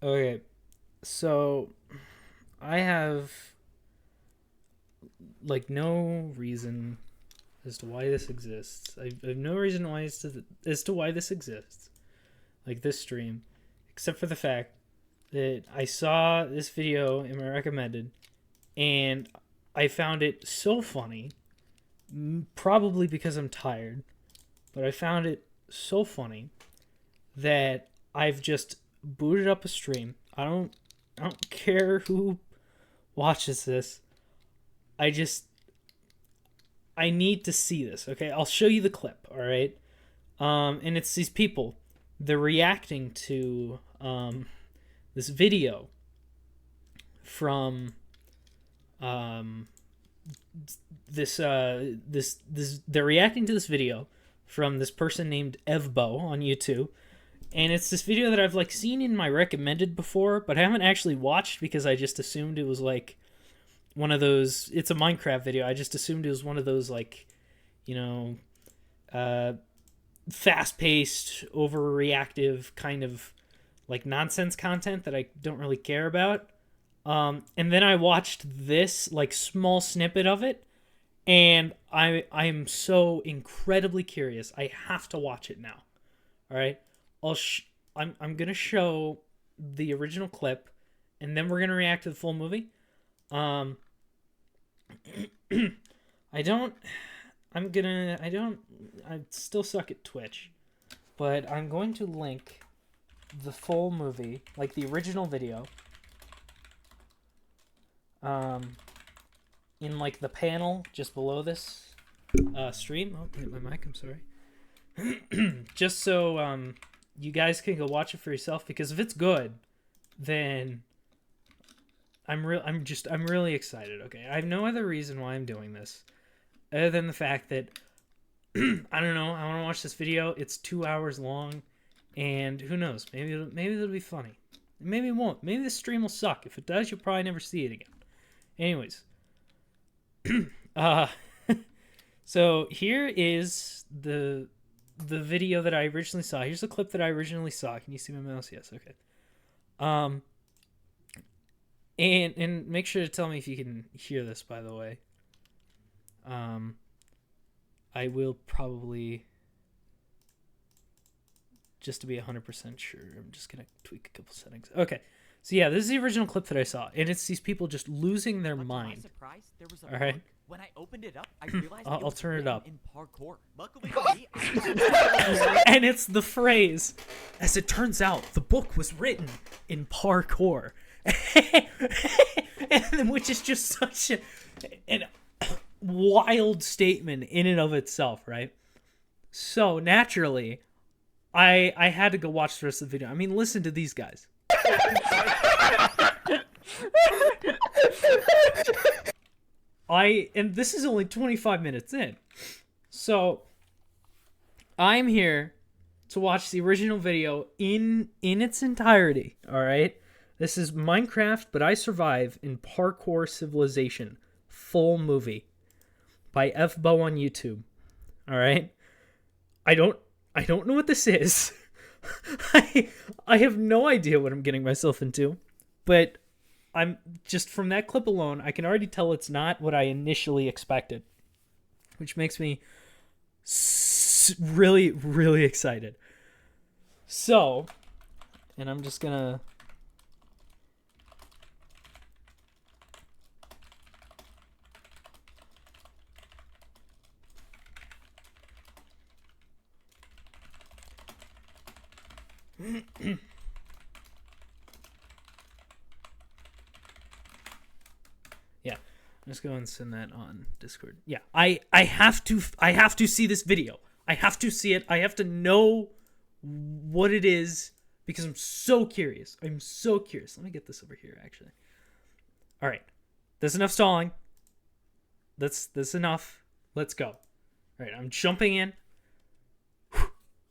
Okay, so I have like no reason as to why this exists. I have no reason why as to why this exists, like this stream, except for the fact that I saw this video in my recommended, and I found it so funny. Probably because I'm tired, but I found it so funny that I've just booted up a stream. I don't care who watches this. I just I need to see this. Okay, I'll show you the clip. All right, and it's these people. They're reacting to this video from this they're reacting to this video from this person named Evbo on YouTube. And it's this video that I've like seen in my recommended before, but I haven't actually watched because I just assumed it was like one of those. It's a Minecraft video. I just assumed it was one of those like, you know, fast-paced, overreactive kind of like nonsense content that I don't really care about. And then I watched this like small snippet of it, and I'm so incredibly curious. I have to watch it now. All right. I'm gonna show the original clip, and then we're gonna react to the full movie. I don't. I still suck at Twitch, but I'm going to link the full movie, like the original video, in like the panel just below this stream. Oh, hit my mic. I'm sorry. Just so you guys can go watch it for yourself, because if it's good, then I'm really excited. Okay, I have no other reason why I'm doing this other than the fact that I don't know. I want to watch this video. It's 2 hours long, and who knows? Maybe it'll be funny. Maybe it won't. Maybe the stream will suck. If it does, you'll probably never see it again. Anyways, so here is the video that I originally saw. Here's the clip that I originally saw. Can you see my mouse? Yes. Okay. And make sure to tell me if you can hear this, by the way. I will probably, just to be 100% sure, I'm just going to tweak a couple settings. Okay. So yeah, this is the original clip that I saw, and it's these people just losing their mind. Surprise, there was a all right. When I opened it up, I realized I'll turn it up. In parkour. Luckily, and it's the phrase, as it turns out, the book was written in parkour. And, which is just such an wild statement in and of itself, right? So naturally, I had to go watch the rest of the video. I mean, listen to these guys. And this is only 25 minutes in. So I'm here to watch the original video in its entirety, all right? This is Minecraft, but I Survive in Parkour Civilization, full movie by Evbo on YouTube. All right? I don't know what this is. I have no idea what I'm getting myself into, but I'm just, from that clip alone, I can already tell it's not what I initially expected, which makes me really, really excited. So, and I'm just gonna yeah, I'm just going to send that on Discord. Yeah, I have to see this video. I have to see it. I have to know what it is, because I'm so curious. I'm so curious. Let me get this over here, actually. All right, that's enough stalling. That's enough. Let's go. All right, I'm jumping in.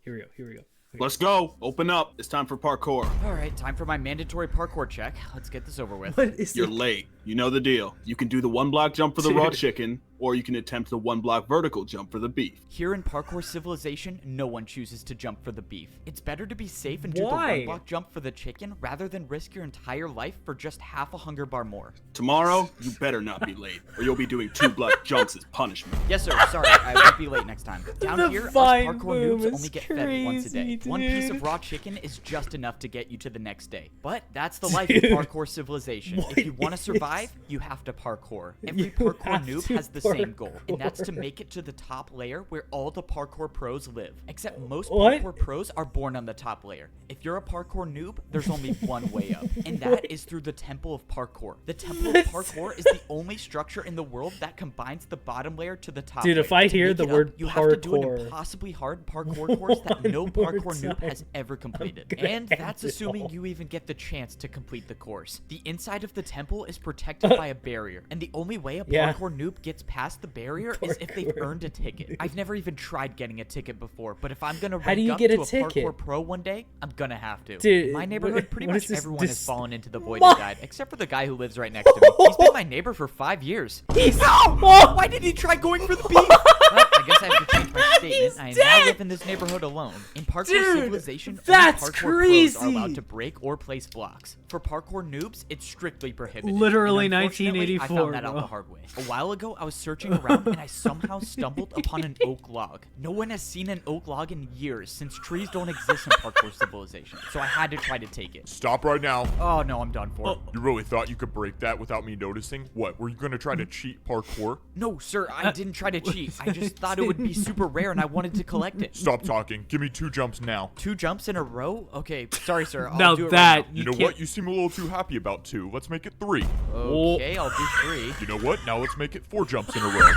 Here we go. Okay. Let's go. Open up. It's time for parkour. All right, time for my mandatory parkour check. Let's get this over with. What is You're it? late. You know the deal. You can do the 1-block jump for the raw chicken, or you can attempt the 1-block vertical jump for the beef. Here in Parkour Civilization, no one chooses to jump for the beef. It's better to be safe and do the Why? 1-block jump for the chicken rather than risk your entire life for just half a hunger bar more. Tomorrow, you better not be late, or you'll be doing 2-block jumps as punishment. Yes, sir. Sorry, I won't be late next time. Down The here, us vine parkour boom noobs is only get fed once a day. crazy, One piece dude. of raw chicken is just enough to get you to the next day. But that's the life of Parkour Civilization. If you want to survive, you have to parkour. Every You parkour have noob to has the same goal, and that's to parkour. make it to the top layer where all the parkour pros live. Except most What? parkour pros are born on the top layer. If you're a parkour noob, there's only one way up, and that is through the Temple of Parkour. The Temple of Parkour is the only structure in the world that combines the bottom layer to the top Dude, layer. if I To hear make the it word up, you have to do an parkour impossibly hard parkour course that no one more parkour noob time, has ever completed. gonna And end that's it assuming all. you even get the chance to complete the course. The inside of the temple is protected by a barrier, and the only way a Yeah. parkour noob gets past the barrier is if they've earned a ticket. I've never even tried getting a ticket before, but if I'm gonna How do rank you up get to a a ticket? parkour pro one day, I'm gonna have to. Dude, In my neighborhood, pretty what much is this everyone has dis- fallen into the void and died, except for the guy who lives right next to me. He's been my neighbor for 5 years. He's No! Why did he try going for the beef? Well, I guess I have to change my statement. He's I now dead! live in this neighborhood alone. In Parkour Dude, Civilization, only that's parkour pros are allowed crazy! to break or place blocks. For parkour noobs, it's strictly prohibited. Literally And unfortunately, 1984, I found that out bro. the hard way. A while ago, I was searching around and I somehow stumbled upon an oak log. No one has seen an oak log in years since trees don't exist in Parkour Civilization, so I had to try to take it. Stop right now. Oh no, I'm done for. You really thought you could break that without me noticing? What, were you gonna try to cheat parkour? No, sir, I didn't try to cheat. I just thought it would be super rare and I wanted to collect it. Stop talking. Give me 2 jumps now. 2 jumps in a row? Okay, sorry, sir. I'll Now do it that right You know can't- what? You seem a little too happy about 2. Let's make it 3. now. Okay, I'll do 3. You know what? Now let's make it 4 jumps in a row.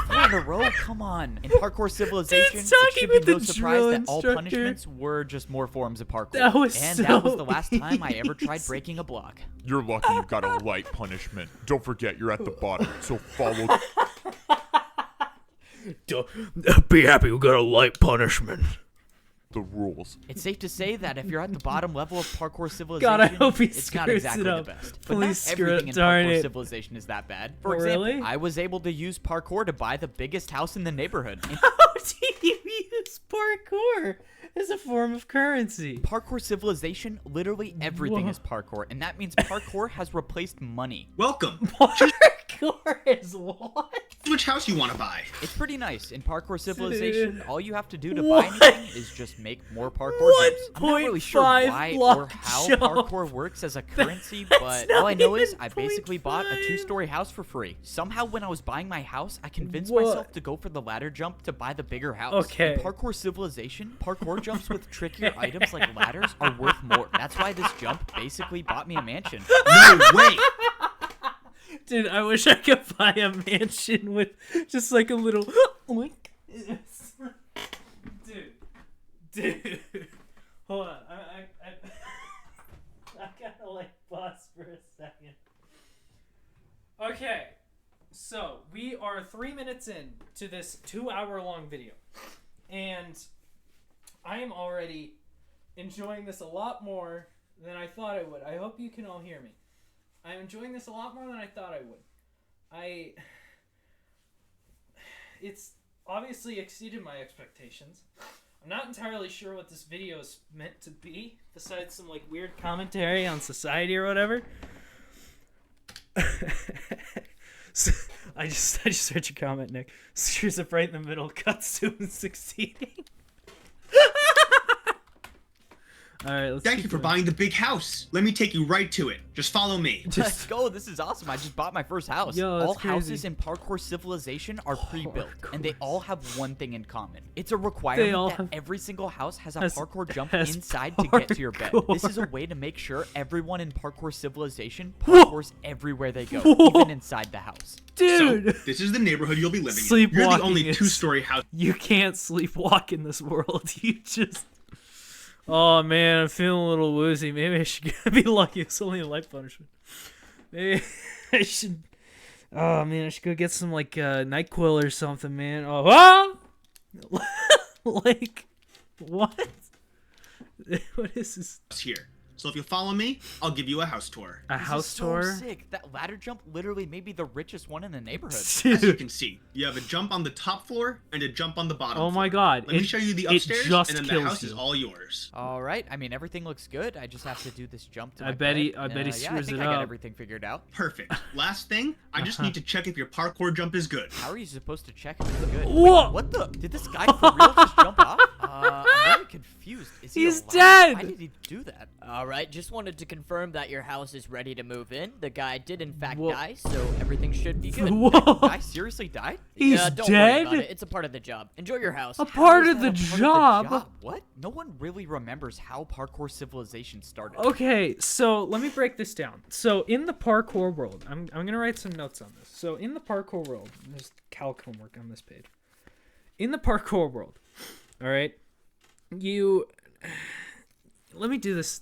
4 in a row? Come on. In Parkour Civilization, Dude's it talking should be with no the surprise drill that all instructor. punishments were just more forms of parkour. That was and so that was the last time I ever tried easy. breaking a block. You're lucky you got a light punishment. Don't forget, you're at the bottom, so follow. Be happy we got a light punishment. The rules. It's safe to say that if you're at the bottom level of Parkour Civilization, God, I hope he it's not screws exactly it up. the best. But Please not screw it, everything in darn Parkour it. Civilization is that bad. Oh, For example, really? I was able to use parkour to buy the biggest house in the neighborhood. In How do you use parkour as a form of currency? Parkour Civilization, literally everything Whoa. is parkour, and that means parkour has replaced money. Welcome. Parkour is what? Which house you want to buy? It's pretty nice. In Parkour Civilization, Dude. all you have to do to What? buy anything is just make more parkour jumps. I'm not really sure 1.5 why or block how jump. parkour works as a currency, but all I not know is even I basically bought a 0.5. 2-story house for free. Somehow when I was buying my house, I convinced What? myself to go for the ladder jump to buy the bigger house. Okay. In Parkour Civilization, parkour jumps with trickier items like ladders are worth more. That's why this jump basically bought me a mansion. No way. Dude, I wish I could buy a mansion with just like a little oink. Dude, hold on. I gotta like pause for a second. Okay, so we are 3 minutes in to this 2-hour-long video, and I am already enjoying this a lot more than I thought I would. I hope you can all hear me. I'm enjoying this a lot more than I thought I would. It's obviously exceeded my expectations. I'm not entirely sure what this video is meant to be, besides some like weird commentary on society or whatever. So, I just heard your comment, Nick. Screws up right in the middle, cuts to him succeeding. All right, let's Thank keep you for going. buying the big house. Let me take you right to it. Just follow me. Let's go. This is awesome. I just bought my first house. Yo, that's all houses crazy. in Parkour Civilization are pre-built, and they all have one thing in common. It's a They requirement all that have- every single house has a has- parkour jump has inside to get to your bed. This is a parkour. way to make sure everyone in Parkour Civilization parkours everywhere they go, even inside the house. Dude, So, this is the neighborhood you'll be living in. You're the Sleepwalking only is- 2-story house. you can't sleepwalk in this world. You just... Oh, man, I'm feeling a little woozy. Maybe I should be lucky. It's only a life punishment. Maybe I should... Oh, man, I should go get some, like, NyQuil or something, man. Oh, ah! Like, what? What is this? Here. So if you follow me, I'll give you a house tour. A This is house so tour? sick. That ladder jump literally may be the richest one in the neighborhood. As you Dude. can see, you have a jump on the top floor and a jump on the bottom Oh floor. my god. Let me show you the upstairs, just and then the kills house you. is all yours. All right. I mean, everything looks good. I just have to do this jump to I my bet he- bed. I bet he Yeah, I screws think it I got up. everything figured out. Perfect. Last thing, I just need to check if your parkour jump is good. How are you supposed to check if it's good? Whoa! Wait, what the? Did this guy for real just jump off? I'm very confused. Is he He's alive? dead! Why did he do that? All right, just wanted to confirm that your house is ready to move in. The guy did in fact Whoa. die, so everything should be good. Whoa! Guy seriously died? He's Don't worry about dead? it. It's a part of the job. Enjoy your house. A How part is of the that a part job? What? No one really remembers how parkour civilization started. Okay, so let me break this down. So in the parkour world, I'm gonna write some notes on this. So in the parkour world, there's calc homework on this page. In the parkour world, all right, let me do this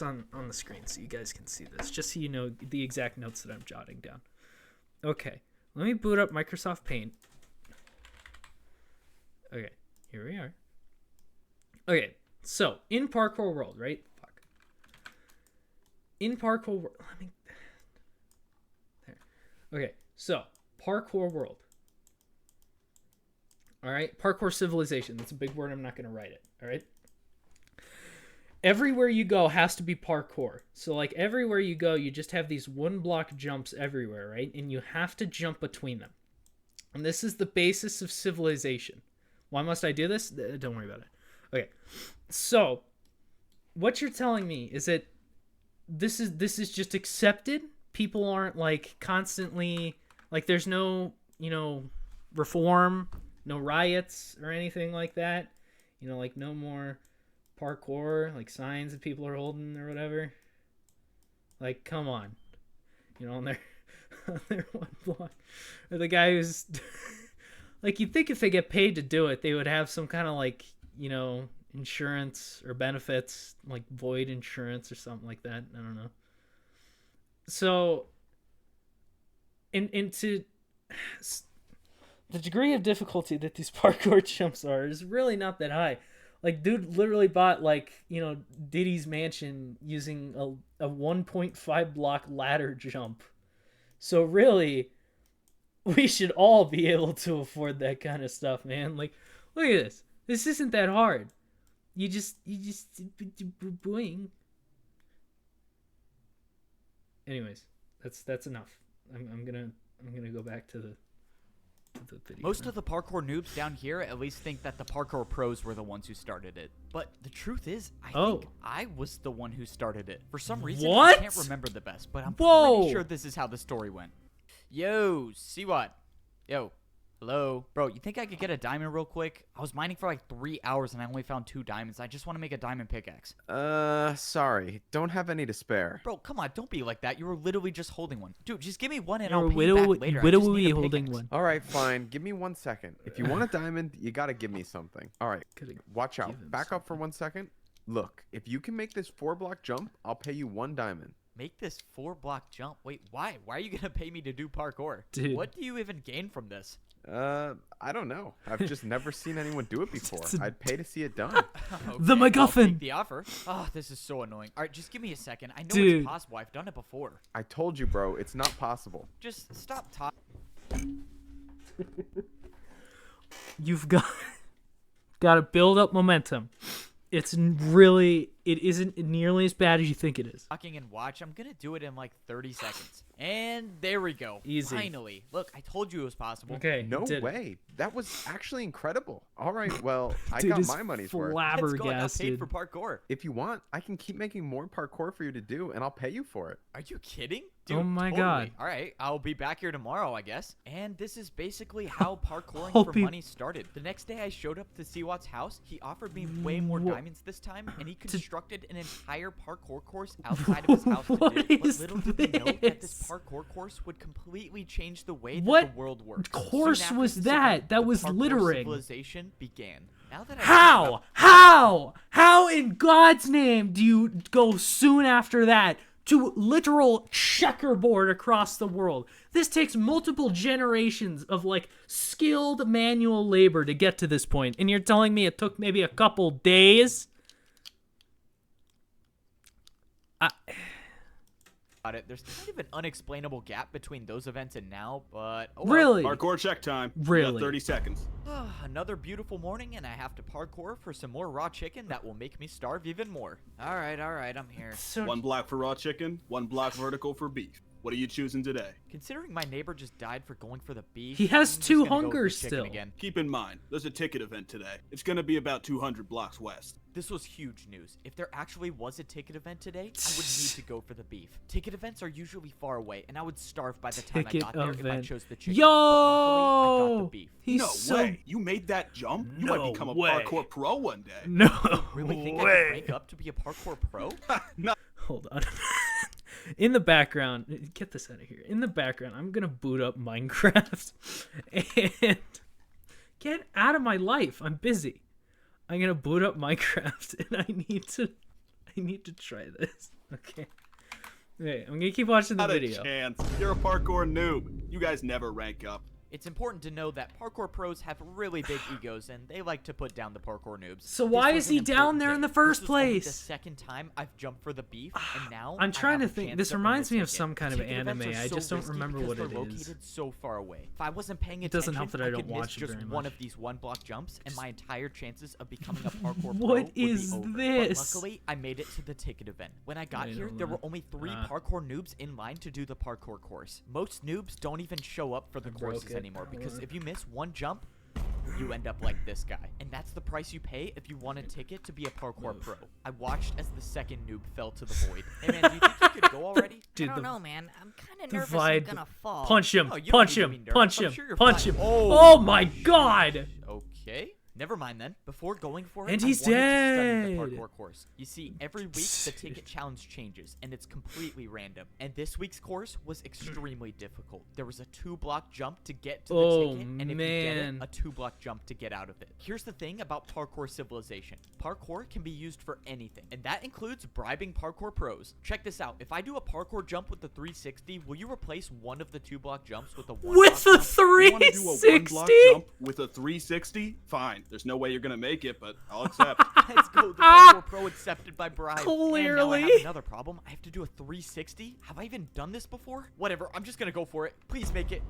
on the screen so you guys can see this, just so you know the exact notes that I'm jotting down. Okay, let me boot up Microsoft Paint. Okay, here we are. Okay, so in parkour world, right? Fuck. In parkour world, let me. There. Okay, so parkour world. All right, parkour civilization. That's a big word. I'm not gonna write it. All right. Everywhere you go has to be parkour. So like everywhere you go, you just have these one block jumps everywhere, right? And you have to jump between them. And this is the basis of civilization. Why must I do this? Don't worry about it. Okay. So what you're telling me is that this is just accepted. People aren't like constantly like there's no, reform, no riots or anything like that. Like no more parkour, like signs that people are holding or whatever. Like, come on. On their one block. Or the guy who's like, you'd think if they get paid to do it, they would have some kind of like, insurance or benefits, like void insurance or something like that. I don't know. So, into the degree of difficulty that these parkour jumps are is really not that high. Like, dude literally bought, like, Diddy's mansion using a 1.5 block ladder jump. So, really, we should all be able to afford that kind of stuff, man. Like, look at this. This isn't that hard. You just boing. Anyways, that's enough. I'm gonna go back to the video. Most of the parkour noobs down here at least think that the parkour pros were the ones who started it. But the truth is, I think I was the one who started it. For some reason, What? I can't remember the best, but I'm Whoa. pretty sure this is how the story went. Yo, see what? Yo, hello? Bro, you think I could get a diamond real quick? I was mining for like 3 hours and I only found 2 diamonds. I just want to make a diamond pickaxe. Sorry. Don't have any to spare. Bro, come on, don't be like that. You were literally just holding one. Dude, just give me one and You're I'll pay you back later. I just need a holding pickaxe. one. All right, fine. Give me 1 second. If you want a diamond, you gotta give me something. All right. Could've Watch out. given Back up for 1 second. Look, if you can make this 4-block jump, I'll pay you 1 diamond. Make this 4-block jump. Wait, why? Why are you gonna pay me to do parkour? Dude. What do you even gain from this? I don't know. I've just never seen anyone do it before. It's a- I'd pay to see it done. The Okay, I'll MacGuffin. take the offer. Oh, this is so annoying. All right, just give me a second. I know Dude. it's possible. I've done it before. I told you, bro. It's not possible. Just stop talking. You've got to build up momentum. It isn't nearly as bad as you think it is. And watch. I'm gonna do it in like 30 seconds. And there we go. Easy. Finally. Look, I told you it was possible. Okay. No you did it. way. That was actually incredible. All right, well, I Dude got is my money's worth. Let's go. I got paid flabbergasted. for parkour. If you want, I can keep making more parkour for you to do, and I'll pay you for it. Are you kidding? Dude, Oh my totally. God. All right, I'll be back here tomorrow, I guess. And this is basically how parkouring I'll for be- money started. The next day I showed up to Siwat's house. He offered me way more Wha- diamonds this time, and he constructed an entire parkour course outside of his house. What to do. But is little did he know that this this? parkour course would completely change the way that What the world works. course Soon after was this that? event, That the was parkour littering. Civilization began. Now that I think about How in God's name do you go soon after that to literal checkerboard across the world? This takes multiple generations of like skilled manual labor to get to this point, and you're telling me it took maybe a couple days? About it. There's kind of an unexplainable gap between those events and now, but Really? Parkour check time. You got Really? 30 seconds. Another beautiful morning, and I have to parkour for some more raw chicken that will make me starve even more. All right, I'm here. So, One block for raw chicken, one block vertical for beef. What are you choosing today? Considering my neighbor just died for going for the beef, He has I'm just two gonna go with the hungers chicken still. Again. Keep in mind, there's a ticket event today. It's gonna be about 200 blocks west. This was huge news. If there actually was a ticket event today, I would need to go for the beef. Ticket events are usually far away, and I would starve by the time I Ticket got there if I event. chose the chicken. Yo! But luckily, I got the beef. He's No so way. You made that jump? You might No become a way. parkour pro one day. no Really think I way. could rank up to be a parkour pro? No. Hold on. In the background, get this out of here. In the background, I'm gonna boot up Minecraft and get out of my life. I'm busy. I'm gonna boot up Minecraft and I need to try this. Okay. Okay, I'm gonna keep watching the Not a video. chance. You're a parkour noob. You guys never rank up. It's important to know that parkour pros have really big egos, and they like to put down the parkour noobs. So This why was is an he down important there in day. the first This was only place? the second time I've jumped for the beef, and now I'm I trying have to a think. chance This to earn reminds the me of ticket. some kind of Ticket events anime. are I so just don't risky remember because what they're it is. located so far away. If I wasn't paying It attention, doesn't help that I don't could miss watch it just very one much. of these one-block jumps, and my entire chances of becoming a parkour pro What would is be over. this? But luckily, I made it to the ticket event. When I got Wait, here, hold there on. were only 3 parkour noobs in line to do the parkour course. Most noobs don't even show up for the broke courses it. anymore because Hold on. if you miss one jump, you end up like this guy. And that's the price you pay if you want a ticket to be a parkour pro. I watched as the second noob fell to the void. Hey man, do you think you could go already? Dude, I the don't know, man. I'm kind of nervous divide- I'm gonna fall. punch him, Oh, you don't punch need to him, be nervous. punch I'm him, sure you're punch fine. him. Oh my god! Okay. Never mind then. Before going for it, And I he's wanted to study the dead. parkour course. You see, every week the ticket challenge changes, and it's completely random. And this week's course was extremely difficult. There was a 2-block jump to get to the Oh, ticket, and if you get man. it, a 2-block jump to get out of it. Here's the thing about parkour civilization. Parkour can be used for anything, and that includes bribing parkour pros. Check this out. If I do a parkour jump with the 360, will you replace one of the 2-block jumps with a 1-block With the jump? You want to do a 1-block 360? jump with a 360? Fine. There's no way you're gonna make it, but I'll accept. Let's go. The parkour pro accepted by bribe. And now I Clearly. have another problem. I have to do a 360. Have I even done this before? Whatever. I'm just gonna go for it. Please make it.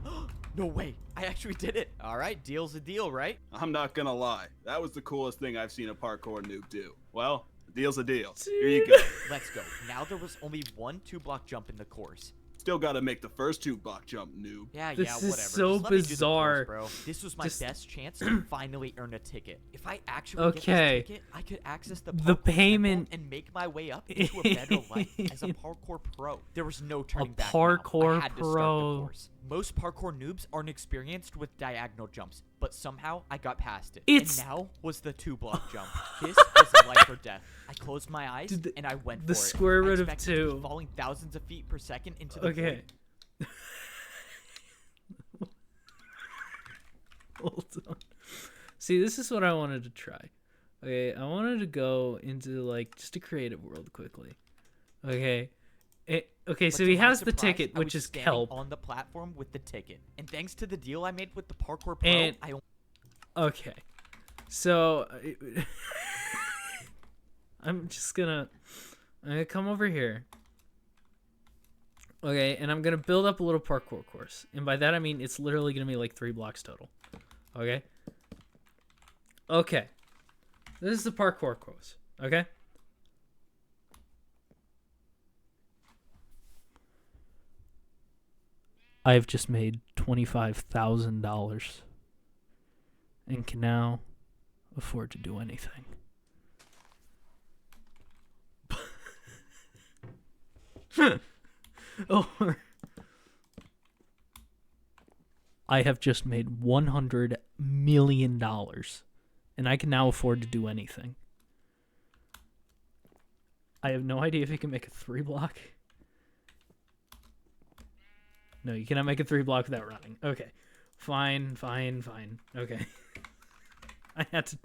No way. I actually did it. All right. Deal's a deal, right? I'm not gonna lie. That was the coolest thing I've seen a parkour noob do. Well, a deal's a deal. Here you go. Let's go. Now there was only one 2-block jump in the course. Still gotta make the first 2-block jump, noob. Yeah, This yeah, is whatever. so Just let me do the bizarre. course, bro. This was my Just- best chance to finally earn a ticket. If I actually get Okay. this ticket, I could access the The parkour payment- temple and make my way up into a better life as a parkour pro. There was no turning back now. parkour I had to start pro. the course. Most parkour noobs aren't experienced with diagonal jumps, but somehow I got past it. It's- And now was the 2-block jump. This was life or death. I closed my eyes Dude, and I went the for it. square root I of expected to be 2. falling thousands of feet per second into the Okay. void. Hold on. See, this is what I wanted to try. Okay, I wanted to go into like just a creative world quickly. Okay. Okay, But so to he my has the surprise, ticket, I which was is standing kelp. on the platform with the ticket, and thanks to the deal I made with the parkour pro, And- I Okay. So I'm gonna come over here. Okay, and I'm gonna build up a little parkour course. And by that I mean it's literally gonna be like 3 blocks total. Okay? Okay. This is the parkour course. Okay? I have just made $25,000 and can now afford to do anything. Or I have just made $100 million and I can now afford to do anything. I have no idea if you can make a 3-block. No, you cannot make a 3-block without running. Okay. Fine. Okay. I had to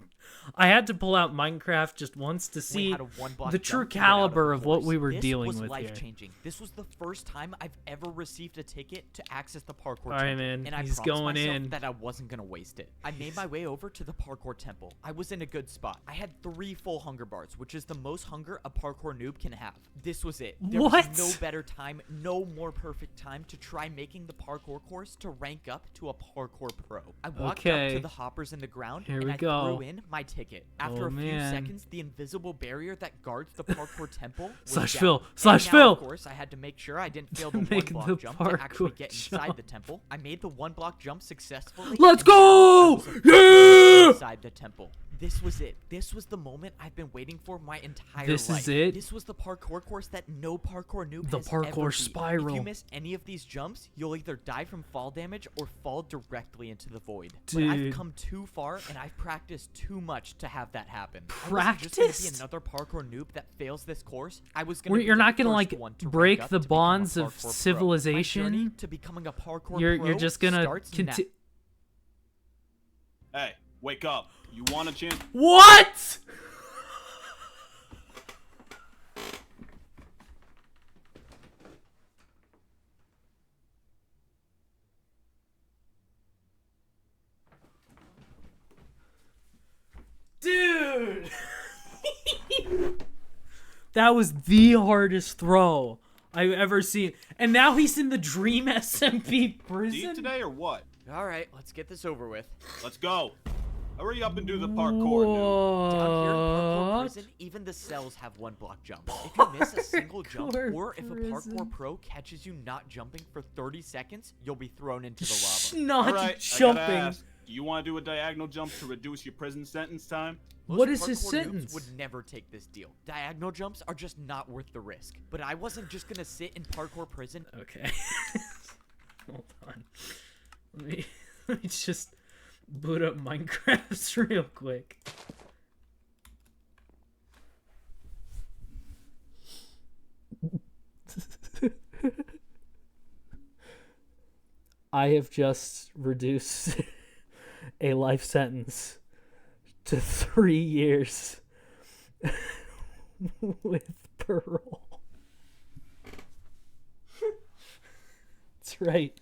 I had to pull out Minecraft just once to We see had a one-block the jump true to get out caliber the of what course. we were This dealing was with here. life-changing. This was the first time I've ever received a ticket to access the parkour All right, temple, man, and I he's promised going myself in. that I wasn't gonna waste it. I made my way over to the parkour temple. I was in a good spot. I had 3 full hunger bars, which is the most hunger a parkour noob can have. This was it. There What? was no better time, no more perfect time to try making the parkour course to rank up to a parkour pro. I walked up Okay. to the hoppers in the ground, Here and we I go. threw in my ticket. After Oh, a few man. seconds, the invisible barrier that guards the parkour temple was Slash down. Phil, And slash now, Phil. Of course, I had to make sure I didn't fail the Make one the block jump to actually parkour get inside jump. the temple. I made the one block jump successfully. Let's and now I go! was officially Yeah! inside the temple. This was it. This was the moment I've been waiting for my entire This life. is it? This was the parkour course that no parkour noob The has parkour ever beat. spiral. If you miss any of these jumps, you'll either die from fall damage or fall directly into the void. But I've Dude. come too far and I've practiced too much to have that happen. I wasn't just Practiced? gonna be another parkour noob that fails this course. I was gonna Where be you're the not gonna, first like, one to break rank up the to become a bonds of parkour pro. My civilization. journey to becoming a parkour You're pro just gonna starts now. continue. Hey, wake up. You want a chance? What? Dude. That was the hardest throw I've ever seen. And now he's in the Dream SMP Deep prison? today or what? All right, let's get this over with. Let's go. Hurry up and do the parkour, dude. Down here in parkour What? prison, even the cells have one block jump. If you miss a single jump, Parkour or if a prison. parkour pro catches you not jumping for 30 seconds, you'll be thrown into the lava. Not All right, I gotta jumping. ask, do you want to do a diagonal jump to reduce your prison sentence time? Most What is his parkour noobs sentence? would never take this deal. Diagonal jumps are just not worth the risk. But I wasn't just gonna sit in parkour prison. Okay. Hold on. Let me just boot up Minecraft real quick. I have just reduced a life sentence to 3 years with parole. That's right.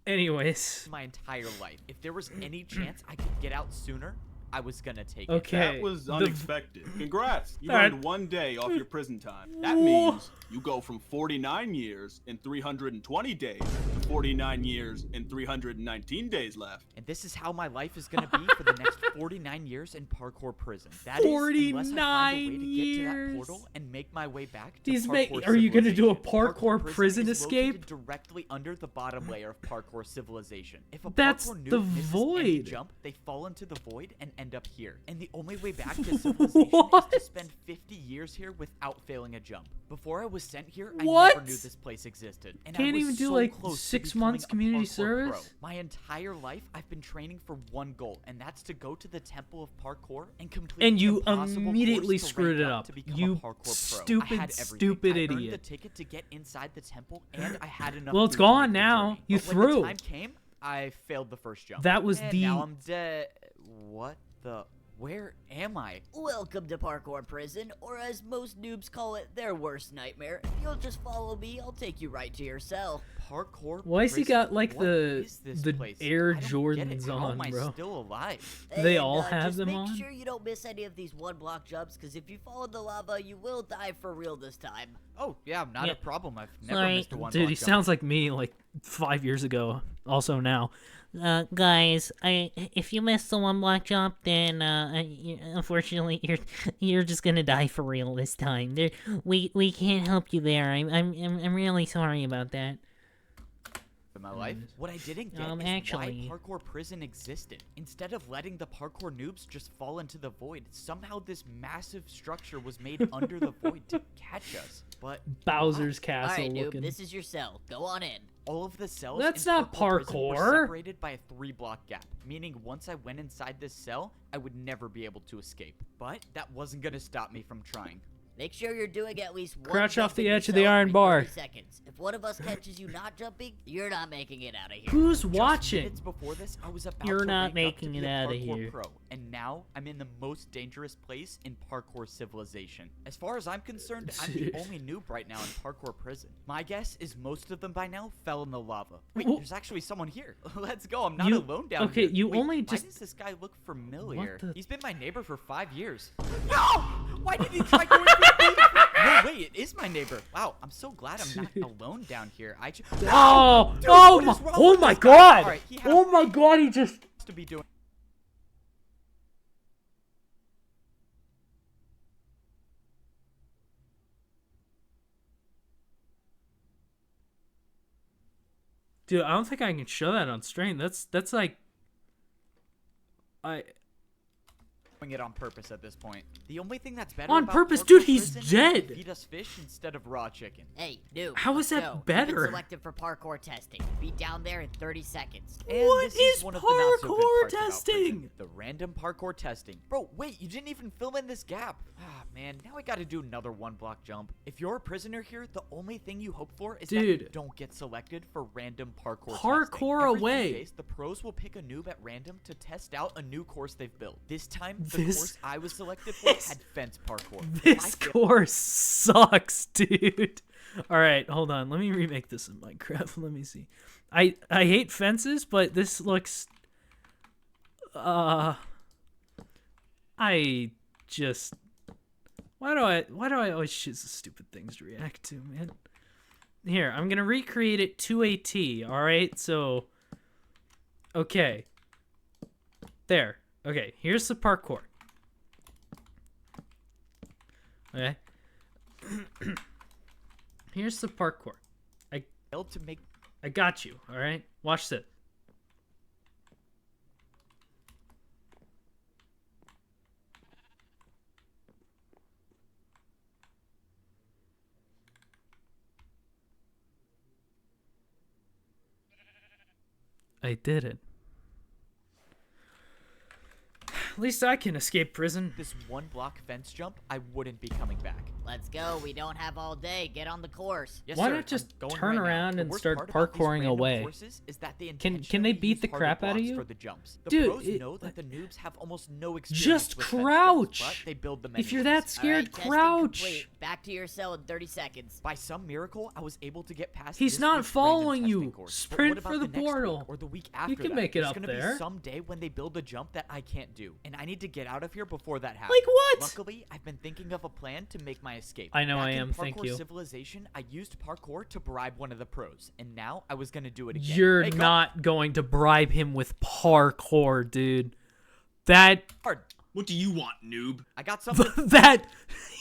Anyways, My entire life. If there was any chance I could get out sooner, I was gonna take it. okay. That was the- unexpected. Congrats. You That- earned 1 day off your prison time. That means you go from 49 years and 320 days to 49 years and 319 days left. And this is how my life is gonna be for the next 49 years in parkour prison. That is, unless I find a way to get to 49 that years. portal and make my way back to He's parkour are you gonna do a civilization. parkour prison is escape? located directly under the bottom layer of parkour civilization. If a That's parkour noob the misses any void. jump, they fall into the void and end up here. And the only way back to civilization is What? to spend 50 years here without failing a jump. Before I was sent here, I What? never knew this place existed. And I Can't was even do, so like, close to 6 becoming months a community parkour service? pro. My entire life, I've been training for one goal, and that's to go to the Temple of Parkour and complete And the you impossible immediately course to screwed rank it up up. to become You a parkour pro. stupid, I had everything. stupid I earned idiot. the ticket to get inside the temple, and I had enough. Well, it's food to gone make the now. journey. You But when threw. the time came, I failed the first jump. That was and the- Now I'm dead. What the? Where am I? Welcome to Parkour Prison, or as most noobs call it, their worst nightmare. If you'll just follow me, I'll take you right to your cell. Parkour. Why has he prison? got, like, What the- is this the place? Air I don't get it. Jordans How on, am I bro? still alive? They And, all have just them make on? sure you don't miss any of these one-block jumps, because if you fall in the lava, you will die for real this time. Oh yeah, not Yeah. a problem. I've never Sorry. missed a one. Dude, he block sounds like me like 5 years ago. Also now. Guys, if you missed the one block jump, then unfortunately you're just gonna die for real this time. We can't help you there. I'm really sorry about that. in my life. What I didn't get is actually- why parkour prison existed. Instead of letting the parkour noobs just fall into the void, somehow this massive structure was made under the void to catch us. But Bowser's All Castle right, noob, looking. this is your cell. Go on in. all of the cells That's in not prison were parkour. separated by a 3-block gap, meaning once I went inside this cell, I would never be able to escape. But that wasn't gonna stop me from trying. Make sure you're doing at least one Crouch jump off the in your edge of the cell iron every bar. 30 seconds. If one of us catches you not jumping, you're not making it out of here. Who's Just watching? minutes before this, I was about You're to not rank up making to it be a outta parkour here. pro, and now I'm in the most dangerous place in parkour civilization. As far as I'm concerned, I'm the only noob right now in parkour prison. My guess is most of them by now fell in the lava. Wait, Wh- there's actually someone here. Let's go. I'm not You- alone down okay, here. you Wait, only why just- does this guy look familiar? the- He's been my neighbor for 5 years. No! Why did he try going through me? No, wait, it is my neighbor. Wow, I'm so glad I'm not alone down here. I just... Oh, Dude, oh what my, is wrong oh with my this guy? god! All right, he has Oh my god, he just... to be doing... Dude, I don't think I can show that on stream. That's like... doing it on purpose at this point. The only thing that's better On about purpose? parkour Dude, he's prison is dead. they feed us fish instead of raw chicken. Hey, noob. How is let's that go. You've better? been selected for parkour testing. Be down there in 30 seconds. And What this is one of the not so good parkour parts about testing? prison, the random parkour testing. Bro, wait, you didn't even fill in this gap. Ah, man, now I gotta do another 1-block jump. If you're a prisoner here, the only thing you hope for is that you Dude. don't get selected for random parkour Parkour testing. Every few away. days, the pros will pick a noob at random to test out a new course they've built. This time, the This- course I was selected for had fence parkour. If I This fail- course sucks, dude. All right, hold on. Let me remake this in Minecraft. Let me see. I hate fences, but this looks... I just... Why do I always choose the stupid things to react to, man? Here, I'm gonna recreate it to a T, alright? So... Okay. There. Okay, here's the parkour. Okay. Here's the parkour. failed to make I got you, alright? Watch this. I did it. At least I can escape prison. this 1-block fence jump, I wouldn't be coming back. Let's go. We don't have all day. Get on the course. Yes, Why sir, not I'm just going turn right now. around The and worst start part about these parkouring random away? courses is that they Can they intentionally beat use the harder crap out of blocks you? For the jumps. The Dude, pros know that the noobs have almost no experience Just with fence crouch! jumps, but they build them If you're anyways. that scared, All right, testing crouch. complete. Back to your cell in 30 seconds. By some miracle, I was able to get past. He's this not week's following random you. testing course. But Sprint what about for the next week portal. or the week after can that? make it There's up gonna there. Be some day when they build a jump that I can't do, and I need to get out of here before that happens. Like what? Luckily, I've been thinking of a plan to make my escape. I know Back I in am, thank Parkour you. Civilization, I used parkour to bribe one of the pros, and now I was gonna do it again. You're Hey, go not going to bribe him with parkour, dude. That hard. What do you want, noob? I got something. that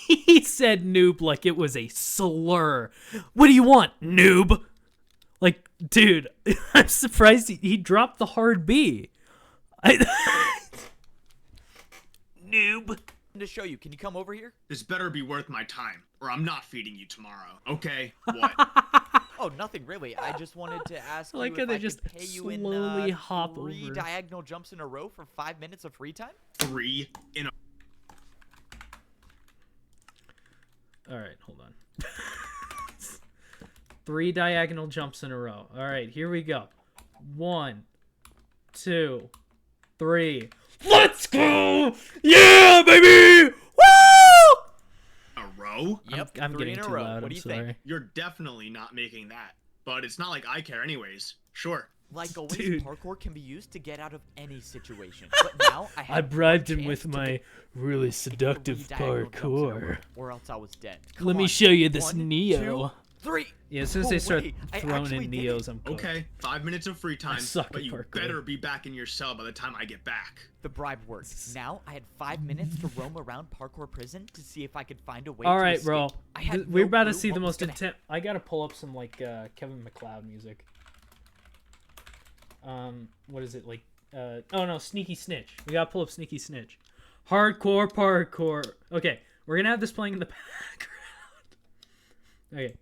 he said noob like it was a slur. What do you want, noob? Like, dude, I'm surprised he dropped the hard B. Noob. to show you. Can you come over here? This better be worth my time, or I'm not feeding you tomorrow. Okay? What? Oh, nothing really. I just wanted to ask I like you how if they I just could pay you in slowly hop 3 over. diagonal jumps in a row for 5 minutes of free time. 3 in a All right, hold on. 3 diagonal jumps in a row. All right, here we go. 1, 2, 3. Let's go! Yeah, baby! Woo! row? Yep, I'm 3 getting in a too row. loud. What I'm do you sorry. think? You're definitely not making that. But it's not like I care anyways. Sure. Like always, Dude. parkour can be used to get out of any situation. But now I have I bribed one him with chance to my make really 3 seductive diagonal jumps in a row, parkour. or else I was dead. Let Come me on. show you this 1, Neo. 2, 3. Yeah, as soon as Oh, they start wait, I throwing actually in did it. Neos, I'm cooked. Okay, 5 minutes of free time, suck but at you parkour. better be back in your cell by the time I get back. The bribe worked. Now I had 5 minutes to roam around parkour prison to see if I could find a way All to right, escape. bro. I had We're no about to clue see the what was most gonna intense. I gotta pull up some like Kevin MacLeod music. What is it like? Oh no, Sneaky Snitch. We gotta pull up Sneaky Snitch. Hardcore parkour. Okay, we're gonna have this playing in the background. Okay.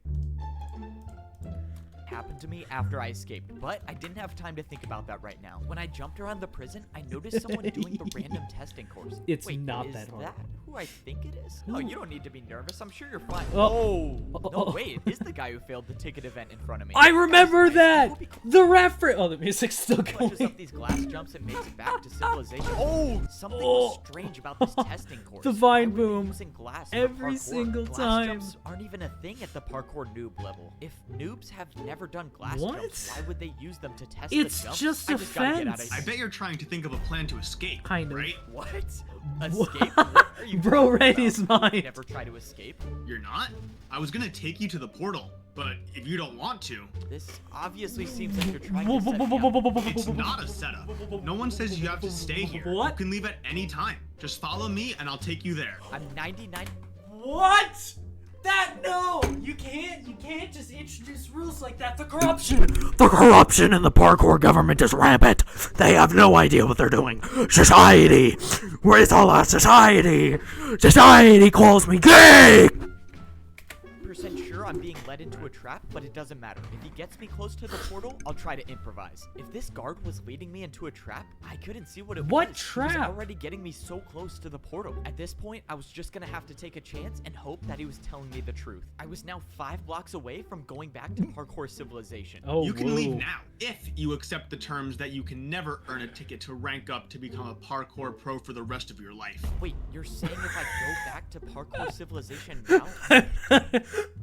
happened to me after I escaped, but I didn't have time to think about that right now. When I jumped around the prison, I noticed someone doing the random testing course. It's Wait, not is that hard. Who who I think it is? No, you don't need to be nervous. I'm sure you're fine. Oh. No, wait, it is the guy who failed the ticket event in front of me. I remember Guys, I that! hope he The reference. Oh, the music's still punches going. up these glass jumps and makes it back to civilization. Oh, something was strange about this testing course. The vine Why were they boom. using glass for Every parkour? single glass time. Jumps aren't even a thing at the parkour noob level. If noobs have never done glass What? jumps, why would they use them to test It's the jumps? just I a just gotta get out fence. of I here. bet you're trying to think of a plan to escape. Kind of. Right? What? What? Escape? What are you Bro talking read about? his You mind. Never try to escape. You're not? I was gonna take you to the portal, but if you don't want to, This obviously seems like you're trying to set me up. it's not a setup. No one says you have to stay here. What? You can leave at any time. Just follow me and I'll take you there. I'm 99. What? No, you can't just introduce rules like that. The corruption in the parkour government is rampant. They have no idea what they're doing. Society, where's all our society? Society calls me gay. Percent sure I'm being led into a trap, but it doesn't matter. If he gets me close to the portal, I'll try to improvise. If this guard was leading me into a trap, I couldn't see what it What was. He trap? was already getting me so close to the portal. At this point, I was just gonna have to take a chance and hope that he was telling me the truth. I was now 5 blocks away from going back to parkour civilization. Oh, You can leave now if you accept the terms that you can never earn a ticket to rank up to become a parkour pro for the rest of your life. Wait, you're saying if I go back to parkour civilization now,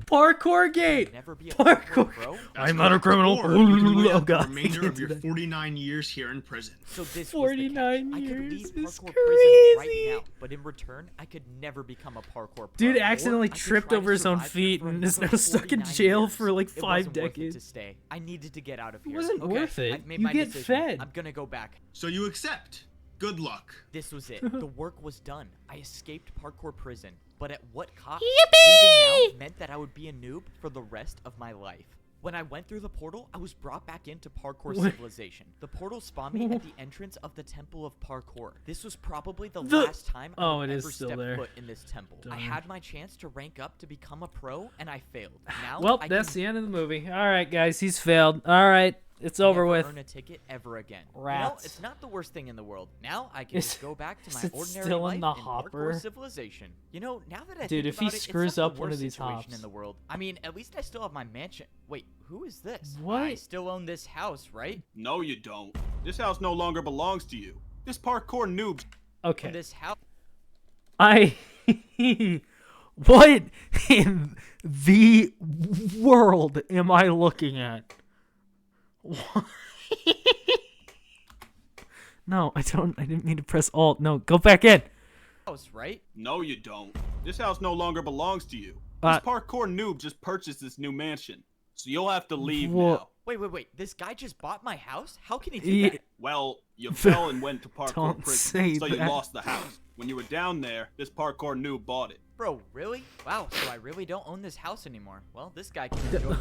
Parkour gate. never be a Parkour. parkour pro? That's I'm not a correct. criminal. Or you can wait Oh, out the God. remainder of your Can't do that. 49 years here in prison. So this 49 was the catch. I could leave years is parkour prison right crazy. now, but in return, I could never become a parkour pro. Dude Or accidentally I could tripped try to over his own survive feet for and is another now stuck in 49 jail years. for like It 5 wasn't worth it decades. to stay. I needed to get out of here. wasn't Okay, worth it. I've made You my get decision. fed. I'm gonna go back. So you accept. Good luck. This was it. The work was done. I escaped parkour prison, but at what cost? Yippee! Leaving now meant that I would be a noob for the rest of my life. When I went through the portal, I was brought back into parkour What? civilization. The portal spawned me at the entrance of the Temple of Parkour. This was probably the The- last time I Oh, would it is ever still step there. foot in this temple. I Darn. had my chance to rank up to become a pro, and I failed. Now Well, I that's can the end of the movie. All right, guys, he's failed. All right, it's over never with. earn a ticket ever again. You know, Rats. it's not the worst thing in the world. Now I can Is- just go back to is my it ordinary still life in the in hopper? parkour civilization. You know, now that I Dude, think if he about it, screws it's not up the one of worst these situation hops. in the world. I mean, at least I still have my mansion. Wait, who is this? What? I still own this house, right? No, you don't. This house no longer belongs to you. This parkour noob. Okay. This house. I. What in the world am I looking at? What? No, I don't. I didn't mean to press Alt. No, go back in. House, right? No, you don't. This house no longer belongs to you. Uh, This parkour noob just purchased this new mansion, so you'll have to leave Wha- now. Wait. This guy just bought my house? How can he do Ye- that? Well, you fell and went to parkour Don't prison, say so you that. lost the house. When you were down there, this parkour noob bought it. Bro, really? Wow, so I really don't own this house anymore. Well, this guy can enjoy.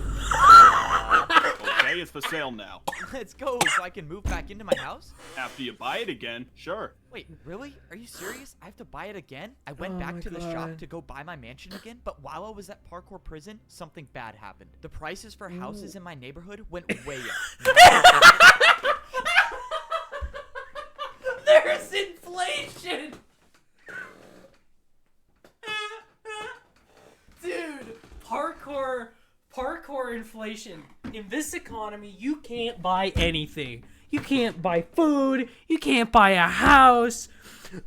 Okay, it's for sale now. Let's go, so I can move back into my house? After you buy it again, sure. Wait, really? Are you serious? I have to buy it again? I went Oh back my to the shop God. to go buy my mansion again, but while I was at parkour prison, something bad happened. The prices for houses in my neighborhood went way up. There's inflation. Dude, parkour inflation. In this economy, you can't buy anything. You can't buy food. You can't buy a house.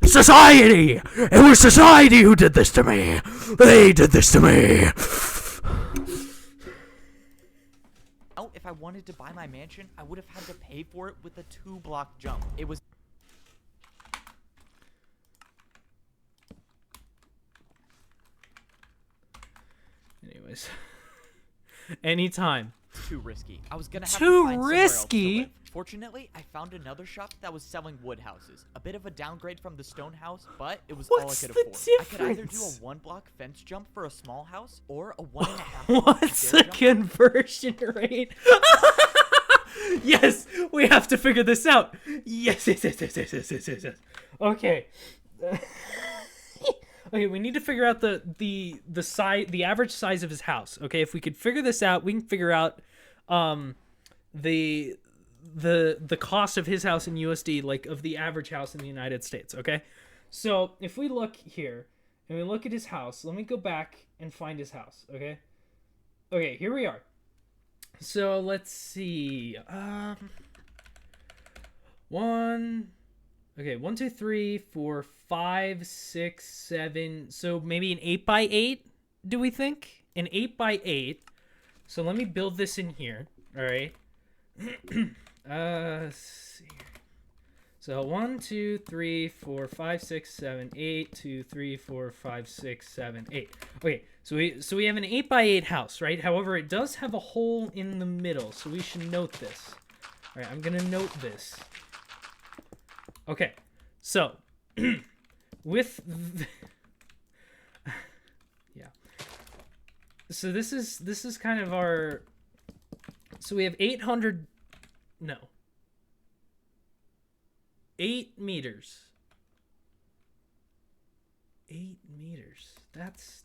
Society! It was society who did this to me. They did this to me. Oh, if I wanted to buy my mansion, I would have had to pay for it with a 2-block jump. It was Anyways. Anytime. too risky. I was gonna have Too to find somewhere else to risky? live. Fortunately, I found another shop that was selling wood houses. A bit of a downgrade from the stone house, but it was What's all I could the afford. I could either do a difference? 1-block fence jump for a small house or a 1.5 block What's stair the jump. conversion rate? Yes, we have to figure this out. Yes. Okay. Okay, we need to figure out the size, the average size of his house. Okay, if we could figure this out, we can figure out the cost of his house in USD, like of the average house in the United States. Okay, so if we look here, and we look at his house. Let me go back and find his house, okay? Okay, here we are. So let's see. One, 2, 3, 4, 5, 6, 7. So maybe an 8x8, do we think? An 8x8. So let me build this in here, all right? Let's see. So 1, 2, 3, 4, 5, 6, 7, 8. 2, 3, 4, 5, 6, 7, 8. Okay, so we have an 8x8 house, right? However, it does have a hole in the middle, so we should note this. All right, I'm gonna note this. Okay, so with yeah. So this is kind of our. So we have 800. No. 8 meters. 8 meters. That's.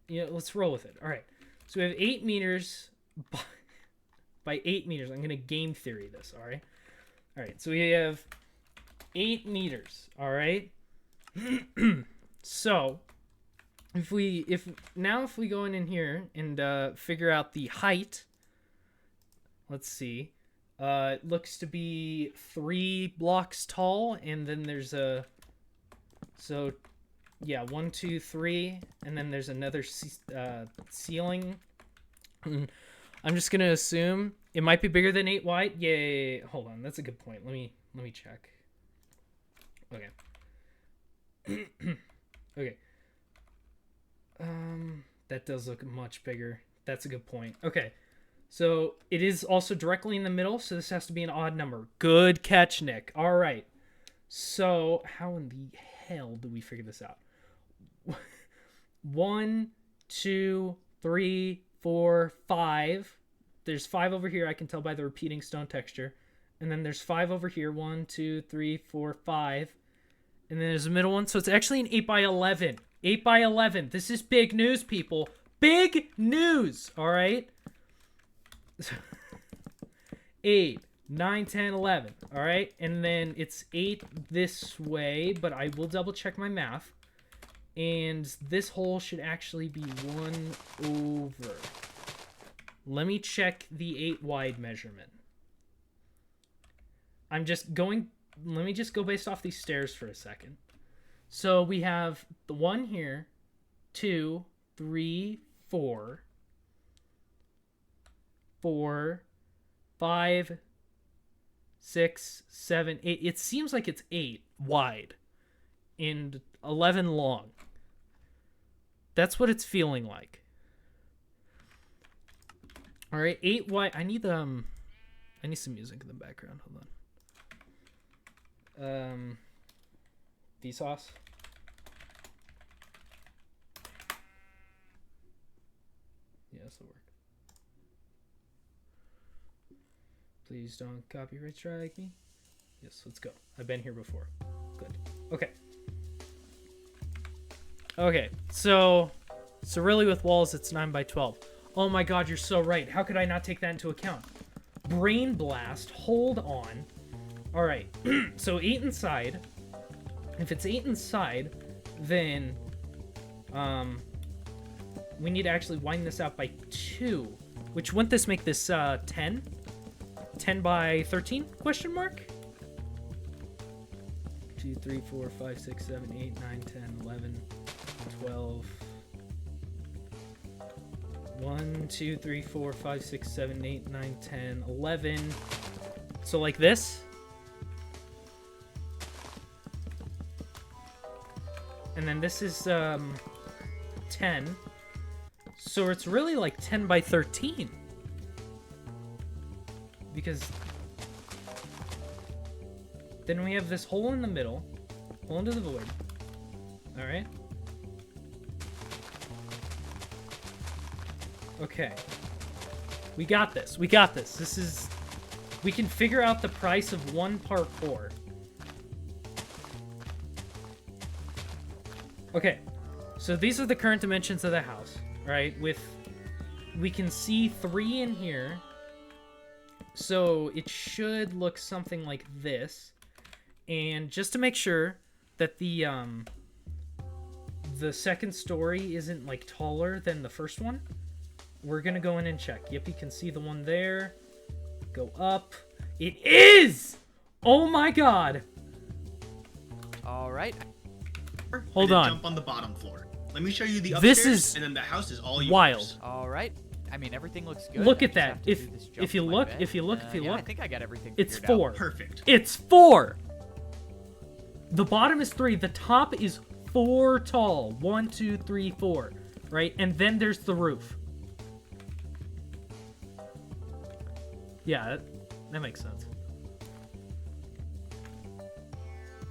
Yeah, let's roll with it. All right. So we have 8 meters by 8 meters. I'm gonna game theory this. All right. All right. So we have 8 meters. All right. So if we go in here and figure out the height. Let's see. It looks to be 3 blocks tall, and then there's a. So, yeah, 1, 2, 3, and then there's another ceiling. I'm just gonna assume it might be bigger than 8 wide. Yeah. Hold on, that's a good point. Let me check. Okay. Okay. That does look much bigger. That's a good point. Okay. So it is also directly in the middle, so this has to be an odd number. Good catch, Nick. All right. So how in the hell do we figure this out? 1, 2, 3, 4, 5. There's 5 over here. I can tell by the repeating stone texture. And then there's 5 over here. 1, 2, 3, 4, 5. And then there's a middle one. So it's actually an 8x11. 8x11. This is big news, people. Big news. All right. 8, 9, 10, 11. All right. And then it's 8 this way, but I will double check my math. And this hole should actually be 1 over. Let me check the 8 wide measurement. I'm just going. Let me just go based off these stairs for a second. So we have the 1 here, 2, 3, 4, 4, 5, 6, 7, 8. It seems like it's 8 wide and 11 long. That's what it's feeling like. All right, 8 wide. I need some music in the background. Hold on. Vsauce. Yeah, this will work. Please don't copyright strike me. Yes, let's go. I've been here before. Good. Okay. Okay, so really with walls, it's 9x12. Oh my god, you're so right. How could I not take that into account? Brain blast. Hold on. All right. So 8 inside. If it's 8 inside, then we need to actually widen this out by 2. Which wouldn't this make this 10? 10 by 13? Question mark? 2, 3, 4, 5, 6, 7, 8, 9, 10, 11, 12. 1, 2, 3, 4, 5, 6, 7, 8, 9, 10, 11. So like this. And then this is 10. So it's really like 10 by 13. Because then we have this hole in the middle. Hole into the void. Alright. Okay. We got this. We got this. This is... We can figure out the price of 1 parkour. Okay. So these are the current dimensions of the house. Right? With... We can see 3 in here. So it should look something like this. And just to make sure, that the second story isn't like taller than the first one, we're gonna go in and check. Yep, you can see the one there. Go up. It is! Oh my god! All right. Hold and then on. Jump on the bottom floor. Let me show you the This upstairs, is and then the house is all yours. wild. All right. I mean, everything looks good. Look I at just that. have to If- do this if jump you to my look- bed. if you look- Yeah, I think I got everything It's figured out. 4. Perfect. It's 4! The bottom is 3. The top is 4 tall. 1, 2, 3, 4. Right? And then there's the roof. Yeah, that makes sense.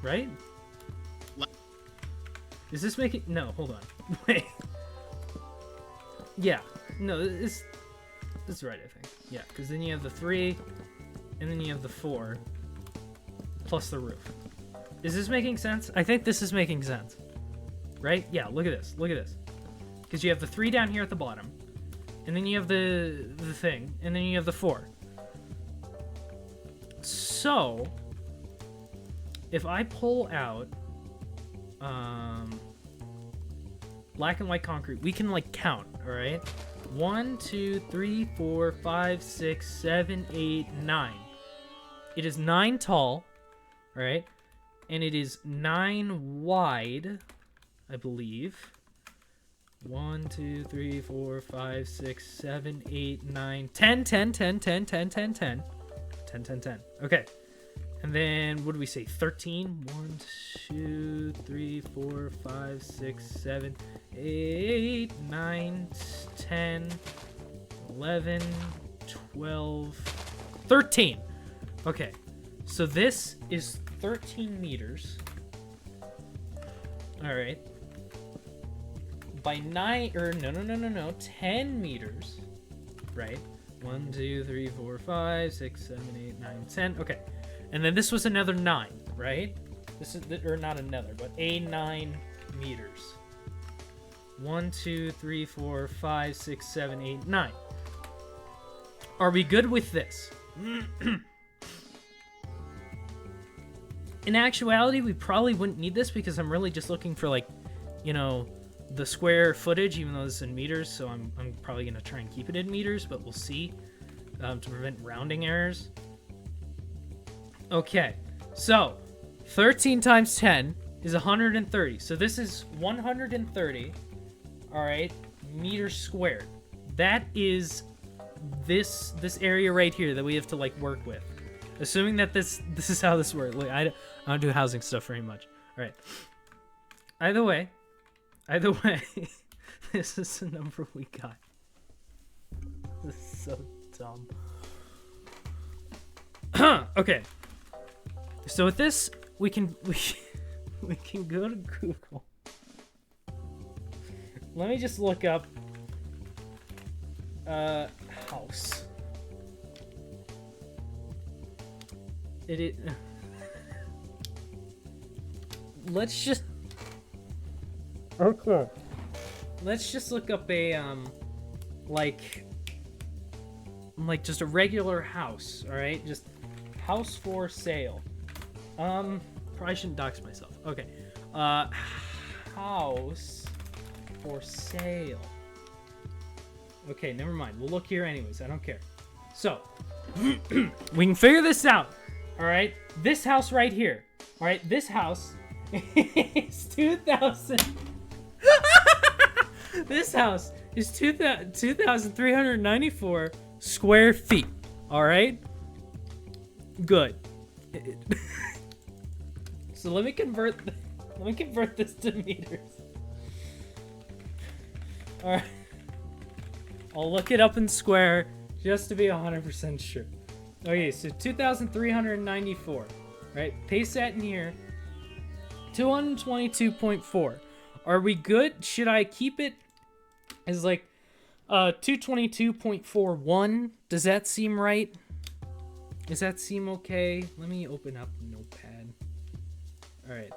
Right? Is this making... No, hold on. Wait. Yeah. No, this is right, I think. Yeah, because then you have the 3, and then you have the 4, plus the roof. Is this making sense? I think this is making sense. Right? Yeah, look at this. Look at this. Because you have the 3 down here at the bottom, and then you have the thing, and then you have the 4. So, if I pull out black and white concrete, we can like count, all right? 1, 2, 3, 4, 5, 6, 7, 8, 9. It is 9 tall, all right? And it is 9 wide, I believe. 1, 2, 3, 4, 5, 6, 7, 8, 9, 10, 10, 10, 10, 10, 10, 10. 10, 10, 10. Okay. And then, what do we say? 13? 1, 2, 3, 4, 5, 6, 7, 8, 9, 10, 11, 12, 13. Okay. So this is 13 meters. All right. By 9, 10 meters. Right? 1, 2, 3, 4, 5, 6, 7, 8, 9, 10. Okay. And then this was another 9, right? This is, or not another, but a 9 meters. 1, 2, 3, 4, 5, 6, 7, 8, 9. Are we good with this? In actuality, we probably wouldn't need this because I'm really just looking for, like, you know, the square footage, even though this is in meters, so I'm probably going to try and keep it in meters, but we'll see, to prevent rounding errors. Okay, so 13 times 10 is 130. So this is 130, all right, meters squared. That is this area right here that we have to like work with. Assuming that this is how this works. Like I don't do housing stuff very much. All right. Either way, this is the number we got. This is so dumb. Okay. So with this, we can go to Google. Let me just look up house. Let's just look up a like just a regular house, all right? Just house for sale. Probably shouldn't dox myself. Okay. House for sale. Okay, never mind. We'll look here anyways. I don't care. So, we can figure this out. All right? This house right here. All right? This house is 2,000. This house is 2,394 square feet. All right? Good. So let me convert this to meters. All right. I'll look it up in square just to be 100% sure. Okay, so 2,394, right? Paste that in here. 222.4. Are we good? Should I keep it as like 222.41? Does that seem right? Does that seem okay? Let me open up Notepad. All right,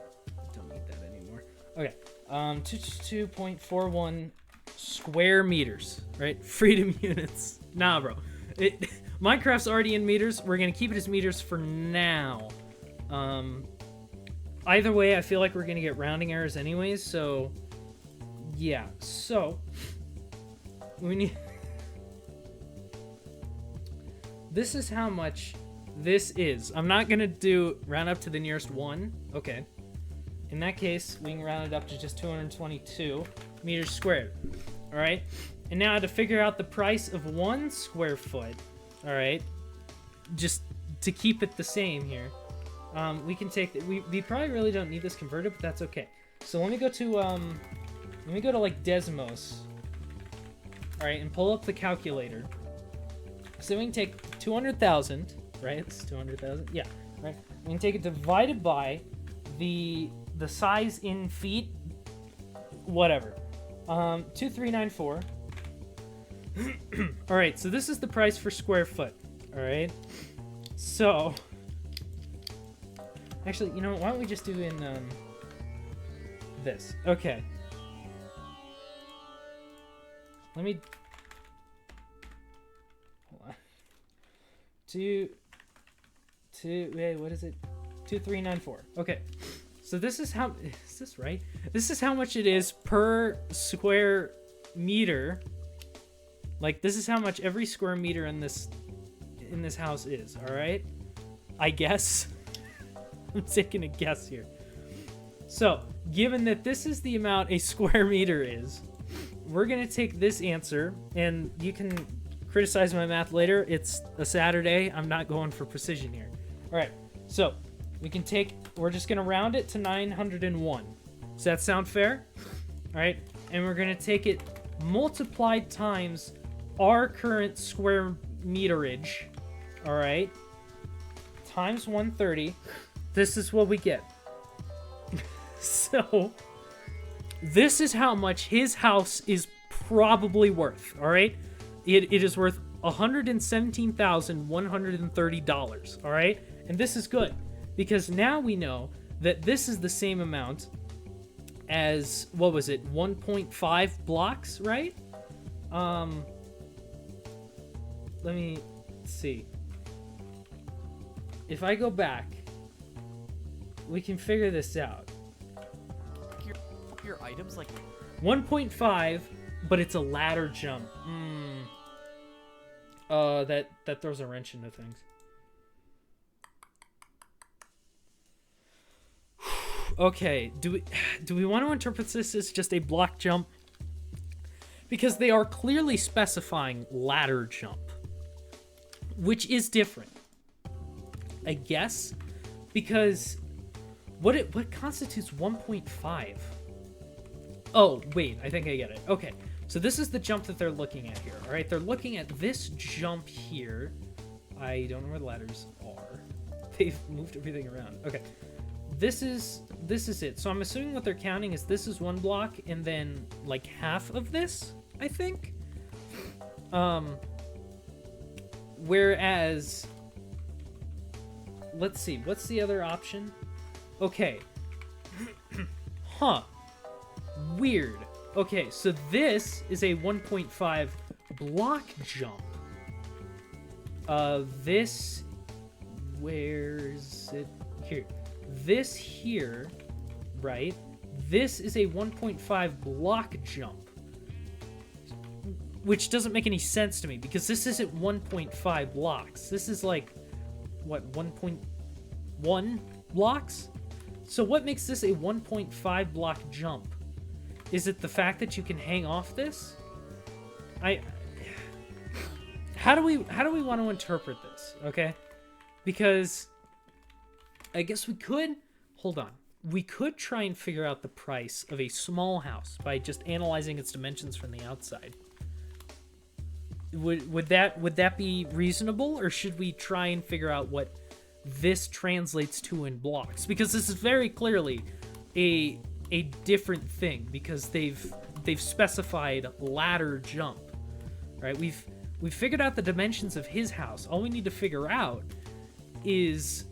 don't need that anymore. Okay, 222.41 square meters, right? Freedom units. Nah, bro. Minecraft's already in meters. We're gonna keep it as meters for now. either way, I feel like we're going to get rounding errors anyways, so yeah. So we need this is how much this is. I'm not going to do round up to the nearest 1. Okay. In that case, we can round it up to just 222 meters squared. All right. And now to figure out the price of 1 square foot, all right, just to keep it the same here, we can take we probably really don't need this converted, but that's okay. So let me go to like Desmos, all right, and pull up the calculator. So we can take 200,000, right? It's 200,000, yeah, right. We can take it divided by the size in feet, whatever, 2394. All right, so this is the price for square foot. All right, so actually, you know, why don't we just do in this? Okay, let me hold on. Wait, what is it? 2394. Okay, so this is how, is this right? This is how much it is per square meter. Like, this is how much every square meter in this house is, all right? I guess. I'm taking a guess here. So, given that this is the amount a square meter is, we're going to take this answer, and you can criticize my math later. It's a Saturday. I'm not going for precision here. All right, so we're just going to round it to 901. Does that sound fair? All right, and we're going to take it multiplied times our current square meterage, all right, times 130. This is what we get. So this is how much his house is probably worth, all right? It is worth $117,130, all right? And this is good because now we know that this is the same amount as, what was it, 1.5 blocks, right? Let me see. If I go back, we can figure this out. Your items, like 1.5, but it's a ladder jump. That throws a wrench into things. Okay, do we want to interpret this as just a block jump? Because they are clearly specifying ladder jump, which is different, I guess, because what constitutes 1.5? Oh, wait, I think I get it. Okay, so this is the jump that they're looking at here, all right? They're looking at this jump here. I don't know where the ladders are. They've moved everything around. Okay, this is it. So I'm assuming what they're counting is this is 1 block and then like half of this, I think. Whereas, let's see, what's the other option? Okay. Huh. Weird. Okay, so this is a 1.5 block jump. This, where's it? Here. This here, right? This is a 1.5 block jump. Which doesn't make any sense to me, because this isn't 1.5 blocks. This is like, what, 1.1 blocks? So what makes this a 1.5 block jump? Is it the fact that you can hang off this? How do we want to interpret this, okay? Because I guess we could, hold on. We could try and figure out the price of a small house by just analyzing its dimensions from the outside. Would that be reasonable, or should we try and figure out what this translates to in blocks? Because this is very clearly a different thing, because they've specified ladder jump, right? We've figured out the dimensions of his house. All we need to figure out is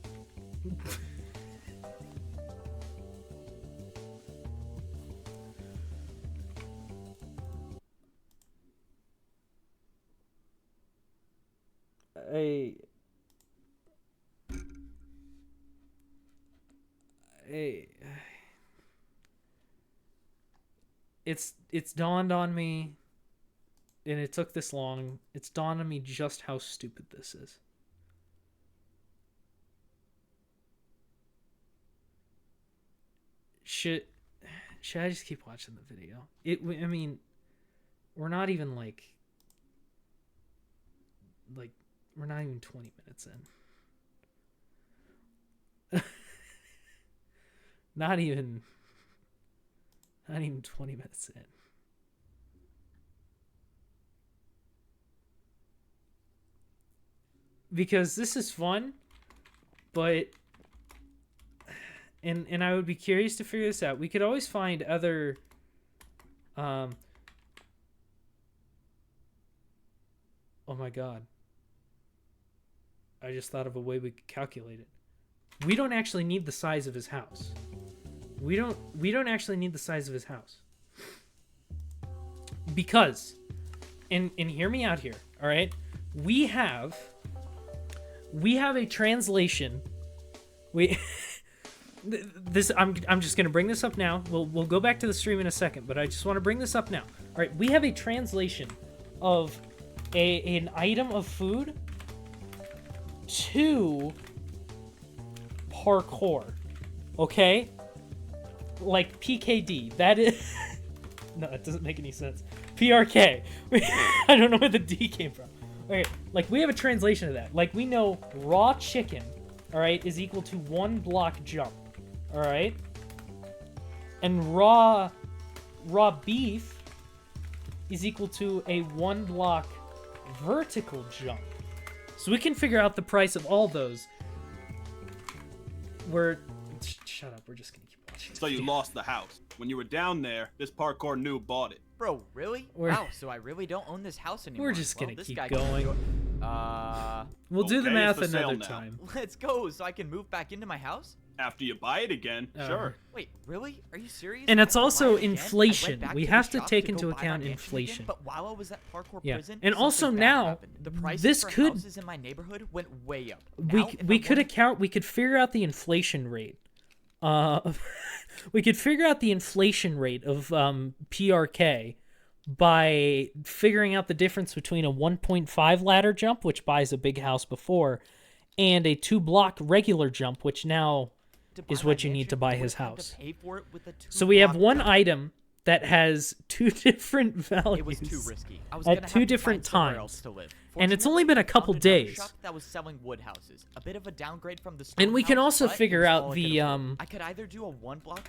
it's dawned on me, and it took this long. It's dawned on me just how stupid this is. Should I just keep watching the video? I mean, we're not even like we're not even 20 minutes in. Not even 20 minutes in. Because this is fun, but and I would be curious to figure this out. We could always find other oh my god. I just thought of a way we could calculate it. We don't actually need the size of his house. We don't actually need the size of his house. Because and hear me out here, all right? We have a translation. I'm just going to bring this up now. We'll go back to the stream in a second, but I just want to bring this up now. All right, we have a translation of an item of food to parkour. Okay? Like PKD. That is no, it doesn't make any sense. PRK. I don't know where the D came from. Okay, like we have a translation of that. Like we know raw chicken, all right, is equal to 1 block jump. All right? And raw beef is equal to a 1 block vertical jump. So we can figure out the price of all those. Shut up, we're just gonna keep watching. So you lost the house. When you were down there, this parkour noob bought it. Bro, really? Wow, so I really don't own this house anymore. We're just gonna this keep guy going. We'll do the Okay, math it's for sale another now. time. Let's go, so I can move back into my house? After you buy it again, sure. Wait, really? Are you serious? And it's I can buy also it again? I went inflation. back We the have to shop take go into buy my account mansion inflation. again, but while I was at parkour Yeah. prison, And also something bad now, happened. The prices this for could- houses in my neighborhood went way up. We Now, if I we could figure out the inflation rate. We could figure out the inflation rate of PRK by figuring out the difference between a 1.5 ladder jump, which buys a big house before, and a 2 block regular jump, which now to buy is my what you need mansion, to buy I his would've had to house. pay for it with a So we have 2 one block item that has 2 different values. It was too risky. I was at gonna 2 have to different find somewhere times. else to live. And it's only been a Fortunately, I couple found another days. shop that was selling wood houses. A bit of a downgrade from the And we stone can house, also but it figure was out all I could the, afford. I could either do a 1 block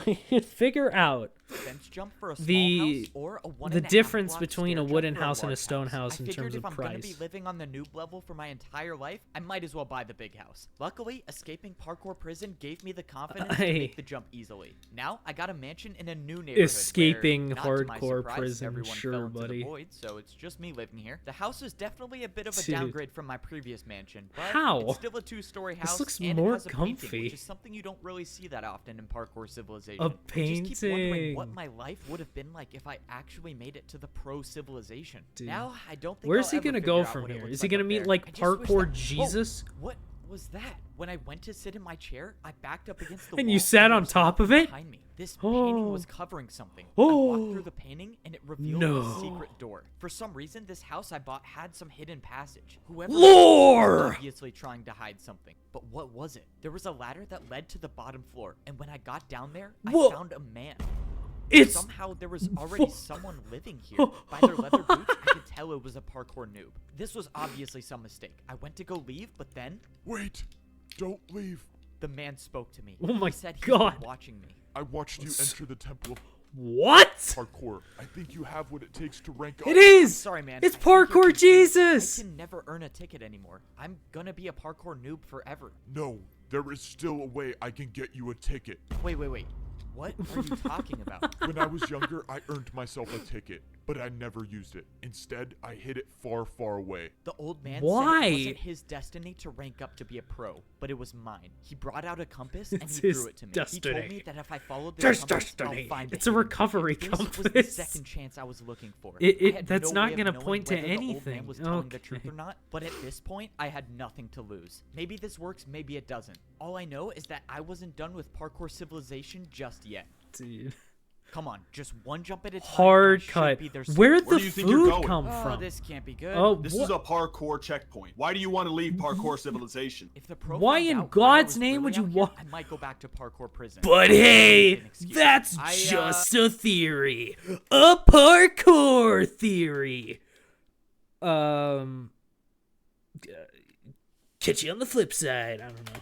we could figure out fence jump for a small the house or a 1.5 the difference block between a stair wooden jump for house and a large stone house I in figured terms if of I'm gonna be price. living on the noob level for my entire life, I might as well buy the big house. Luckily, escaping parkour prison gave me the confidence to make the jump easily. Now I got a mansion in a new neighborhood. Escaping where, not to my hardcore surprise, prison, everyone sure, fell into buddy. The void, so it's just me living here. The house is definitely a bit of a Dude. downgrade from my previous mansion, but How? it's still a 2-story house. looks and more it has a painting, comfy. which is something you don't really see that often in parkour civilization. A I just keep wondering what painting. my life would have been like if I actually made it to the pro civilization. Dude. Now I don't think Where's I'll he ever gonna figure go out from what it here? looks Is he like gonna up meet, there. like, I just wish parkour that- Whoa, Jesus? what was that? When I went to sit in my chair, I backed up against the And wall you sat there on was top of nothing it? behind me. This painting was Oh. covering something. I Oh. walked through the painting and it revealed No. a secret door. For some reason, this house I bought had some hidden passage. Whoever Lore! was obviously trying to hide something. But what was it? There was a ladder that led to the bottom floor, and when I got down there, Whoa. I found a man. It's Somehow there was already someone living here. By their leather boots, I could tell it was a parkour noob. This was obviously some mistake. I went to go leave, but then Wait, don't leave. the man spoke to me. Oh my He said he's God. been watching me. I watched you enter the temple of what? parkour. I think you have what it takes to rank up. It is. Sorry, man. It's I think you're parkour confused. Jesus. I can never earn a ticket anymore. I'm gonna be a parkour noob forever. No, there is still a way I can get you a ticket. Wait. What are you talking about? When I was younger, I earned myself a ticket. but I never used it. Instead, I hid it far, far away. The old man Why? said it wasn't his destiny to rank up to be a pro, but it was mine. He brought out a compass and It's he his threw it to me. destiny. He told me that if I followed There's this compass, destiny. I'll find It's the a hidden recovery ticket. This was the compass. second chance I was looking for. It- I had that's no not way of gonna knowing point to whether the old man anything. was telling the truth Okay. or not, but at this point, I had nothing to lose. Maybe this works, maybe it doesn't. All I know is that I wasn't done with parkour civilization just yet. Dude. Come on, just one jump at a time. Hard and I should cut. be there soon. Where'd Where the do you think you're food going? come Oh, from? this can't be good. Oh, This what? is a parkour checkpoint. Why do you want to leave parkour civilization? If the pro Why found in out where I God's was name really would you out here, want- I might go back to parkour prison. But I hey, need an excuse. that's I, just a theory. A parkour theory. Catch you on the flip side. I don't know.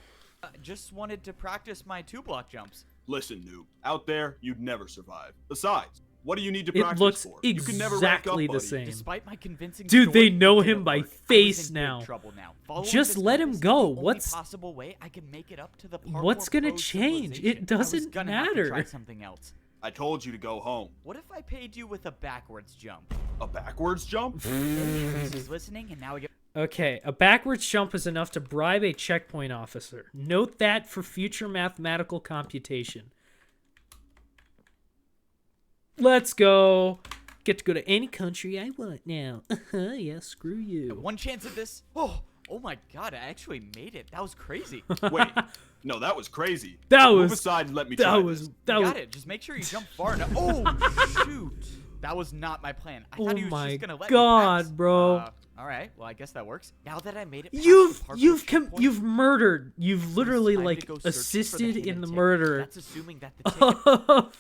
Just wanted to practice my 2-block jumps. Listen, noob. Out there, you'd never survive. Besides, what do you need to It practice looks for? You can never rank exactly up, the buddy. same. Despite my convincing Dude, story, they know it didn't him by work. I was face in big now. trouble now. Following Just this let him compass is go. the only What's- possible way I can make it up to the parkour What's gonna pro change? civilization. It doesn't I was gonna have to matter. try something else. I told you to go home. What if I paid you with a backwards jump? A backwards jump? He's listening, and now we get. Okay, a backwards jump is enough to bribe a checkpoint officer. Note that for future mathematical computation. Let's go. Get to go to any country I want now. Yeah, screw you. One chance at this. Oh my God! I actually made it. That was crazy. Wait. No, that was crazy. That Move was- aside and let me That try was this. that You was got it. Just make sure you jump far enough. Oh shoot! That was not my plan. I Oh thought he was my just gonna let God, me pass. bro. All right. Well, I guess that works. Now that I made it, past You've the parkour you've checkpoint, you've murdered. You've literally time to like go searching for the assisted hidden in the ticket. murder That's assuming that the ticket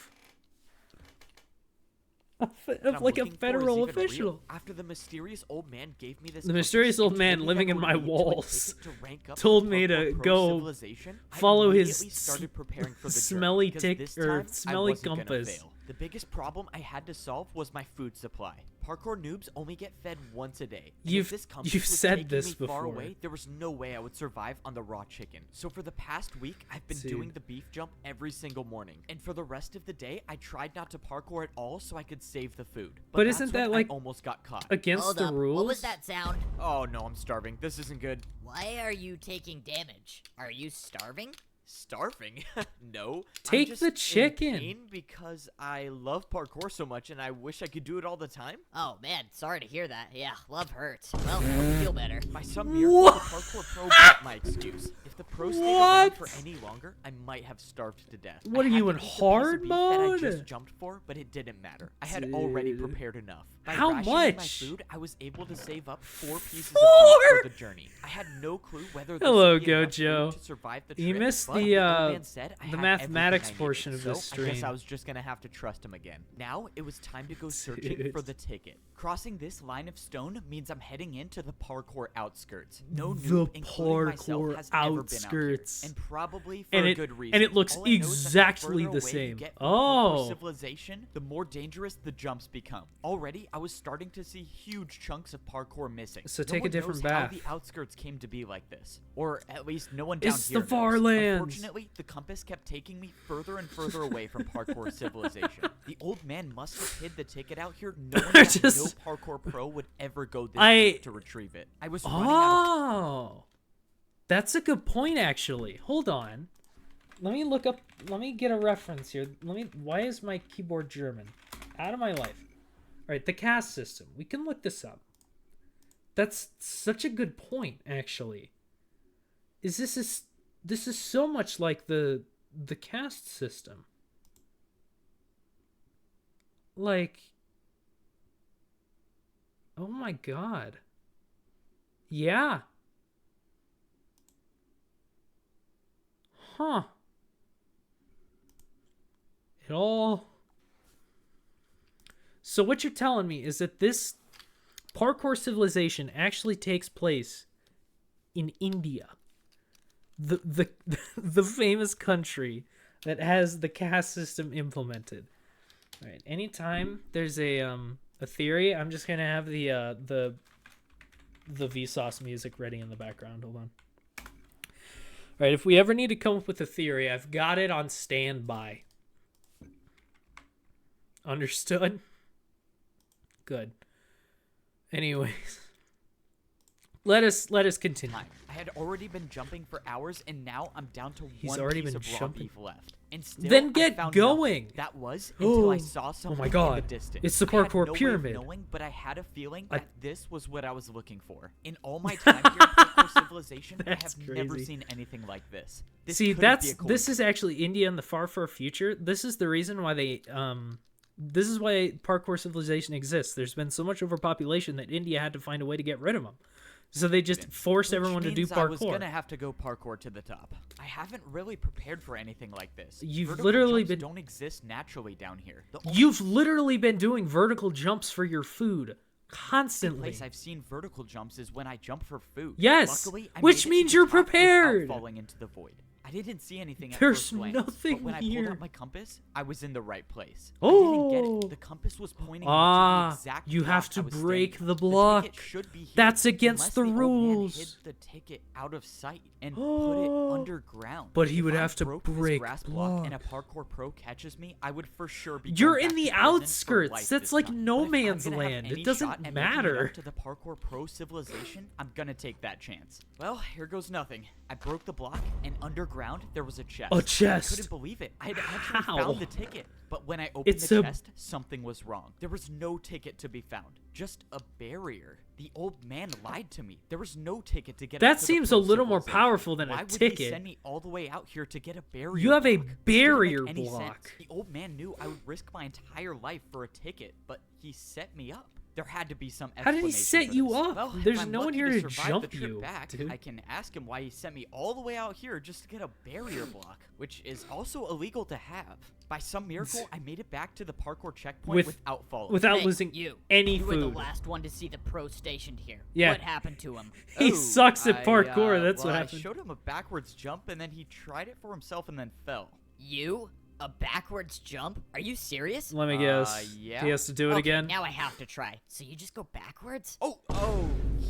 that of I'm like a looking for is federal even real. official. After the mysterious old man gave me this The mysterious cookie old and man told me living that in I my would need to a walls ticket to rank up told to me to Parkour Pro go Civilization, I follow his immediately started preparing for the smelly journey, 'cause tick- this or time I smelly wasn't gonna compass. fail. The biggest problem I had to solve was my food supply. Parkour noobs only get fed once a day. and if You've- this compass you've was said taking this me far before. away, there was no way I would survive on the raw chicken. So for the past week, I've been Dude. doing the beef jump every single morning. And for the rest of the day, I tried not to parkour at all so I could save the food. But that's isn't when that, I like, almost got caught? Against Hold the up. rules. What was that sound? Oh no, I'm starving. This isn't good. Why are you taking damage? Are you starving? Starving? No. Take I'm just the in chicken. pain because I love parkour so much and I wish I could do it all the time. Oh man, sorry to hear that. Yeah, love hurts. Well, hope you feel better. By some miracle, the parkour pro got my excuse. If the pro stayed around for What? any longer, I might have starved to death. What I are had you to in eat the piece of hard beef that I mode? just jumped for, but it didn't matter. I had already Dude. prepared enough. By How rationing my much? food, I was able to save up 4 pieces of 4? beef for the journey. I had no clue whether this Hello, would be enough Gojo. food to survive the You trip, missed but the, old man said I the had mathematics everything I portion needed, of this so I guess stream. I was just gonna have to trust him again. Now it was time to go searching Dude. for the ticket. Crossing this line of stone means I'm heading into the parkour outskirts. No The noob, including myself, parkour has ever been out here, outskirts. and probably for And a it- good reason. and it looks All I know is that the exactly further the away you same. get from parkour Oh. civilization, the more dangerous the jumps become. Already, I was starting to see huge chunks of parkour missing. So No take a one different knows how path. the outskirts came to be like this, or at least no one down It's here the knows. far lands. Unfortunately, the compass kept taking me further and further away from parkour civilization. The old man must have hid the ticket out here, knowing that Just- no parkour pro would ever go this I- deep to retrieve it. I was running out of Oh, that's a good point. Actually, hold on. Let me look up. Let me get a reference here. Why is my keyboard German? Out of my life. All right, the caste system. We can look this up. That's such a good point. Actually, this is so much like the caste system. Like, oh my god. Yeah. Huh. It all. So what you're telling me is that this parkour civilization actually takes place in India. The the famous country that has the caste system implemented. All right, anytime there's a theory, I'm just going to have the Vsauce music ready in the background. Hold on. All right, if we ever need to come up with a theory, I've got it on standby. Understood? Good. Anyways, let us continue. Time. I had already been jumping for hours, and now I'm down to He's one already piece been of raw jumping. beef left. And still, Then I get found going. nothing. That was until I saw something my in God. the distance. It's the I had parkour no way of pyramid. knowing, but I had a feeling that this was what I was looking for. In all my time here at Parkour Civilization, I That's have never crazy. seen anything like this. This See, couldn't be a this coincidence. is actually India in the far future. This is the reason why this is why parkour civilization exists. There's been so much overpopulation that India had to find a way to get rid of them. So they just forced Which everyone to do means I was parkour. gonna have to go parkour to the top. I haven't really prepared for anything like this. You've Vertical literally jumps been- don't exist naturally down here. The only You've literally been doing vertical jumps for your food constantly. place I've seen vertical jumps is when I jump for food. Yes, Luckily, I which made it to means the you're top without prepared. falling into the void. I didn't see anything at There's first glance, nothing but when I here. pulled out my compass, I was in the right place. I Oh. didn't get it. The compass was pointing me to Ah, the exact you have block to I was break standing the on. block. ticket should be here, That's against unless the old man rules. hid the ticket out of sight and put it underground. But he If would I have to broke this break grass block and a block. parkour pro catches me, I would for sure be. You're going in back the to prison for outskirts. life That's this like time. no But if I'm man's gonna have land. It any doesn't shot at making it matter. up to the parkour pro civilization, I'm gonna take that chance. Well, here goes nothing. I broke the block, and underground there was a chest. A I chest? couldn't believe it. I had actually How? found the ticket, but when I opened It's the a- chest, something was wrong. There was no ticket to be found, just a barrier. The old man lied to me. There was no ticket to get. That up to the seems pro a little more civilization. powerful than a Why would ticket. he send me all the way out here to get a barrier? You have a block? This didn't make barrier any block. sense. The old man knew I would risk my entire life for a ticket, but he set me up. There had to be some How did he explanation set for you this. up? Well, if There's I'm no one lucky here to survive jump the trip you, back, dude. I can ask him why he sent me all the way out here just to get a barrier block, which is also illegal to have. By some miracle, I made it back to the parkour checkpoint without falling. without Hey, losing you. any You were the food. last one to see the pro stationed here. Yeah. What happened to him? He Oh, sucks at parkour. That's well, what I happened. showed him a backwards jump, and then he tried it for himself and then fell. You? A backwards jump? Are you serious? Let me guess. yeah. He has to do it Okay, again. now I have to try. So you just go backwards? Oh,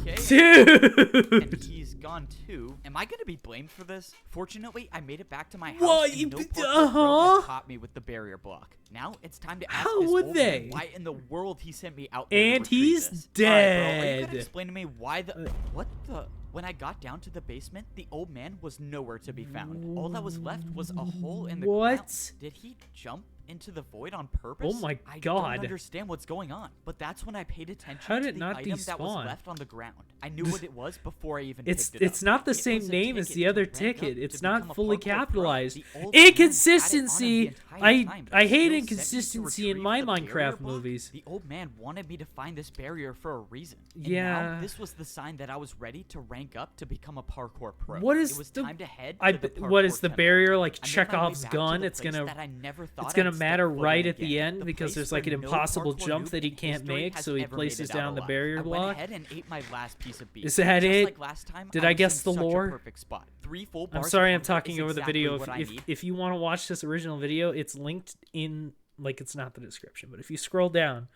okay. Dude. And he's gone too. Am I gonna be blamed for this? Fortunately, I made it back to my house. What? And You- no parkour pro uh-huh. has caught me with the barrier block. Now it's time to ask How this would old they? man why in the world he sent me out there to And retrieve he's this. All right, bro, are you dead. gonna explain to me why the what the? When I got down to the basement, the old man was nowhere to be found. All that was left was a hole in the What? ground. Did he jump into the void on purpose? Oh my I God. don't understand what's going on. But that's when I paid attention How to did the not item that was despawn? left on the ground. I knew what it was before I even It's picked it up. not the It same was a name as ticket the to other rank up ticket. to It's become not a fully parkour pro. capitalized. The old man had it on him the Inconsistency. entire I time, but I he hate still sent me to inconsistency in retrieve my the barrier Minecraft block. movies. The old man wanted me to find this barrier for a reason. And Yeah. now this was the sign that I was ready to rank up to become a parkour pro. What is it was the- time to head I to the what is parkour the temple. barrier like I made my way Chekhov's back to gun? the It's place gonna that I never thought it's gonna I'd step matter foot in right at again. the end The because place there's like where an no impossible parkour jump noob that he in can't history make, has so he ever made places it out down the alive. barrier I went block. ahead and ate my last piece of beef. Is that Just it? like last time, Did I was guess in the such a lore? perfect spot. 3 full I'm bars sorry of I'm hunger talking is over the exactly video. what I need. If you want to watch this original video, it's linked in like it's not the description, but if you scroll down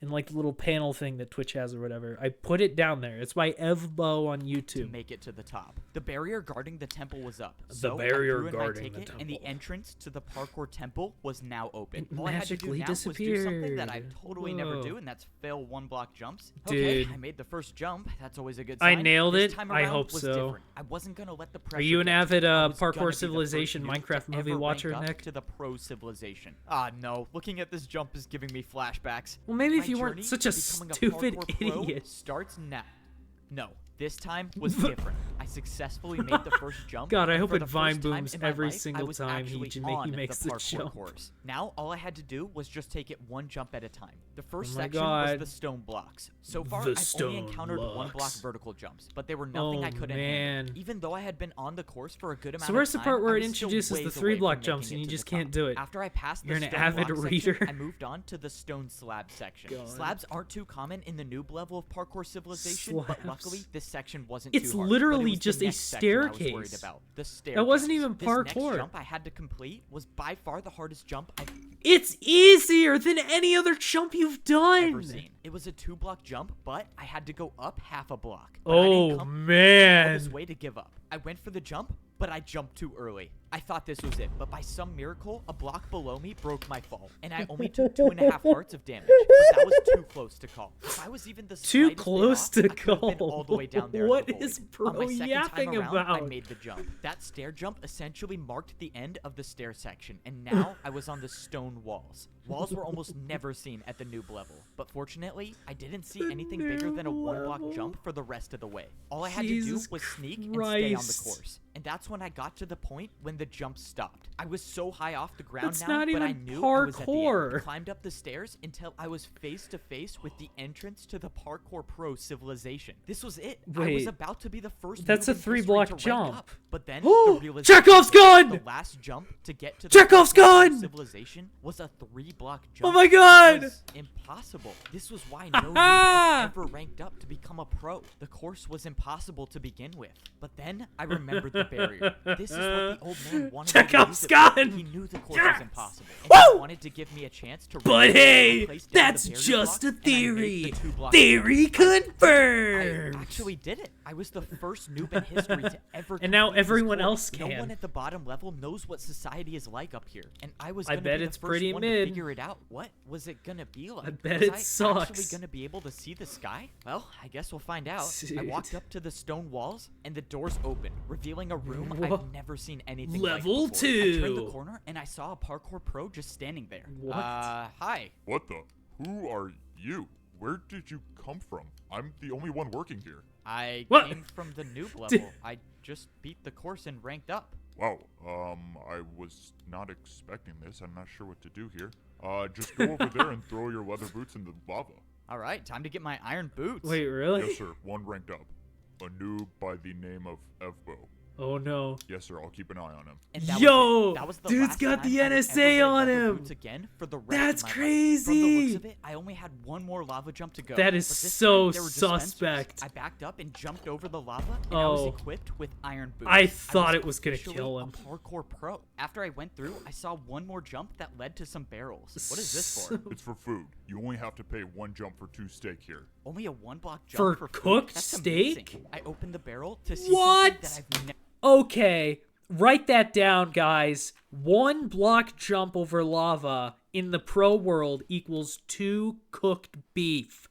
in like the little panel thing that Twitch has or whatever, I put it down there. It's by Evbo on to YouTube. make it to the top. The barrier guarding the temple was up. The So barrier I threw in my guarding the ticket, and the temple. entrance to the parkour temple was now open. It All I had to do magically now was do something that I disappeared. totally never Whoa. do, and that's fail 1-block jumps. Dude. Okay, I made the first jump. That's always a good I sign. nailed This it. time I around hope was so. different. I wasn't gonna let the pressure you an get avid, to me. I was Parkour gonna be the first Civilization noob Minecraft to movie ever watcher, rank up Nick? to the pro civilization. Ah, no. Looking at this jump is giving me flashbacks. Well, maybe if My you weren't journey such a to becoming stupid parkour pro idiot. starts now. No, this time was different. I successfully made the first jump. God, I and hope for it the Vine first time booms in my every life, I single was time he actually he on makes the parkour jump. course. Now, all I had to do was just take it one jump at a time. The first Oh my section God. was the stone blocks. So far, The I've only stone encountered 1-block blocks. vertical jumps, but they were nothing Oh, I couldn't man. handle. Even though I had been on the course for a good amount So where's of the time, part where I it was still introduces the ways 3-block away from jumps making and you to just the top. can't do it? After I passed You're the an stone avid block reader. section, I moved on to the stone slab section. God. Slabs aren't too common in the noob level of parkour civilization, but Slabs. luckily this section wasn't It's too hard. literally But it was just the a next section I was worried staircase. about. The staircase. That wasn't even This next parkour. jump I had to complete was by far the hardest jump I've It's easier than any other jump you've done. ever seen. It was a 2-block jump, but I had to go up half a block. But I didn't Oh come man. this way to give up. I went for the jump, but I jumped too early. I thought this was it, but by some miracle, a block below me broke my fall, and I only took 2.5 hearts of damage, but that was too close to call. If I was even the Too slightest bit close off, to I could've been call. all the way down there in What the void. is On bro my second yapping time around, I about? made the jump. That stair jump essentially marked the end of the stair section, and now I was on the stone walls. Walls were almost never seen at the noob level, but fortunately, I didn't see anything bigger than a noob 1-block level. jump for the rest of the way. All I had Jesus to do was sneak and stay on the Christ. course. And that's when I got to the point when the jump stopped. I was so high off the ground That's now, not but I even knew I was at the end. parkour. I climbed up the stairs until I was face to face with the entrance to the Parkour Pro Civilization. This was it. I was Wait. about to be the first That's noob a in 3-block history to rank jump. up. But then the realization Chekhov's hit. gun! The last jump to get to the Chekhov's Parkour Pro gun! Civilization was a 3-block jump. Oh my God! It was impossible. This was why no noob had ever ranked up to become a pro. The course was impossible to begin with. But then I remembered the barrier. This is what the old man wanted me to Chekhov's use it for. gun! He knew the course Yes! was impossible. And he Woo! wanted to give me a chance to But rank up. hey, I placed down that's the barrier just block, a and I made theory. the 2-block Theory jump. I confirmed. actually did it. I was the first noob in history to ever And now complete this everyone course. else No can. one at the bottom level knows what society is like up here, and I was I gonna bet be it's the first pretty one mid. to figure it out. What was it gonna be like? I bet was it I sucks. actually gonna be able to see the sky? Well, I guess we'll find out. I Dude. walked up to the stone walls, and the doors opened, revealing a room Wha- I've never seen anything Level like before. I turned the 2. corner, and I saw a parkour pro just standing there. What? Hi. What the? Who are you? Where did you come from? I'm the only one working here. I What? came from the noob level. I just beat the course and ranked up. Wow, I was not expecting this. I'm not sure what to do here. Just go over there and throw your leather boots in the lava. All right, time to get my iron boots. Wait, really? Yes, sir. One ranked up. A noob by the name of Evbo. Oh no. Yes, sir. I'll keep an eye on him. And that Yo, was it. That was the dude's last got time the I would ever NSA wear on leather him. boots again for the rest That's of my life. From the crazy. looks of it, I only had one more lava jump to go. That is but this so time there were dispensers. suspect. I backed up and jumped over the lava, and I was Oh. equipped with iron boots. I thought it was gonna officially kill him. A parkour pro. After I went through, I saw one more jump that led to some barrels. What is this for? It's for food. You only have to pay 1 jump for 2 steak here. Only a 1-block jump For for food? cooked That's steak? amazing. I opened the barrel to see What? something that I've never. Okay, write that down, guys. 1-block jump over lava in the pro world equals 2 cooked beef.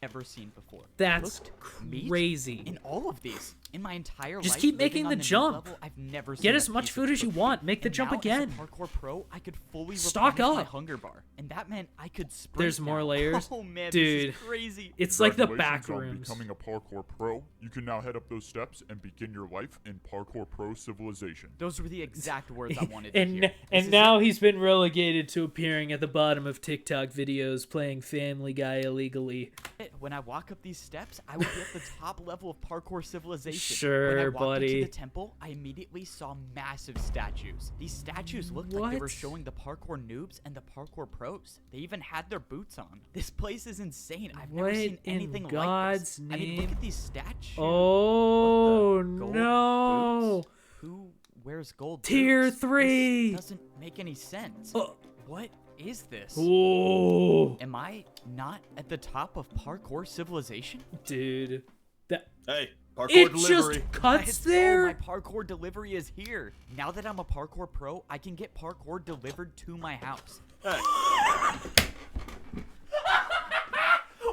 Ever seen before. That's Cooked meat crazy. in all of these. In my entire Just life, keep living making on the noob jump. level, I've never Get seen as a much piece of food as you cooked want. meat. Make the And jump now, again. As a parkour pro, I could fully Stock replenish my up. hunger bar, and that meant I could sprint. There's more now. layers. Oh man, Dude. this is crazy. It's like the back Congratulations on rooms. becoming a parkour pro. You can now head up those steps and begin your life in Parkour Pro Civilization. Those were the exact words I wanted to And hear. This and is now he's been relegated to appearing at the bottom of TikTok videos playing Family Guy illegally. it. When I walk up these steps, I will be at the top level of parkour civilization. Sure, when I walked buddy. into the temple, I immediately saw massive statues. These statues looked like they were What? showing the parkour noobs and the parkour pros. They even had their boots on. This place is insane. I've never What seen in anything like God's this. I mean, look name? at these statues. Oh What the? Gold no! boots? Who wears gold Tier boots? 3. This doesn't make any sense. Oh. What is this? Oh, Am I not at the top of parkour civilization? dude, that Hey, parkour it delivery. just cuts Let's go, there. my parkour delivery is here. Now that I'm a parkour pro, I can get parkour delivered to my house. Hey,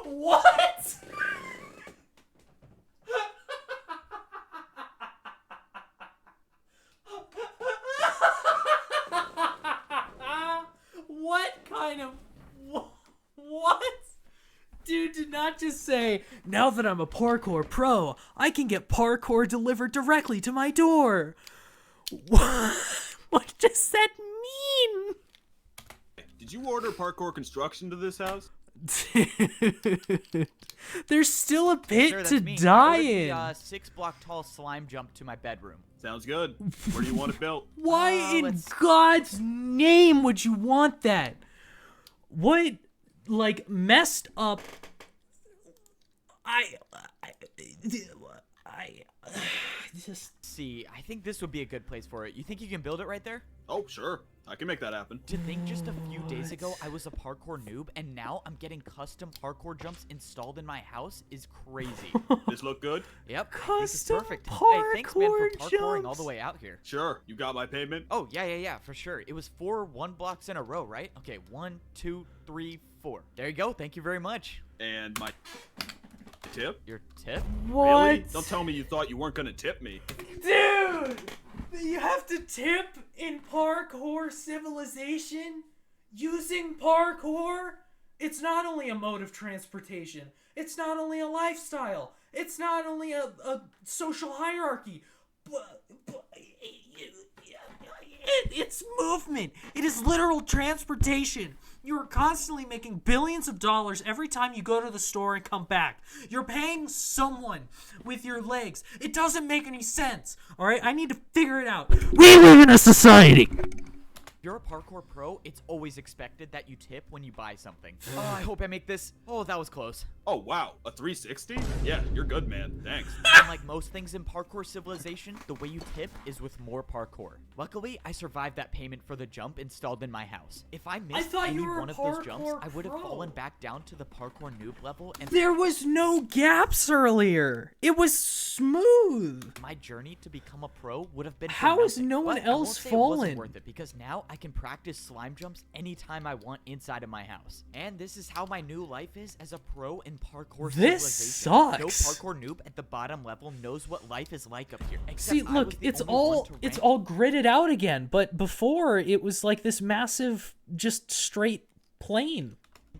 What? What kind of what? Dude did not just say, now that I'm a parkour pro, I can get parkour delivered directly to my door. What does that mean? did you order parkour construction to this house? Dude, there's still a pit Sure, that's to me. die I ordered in. the 6-block tall slime jump to my bedroom. Sounds good. Where do you want it built? Why in let's- God's name would you want that? What, like, messed up? I just See, I think this would be a good place for it. You think you can build it right there? Oh, sure. I can make that happen. To think just a few days ago I was a parkour noob, and now I'm getting custom parkour jumps installed in my house is crazy. This look good? Yep, I think it's Custom perfect. Hey, thanks, man, for parkour parkouring all jumps. the way out here. Sure. You got my payment? Oh, yeah, for sure. It was 4 1 blocks in a row, right? Okay, 1, 2, 3, 4. There you go. Thank you very much. And my tip? Your tip? what? Really? Don't tell me you thought you weren't gonna tip me. Dude, you have to tip in Parkour Civilization using parkour. It's not only a mode of transportation. It's not only a lifestyle. It's not only a social hierarchy. But it's movement. It is literal transportation. You are constantly making billions of dollars every time you go to the store and come back. You're paying someone with your legs. It doesn't make any sense. All right, I need to figure it out. We live in a society. If you're a parkour pro, it's always expected that you tip when you buy something. Oh, I hope I make this. Oh, that was close. Oh, wow. A 360? Yeah, you're good, man. Thanks. Unlike most things in Parkour Civilization, the way you tip is with more parkour. Luckily, I survived that payment for the jump installed in my house. If I missed thought any you were one a of those jumps, parkour I would have pro. fallen back down to the parkour noob level, and There was no gaps earlier. It was smooth. my journey to become a pro would have been for How has nothing. no one But I won't else say it wasn't fallen? worth it, because now I can practice slime jumps anytime I want inside of my house. And this is how my new life is as a pro in Parkour This Civilization. No sucks. parkour noob at the bottom level knows what life is like up here. Except See, I look, was the it's only one all to it's rank all gridded out again, but before it was like this massive just straight plane.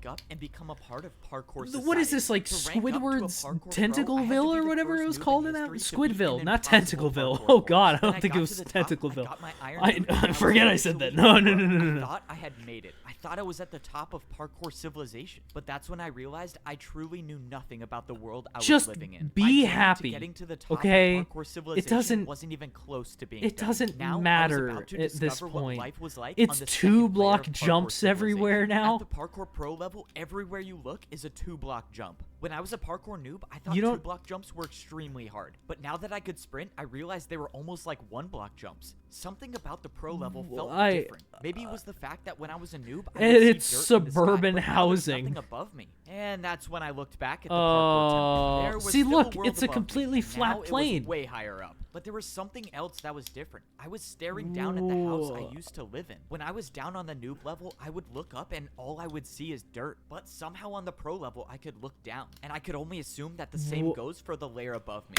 up and become a part of parkour society. What is this, like To rank up to a Squidward's parkour pro, I had to Tentacleville be or the whatever first it was noob called in in that? history to beat Squidville, an not impossible Tentacleville. parkour Oh wall. god, I When don't I think got it was to the top, I Tentacleville. got my iron I boots, and I forget was I said that. officially No, a no, pro. no, no, no. I thought I had made it. I thought I was at the top of parkour civilization, but that's when I realized I truly knew nothing about the world I was Just living in. be My journey to happy, getting to the top okay? of parkour civilization doesn't- wasn't even close to being It done. doesn't Now, I was matter about to at this discover what point. life was like It's on the 2 second layer block of parkour jumps civilization. everywhere now. At the parkour pro level, everywhere you look is a 2-block jump. When I was a parkour noob, I thought You don't- 2-block jumps were extremely hard. But now that I could sprint, I realized they were almost like 1-block jumps. Something about the pro level felt different. Maybe it was the fact that when I was a noob, I And would see it's dirt in the sky, suburban but now there's housing. nothing above me. And that's when I looked back at the parkour temple. There was see, still look, a world it's a above me, completely and flat now it was plane. way higher up. But there was something else that was different. I was staring down at the house I Whoa. used to live in. When I was down on the noob level, I would look up and all I would see is dirt. But somehow on the pro level, I could look down. And I could only assume that the same goes for the layer above me.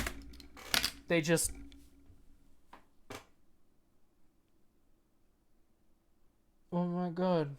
They just Oh my god.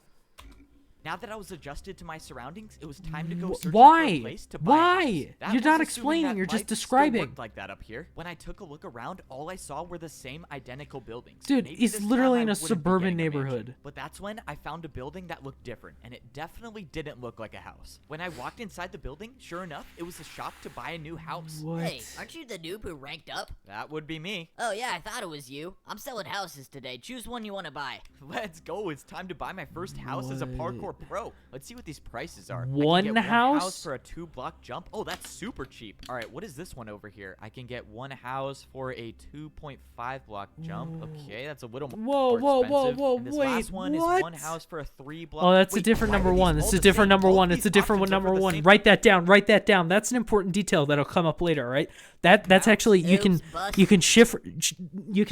Now that I was adjusted to my surroundings, it was time to go searching for Why? a place to buy a Why? house. That You're was not assuming explaining, that you're just life still describing. worked like that up here. When I took a look around, all I saw were the same identical buildings. Dude, Maybe he's this time literally I in a wouldn't be suburban getting a mansion. neighborhood. But that's when I found a building that looked different, and it definitely didn't look like a house. When I walked inside the building, sure enough, it was a shop to buy a new house. What? Hey, aren't you the noob who ranked up? That would be me. Oh yeah, I thought it was you. I'm selling houses today. Choose one you want to buy. Let's go. It's time to buy my first house as a parkour pro. Let's see what these prices are. I One can get house? One house for a 2-block jump. Oh, that's super cheap. All right, what is this one over here? I can get one house for a 2.5-block jump. Okay, that's a little more expensive. And this last one is one house for a 3-block. Oh, that's a Wait, different why are number these one. all It's a the different same? number All one. these It's a different options are number for the one. same- Write that down. Write that down. That's an important detail that'll come up later, all right? That's actually you can Oops, bust. you can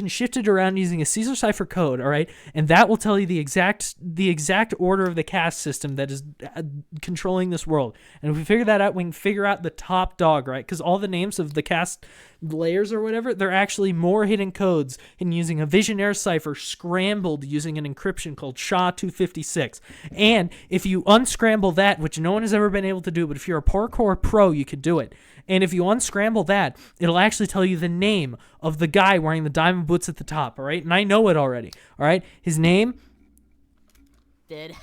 shift it around using a Caesar cipher code, all right? And that will tell you the exact order of the caste system that is controlling this world. And if we figure that out, we can figure out the top dog, right? Because all the names of the caste layers or whatever, they're actually more hidden codes in using a Visionaire cipher scrambled using an encryption called SHA-256. And if you unscramble that, which no one has ever been able to do, but if you're a parkour pro, you can do it. And if you unscramble that, it'll actually tell you the name of the guy wearing the diamond boots at the top, all right? And I know it already, all right? His name... Did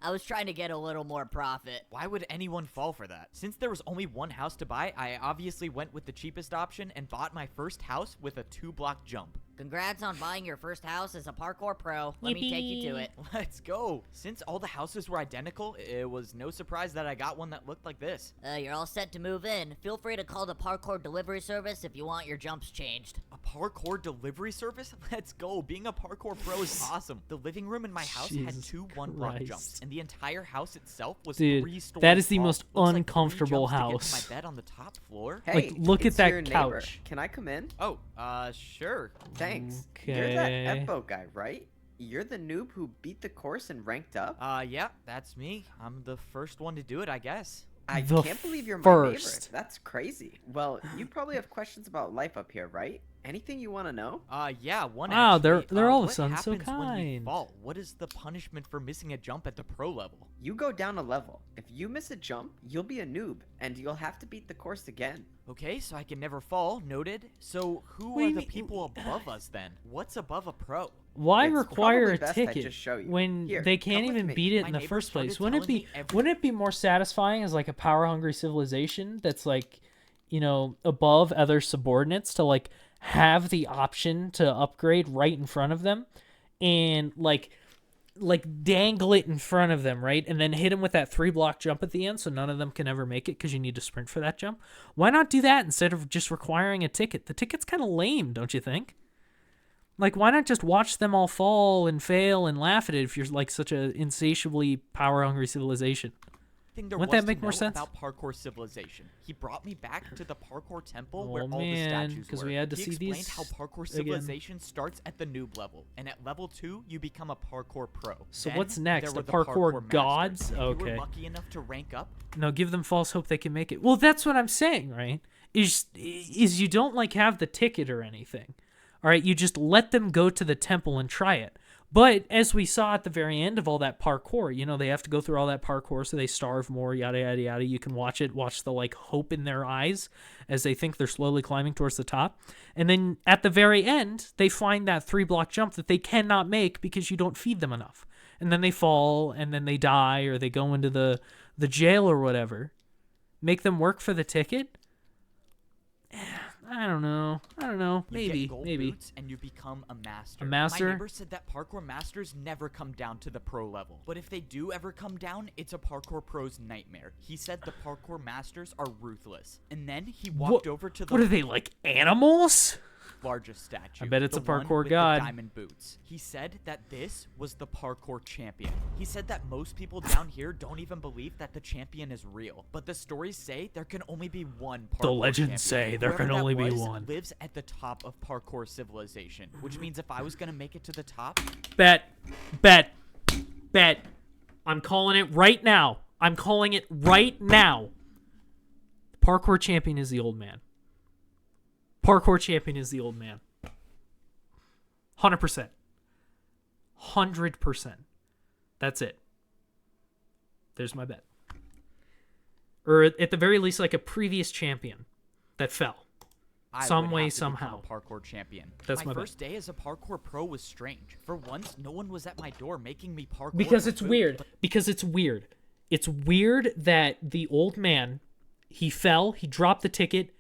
I was trying to get a little more profit. Why would anyone fall for that? Since there was only one house to buy, I obviously went with the cheapest option and bought my first house with a 2-block jump. Congrats on buying your first house as a parkour pro. Let me take you to Yippee. it. Let's go. Since all the houses were identical, it was no surprise that I got one that looked like this. You're all set to move in. Feel free to call the parkour delivery service if you want your jumps changed. A parkour delivery service? Let's go. Being a parkour pro is awesome. The living room in my house had Jesus 2 one-block Christ. jumps, and the entire house itself was Dude, 3 stories that is the tall. most Looks like 3 uncomfortable jumps to get house. to my bed on the top floor. Hey, Like, look at it's that your neighbor. couch. Can I come in? Oh, sure. Thanks. You're that Okay. Evbo guy, right? You're the noob who beat the course and ranked up? Yeah, that's me. I'm the first one to do it, I guess. I The can't believe you're my first. neighbor. That's crazy. Well, you probably have questions about life up here, right? Anything you want to know? Yeah, one Wow, actually. they're all of a what sudden so happens when you kind. fall? What is the punishment for missing a jump at the pro level? You go down a level. If you miss a jump, you'll be a noob, and you'll have to beat the course again. Okay, so I can never fall, noted. So who What do are you the mean- people above us then? What's above a pro? Why It's require probably a best I ticket just show you. when Here, they come can't with even me. beat it My in the neighbor first started place? Wouldn't it telling be me every- wouldn't it be more satisfying as like a power hungry civilization that's like, you know, above other subordinates to like have the option to upgrade right in front of them and like dangle it in front of them, right? And then hit them with that 3-block jump at the end so none of them can ever make it because you need to sprint for that jump. Why not do that instead of just requiring a ticket? The ticket's kind of lame, don't you think? Like, why not just watch them all fall and fail and laugh at it if you're like such a insatiably power-hungry civilization? There Wouldn't was that make to more know sense? about parkour civilization. He brought me back to the parkour temple Oh, where all the man, statues 'cause were. we had to He see explained these how parkour again. civilization starts at the noob level, and at level 2 you become a parkour pro. So Then, what's next? there were The the parkour masters. gods? If you Okay. were lucky enough to rank up, No, give them false hope they can make it. Well, that's what I'm saying, right? Is you don't like have the ticket or anything. All right, you just let them go to the temple and try it. But as we saw at the very end of all that parkour, you know, they have to go through all that parkour so they starve more, yada, yada, yada. You can watch the like hope in their eyes as they think they're slowly climbing towards the top. And then at the very end, they find that 3-block jump that they cannot make because you don't feed them enough. And then they fall and then they die or they go into the jail or whatever. Make them work for the ticket? I don't know. you Maybe, get gold maybe. boots and you become a master. A master? My neighbor said that parkour masters never come down to the pro level. But if they do ever come down, it's a parkour pro's nightmare. He said the parkour masters are ruthless. And then he walked over to the What are they, like animals? largest statue. I bet it's the a parkour one with god. The diamond boots. He said that this was the parkour champion. He said that most people down here don't even believe that the champion is real. But the stories say there can only be one parkour The legends champion. say there Whoever can that only be was one. lives at the top of parkour civilization, which means if I was gonna make it to the top, Bet. I'm calling it right now. Parkour champion is the old man. 100%. 100%. That's it. There's my bet. Or at the very least, like a previous champion that fell. I Some would way, have to become somehow. a parkour champion. That's my my bet. first day as a parkour pro was strange. For once, no one was at my door making me parkour. Because for it's food. weird. It's weird that the old man, he fell, he dropped the ticket,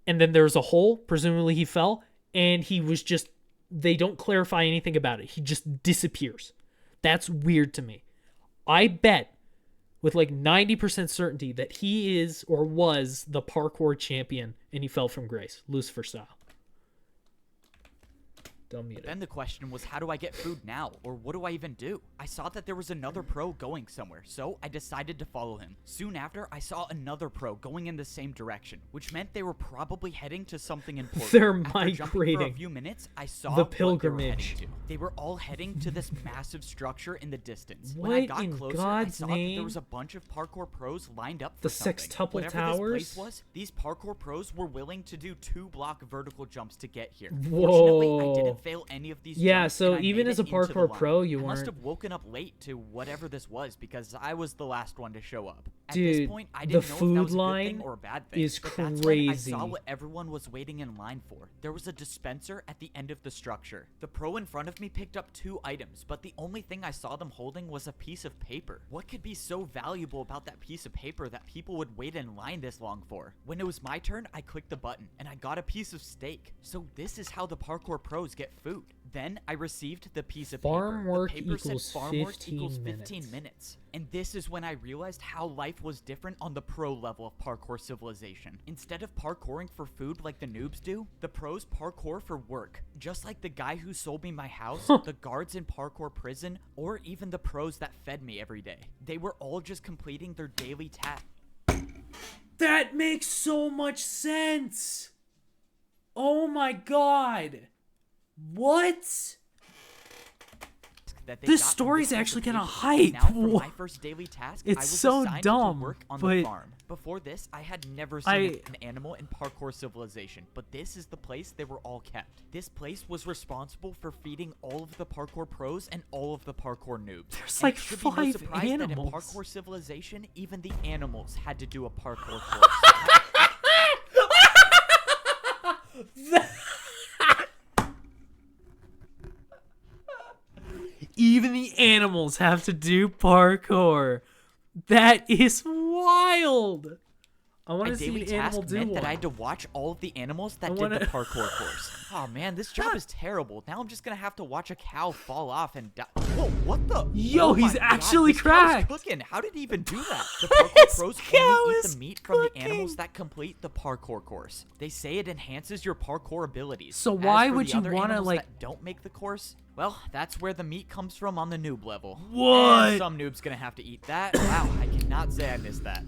and then there was a hole, presumably he fell, and he was just, they don't clarify anything about it. He just disappears. That's weird to me. I bet with like 90% certainty that he is or was the parkour champion, and he fell from grace, Lucifer style. Don't mute it. Then the question was, how do I get food now? Or what do I even do? I saw that there was another pro going somewhere, so I decided to follow him. Soon after, I saw another pro going in the same direction, which meant they were probably heading to something important. They're After jumping for a migrating. few minutes, I saw The what they were pilgrimage. heading to. They were all heading to this massive structure in the distance. What when I got in closer, God's I saw that name? there was a bunch of parkour pros lined up for The something. sextuple Whatever towers? this place was, these parkour pros were willing to do 2-block vertical jumps to get here. Whoa. Fortunately, I didn't fail any of these Yeah, jumps, so and I even made as a it into the parkour line. pro, you I must weren't- have woken up late to whatever this was because I was the last one to show up. At Dude, this point, I the didn't know if that food was a good line thing or a bad thing. is but that's crazy. when I saw what everyone was waiting in line for. There was a dispenser at the end of the structure. The pro in front of me picked up 2 items, but the only thing I saw them holding was a piece of paper. What could be so valuable about that piece of paper that people would wait in line this long for? When it was my turn, I clicked the button, and I got a piece of steak. So this is how the parkour pros get get food. Then I received the piece of Farm paper. work The paper said equals farm work 15 equals minutes. 15 minutes. And this is when I realized how life was different on the pro level of parkour civilization. Instead of parkouring for food like the noobs do, the pros parkour for work. Just like the guy who sold me my house, the guards in parkour prison, or even the pros that fed me every day. They were all just completing their daily tasks. That makes so much sense. Oh my god. What? That they This got story's from actually different kinda locations. hype. Now, for my first daily task, It's I was so assigned dumb, to work on but the farm. Before this, I had never seen an animal in parkour civilization, but this is the place they were all kept. This place was responsible for feeding all of the parkour pros and all of the parkour noobs. There's And like it should be no 5 surprise that in animals. parkour civilization, even the animals had to do a parkour course. Even the animals have to do parkour. That is wild. I want A to see daily an task animal do meant one. that I had to watch all of the animals that I did wanna- the parkour course. Oh man, this job is terrible. Now I'm just gonna have to watch a cow fall off and die. Whoa, what the? Yo, Oh he's my God, actually this cow's cracked. cooking. How did he even do that? The parkour This pros cow only eat is the meat from the cooking. animals that complete the parkour course. They say it enhances your parkour abilities. So As why for would the you other wanna, animals like- that don't make the course? Well, that's where the meat comes from on the noob level. What? And some noob's gonna have to eat that. Wow, I cannot say I missed that.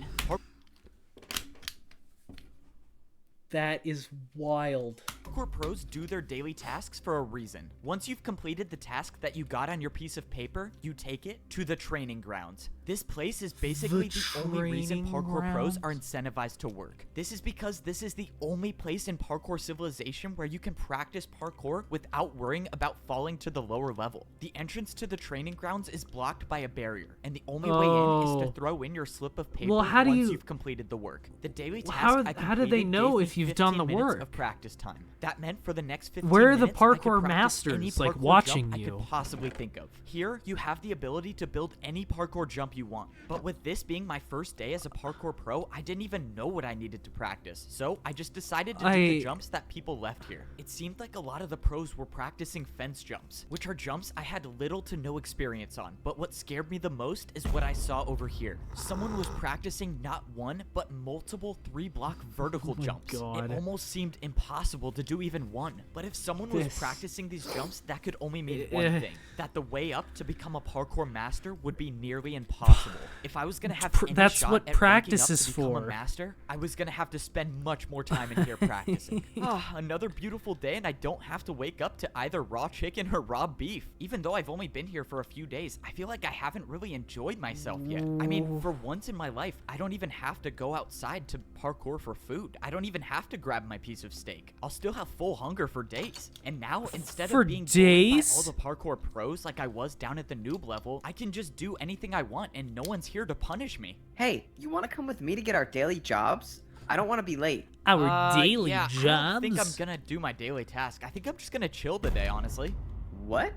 That is wild. Parkour pros do their daily tasks for a reason. Once you've completed the task that you got on your piece of paper, you take it to the training grounds. This place is basically the only reason training parkour pros are grounds? incentivized to work. This is because this is the only place in parkour civilization where you can practice parkour without worrying about falling to the lower level. The entrance to the training grounds is blocked by a barrier, and the only way in is Oh. to throw in your slip of paper Well, how do once you- you've completed the work. The daily task How- I how do they completed know gave me if you've done 15 the minutes work? of practice time. That meant for the next 15 Where are the minutes, I could parkour practice any masters, like, parkour watching jump I you? could possibly think of. Here, you have the ability to build any parkour jump you want. But with this being my first day as a parkour pro, I didn't even know what I needed to practice. So I just decided to do the jumps that people left here. It seemed like a lot of the pros were practicing fence jumps, which are jumps I had little to no experience on. But what scared me the most is what I saw over here. Someone was practicing not one, but multiple 3-block vertical jumps. God. It almost seemed impossible to do even one. But if someone was This- practicing these jumps, that could only mean one thing: that the way up to become a parkour master would be nearly impossible. If I was gonna have any That's shot what at ranking practice up to is become for. a master, I was gonna have to spend much more time in here practicing. Another beautiful day, and I don't have to wake up to either raw chicken or raw beef. Even though I've only been here for a few days, I feel like I haven't really enjoyed myself yet. I mean, for once in my life, I don't even have to go outside to parkour for food. I don't even have to grab my piece of steak. I'll still have full hunger for days. And now, instead For of being bullied days? by all the parkour pros like I was down at the noob level, I can just do anything I want and no one's here to punish me. Hey, you want to come with me to get our daily jobs? I don't want to be late. Our daily yeah, jobs. I don't think I'm gonna do my daily task. I think I'm just gonna chill today, honestly. What?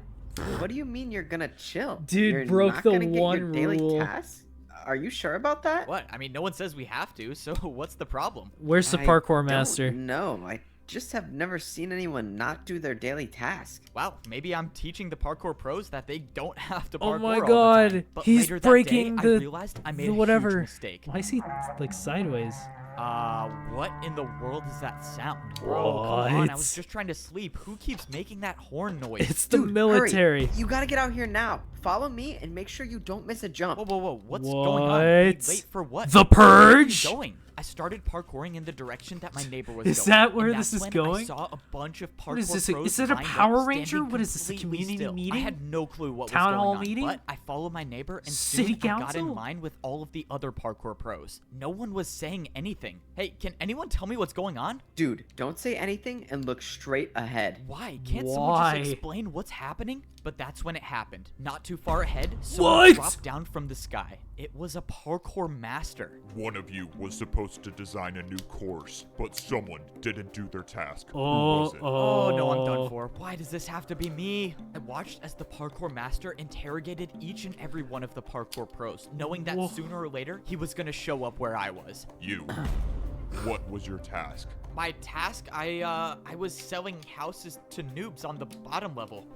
What do you mean you're gonna chill? Dude You're broke not the gonna get one your daily rule. tasks? Are you sure about that? What? I mean, no one says we have to, so what's the problem? Where's the I parkour master? No, I just have never seen anyone not do their daily task. Wow, maybe I'm teaching the parkour pros that they don't have to Oh parkour my all the god, time. But he's later that breaking day, the I realized I made the a whatever. huge mistake. Why is he like sideways? What in the world is that sound? Bro, come on, I What? was just trying to sleep. Who keeps making that horn noise? It's the Dude, military. hurry. You gotta get out here now. Follow me and make sure you don't miss a jump. Whoa, whoa, whoa, what's going on? Be What? late for what? The Where are you Purge? going? I started parkouring in the direction that my neighbor was Is going. that where and this that's is when I going? saw a bunch of parkour What is this? pros Is it a lined up, Power standing Ranger? What is this, a completely community still. meeting? I had no clue what Town was hall going on, meeting? but I followed my neighbor and City soon I got council? in line with all of the other parkour pros. No one was saying anything. Hey, can anyone tell me what's going on? Dude, don't say anything and look straight ahead. Why? Can't someone Why? just explain what's happening? But that's when it happened. Not too far ahead, someone What? dropped down from the sky. It was a parkour master. One of you was supposed to design a new course, but someone didn't do their task. Who Oh, was it? Oh no, I'm done for. Why does this have to be me? I watched as the parkour master interrogated each and every one of the parkour pros, knowing that Whoa. sooner or later he was gonna show up where I was. You. What was your task? My task, I was selling houses to noobs on the bottom level.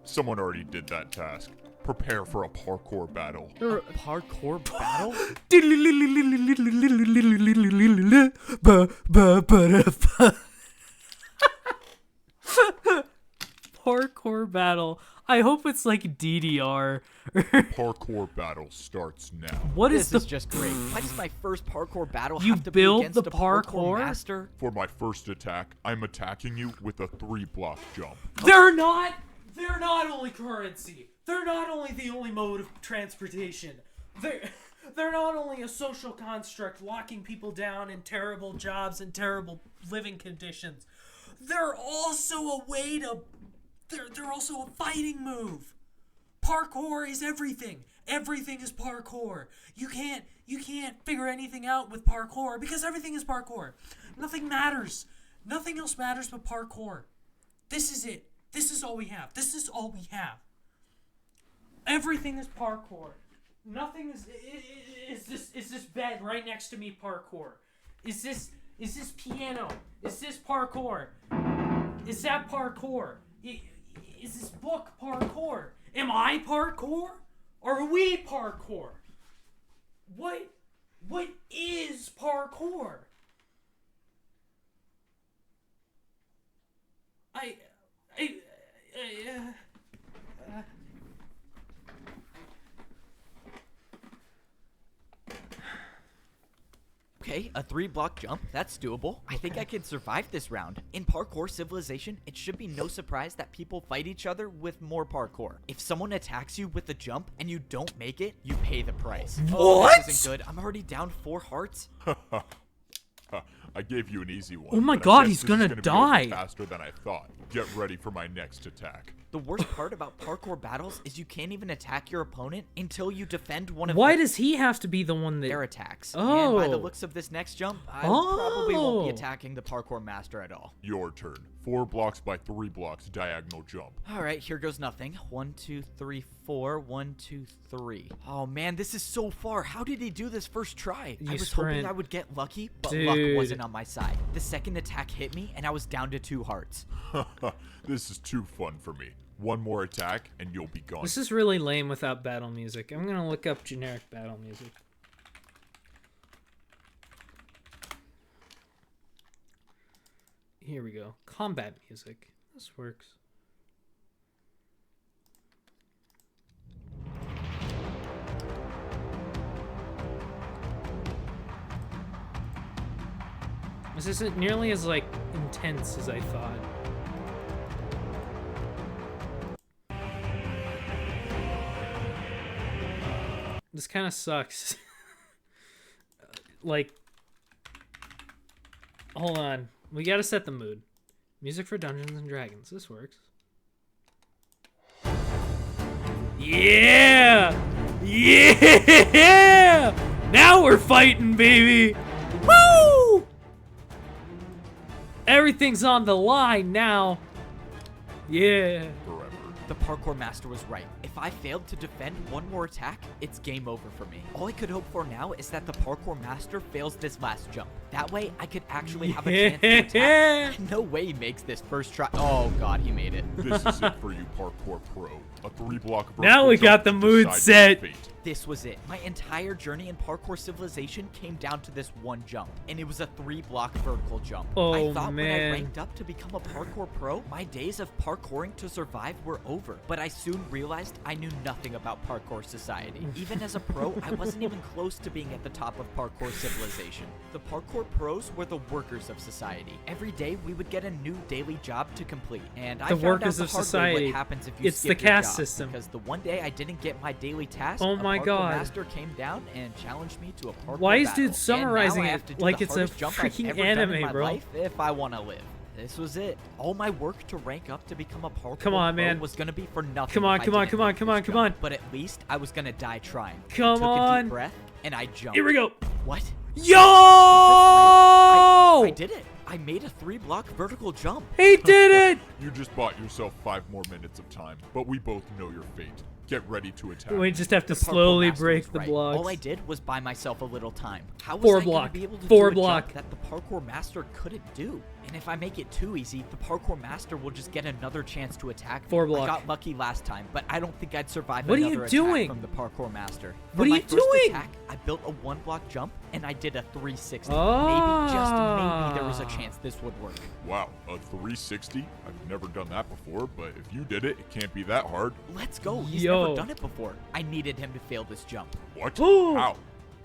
Someone already did that task. Prepare for a parkour battle. A parkour battle? Parkour battle. I hope it's like DDR. Parkour battle starts now. What This is the is just great. Why does my first parkour battle You have to build be against the a parkour parkour? master? For my first attack, I'm attacking you with a 3-block jump. They're not only currency. They're not only the only mode of transportation. They're not only a social construct locking people down in terrible jobs and terrible living conditions. They're also a way to they're also a fighting move. Parkour is everything. Everything is parkour. You can't figure anything out with parkour because everything is parkour. Nothing matters. Nothing else matters but parkour. This is it. This is all we have. This is all we have. Everything is parkour. Nothing is this bed right next to me parkour? Is this piano? Is this parkour? Is that parkour? Is this book parkour? Am I parkour? Or are we parkour? What is parkour? Okay, a 3-block jump, that's doable. I think I can survive this round. In Parkour Civilization, it should be no surprise that people fight each other with more parkour. If someone attacks you with a jump and you don't make it, you pay the price. Oh, What? this isn't good. I'm already down 4 hearts. I gave you an easy one. Oh my but I God, guess he's this is gonna be over die. faster than I thought. Get ready for my next attack. The worst part about parkour battles is you can't even attack your opponent until you defend one of Why does he have to be the one their that... attacks. And by the Oh. looks of this next jump, I probably won't be Oh. attacking the parkour master at all. Your turn. 4 blocks by 3 blocks diagonal jump. All right, here goes nothing. 1, 2, 3, 4. 1, 2, 3. Oh man, this is so far. How did he do this first try? You I was sprint. hoping I would get lucky, but luck Dude. wasn't on my side. The second attack hit me, and I was down to 2 hearts. This is too fun for me. One more attack and you'll be gone. This is really lame without battle music. I'm gonna look up generic battle music. Here we go. Combat music. This works. This isn't nearly as, like, intense as I thought. This kind of sucks. Like, hold on. We gotta set the mood. Music for Dungeons and Dragons. This works. Yeah! Yeah! Now we're fighting, baby! Woo! Everything's on the line now. Yeah. Forever. The parkour master was right. If I failed to defend one more attack, it's game over for me. All I could hope for now is that the parkour master fails this last jump. That way, I could actually have a chance to attack. No way he makes this first try. Oh god, he made it. This is it for you, Parkour Pro. A 3-block vertical Now we got jump the to mood decide set. your fate. This was it. My entire journey in Parkour Civilization came down to this one jump, and it was a 3-block vertical jump. Oh, I thought when man. I ranked up to become a parkour pro, my days of parkouring to survive were over. But I soon realized I knew nothing about parkour society. Even as a pro, I wasn't even close to being at the top of Parkour Civilization. The parkour pros were the workers of society. Every day, we would get a new daily job to complete, and I The found workers out of the hard way society. what happens if you It's the skip your caste job, system. Because the one day I didn't get my daily task, Oh a my parkour God. master came down and challenged me to a parkour Why is battle. dude summarizing And now I it have to do like the it's a hardest jump I've freaking ever done in anime, my bro? life if I want to live. This was it. All my work to rank up to become a parkour Come on, pro man. was gonna be for nothing. Come on, if I come on, didn't come on, make come this on, come jump. on. But at least I was gonna die trying. Come Took a on. deep breath and I jumped. Here we go. What? Yo! I did it. I made a 3-block vertical jump. He did it! You just bought yourself 5 more minutes of time, but we both know your fate. get ready to attack. We just have to The parkour slowly master break was the right. blocks. All I did was buy myself a little time. How was 4 I gonna block. be able to 4 do a block. jump that the parkour master couldn't do? And if I make it too easy, the parkour master will just get another chance to attack me. 4 block. I got lucky last time, but I don't think I'd survive What are you another doing? attack from the parkour master. What For are my you first doing? Attack, I built a 1 block jump and I did a 360. Ah. Maybe, just maybe, there was a chance this would work. Wow, a 360? I've never done that before, but if you did it, it can't be that hard. Let's go. He's Yo. never done it before. I needed him to fail this jump. What? Ooh. How?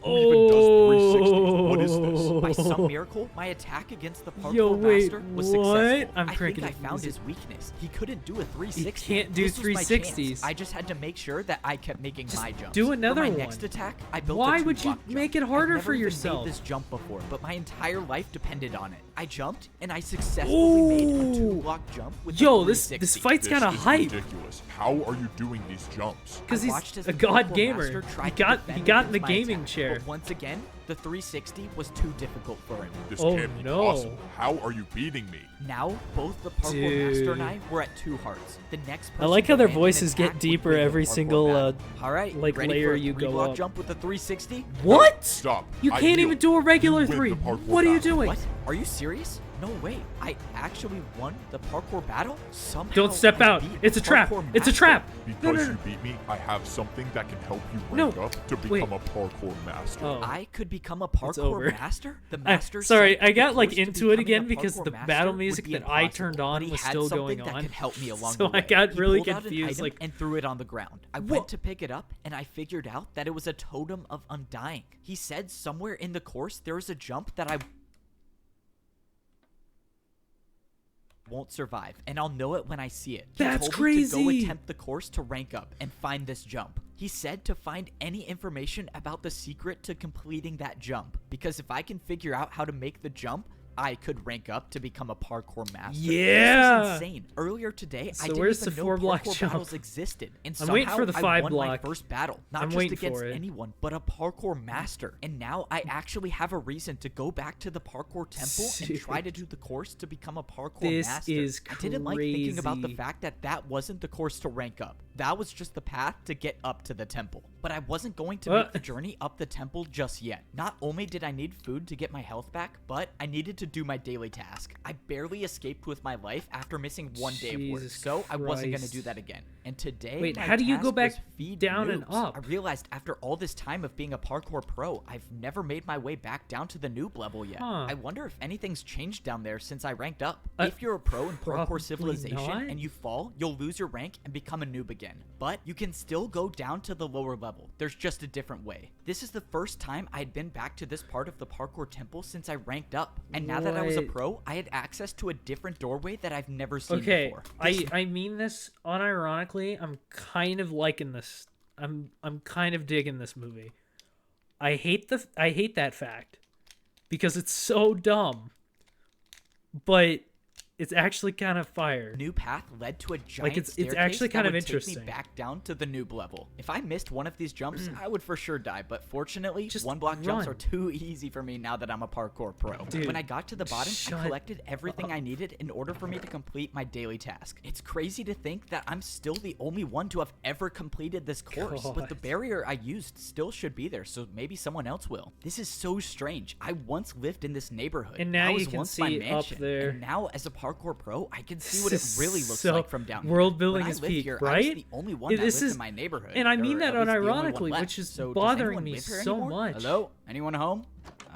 Who even does 360s? What is this? By some miracle, my attack against the parkour Yo, wait, master was what? successful. I'm I cranking think I the found music. his weakness. He couldn't do a 360. He can't do This was my chance. 360s. I just had to make sure that I kept making my jumps. do another for my one. next attack, I built Why a would you 2 block jump. make it harder I've never for even yourself? made this jump before, but my entire life depended on it. I jumped and I successfully made a 2 block jump with Yo, a this 360. fight's kind of This is hype. ridiculous. How are you doing these jumps? Because I he's watched as a the god parkour gamer. master tried He to got defend in the against my gaming attack, chair. But once again, the 360 was too difficult for him. This Oh, can't be no. possible. How are you beating me? Now, both the parkour master and Dude. I were at 2 hearts. The next I person like to how their land an voices get attack would deeper win the every parkour single, battle. All right, like, ready layer for a you go 3-block up. jump with the 360? What? Stop. You I can't even yield. do a regular You win 3. the parkour What are you battle. doing? What? Are you serious? No way. I actually won the parkour battle? Somehow Don't step I out. beat It's a the trap. parkour It's a master. trap. Because No, no, you no. beat me, I have something that can help you No. rank up to Wait. become a parkour master. Oh. I could become a It's parkour over. master? The I- master sorry, said I the got like course to into it becoming again a because parkour the master battle would music be that I impossible, turned but on he was had still something going that on. could help me along So the I way. got He really pulled out an confused, item like- and threw it on the ground. I Wha- went to pick it up and I figured out that it was a totem of undying. He said somewhere in the course there is a jump that I won't survive, and I'll know it when I see it. He That's told me to go crazy. attempt the course to rank up and find this jump. He said to find any information about the secret to completing that jump, because if I can figure out how to make the jump, I could rank up to become a parkour master. Yeah. This was insane. Earlier today, I So didn't where's even the know 4-block parkour jump? battles existed, and I'm somehow waiting for the I 5 won my block. first battle, not I'm just waiting against for it. anyone, but a parkour master. And now I actually have a reason to go back to the parkour temple and try to do the course to become a parkour This master. is I didn't like thinking about the crazy. fact that that wasn't the course to rank up. That was just the path to get up to the temple. But I wasn't going to make What? the journey up the temple just yet. Not only did I need food to get my health back, but I needed to do my daily task. I barely escaped with my life after missing 1 day of work, Jesus so I wasn't going to Christ. do that again. And today, Wait, my how do you go task back was feed down and noobs. up? I realized after all this time of being a parkour pro, I've never made my way back down to the noob level yet. Huh. I wonder if anything's changed down there since I ranked up. Uh, If you're a pro in probably Parkour Civilization not. and you fall, you'll lose your rank and become a noob again. But you can still go down to the lower level. There's just a different way. This is the first time I'd been back to this part of the parkour temple since I ranked up. And now that I was a What? pro, I had access to a different doorway that I've never seen Okay, before. I mean this unironically. I'm kind of liking this. I'm kind of digging this movie. I hate that fact because it's so dumb. But it's actually kind of fire. New path led to a giant it's staircase actually kind that of would take interesting. me back down to the noob level. If I missed one of these jumps, I would for sure die, but fortunately, Just 1-block jumps run. are too easy for me now that I'm a parkour pro. Dude, when I got to the bottom, I shut collected everything I needed in order for me to complete my daily task. It's crazy to think that I'm still the only one to have ever completed this course, but the God. barrier I used still should be there, so maybe someone else will. This is so strange. I once lived in this neighborhood. And now I you was can once my see up mansion, there. and now as a parkour pro, I can see what This it really is looks so- like from down here. world building When I is lived peak, here, I right? was the only one that This lived is- in my neighborhood. and I mean or that at least the only one unironically, left. which is So does bothering anyone me live here so anymore? much. Hello? Anyone home?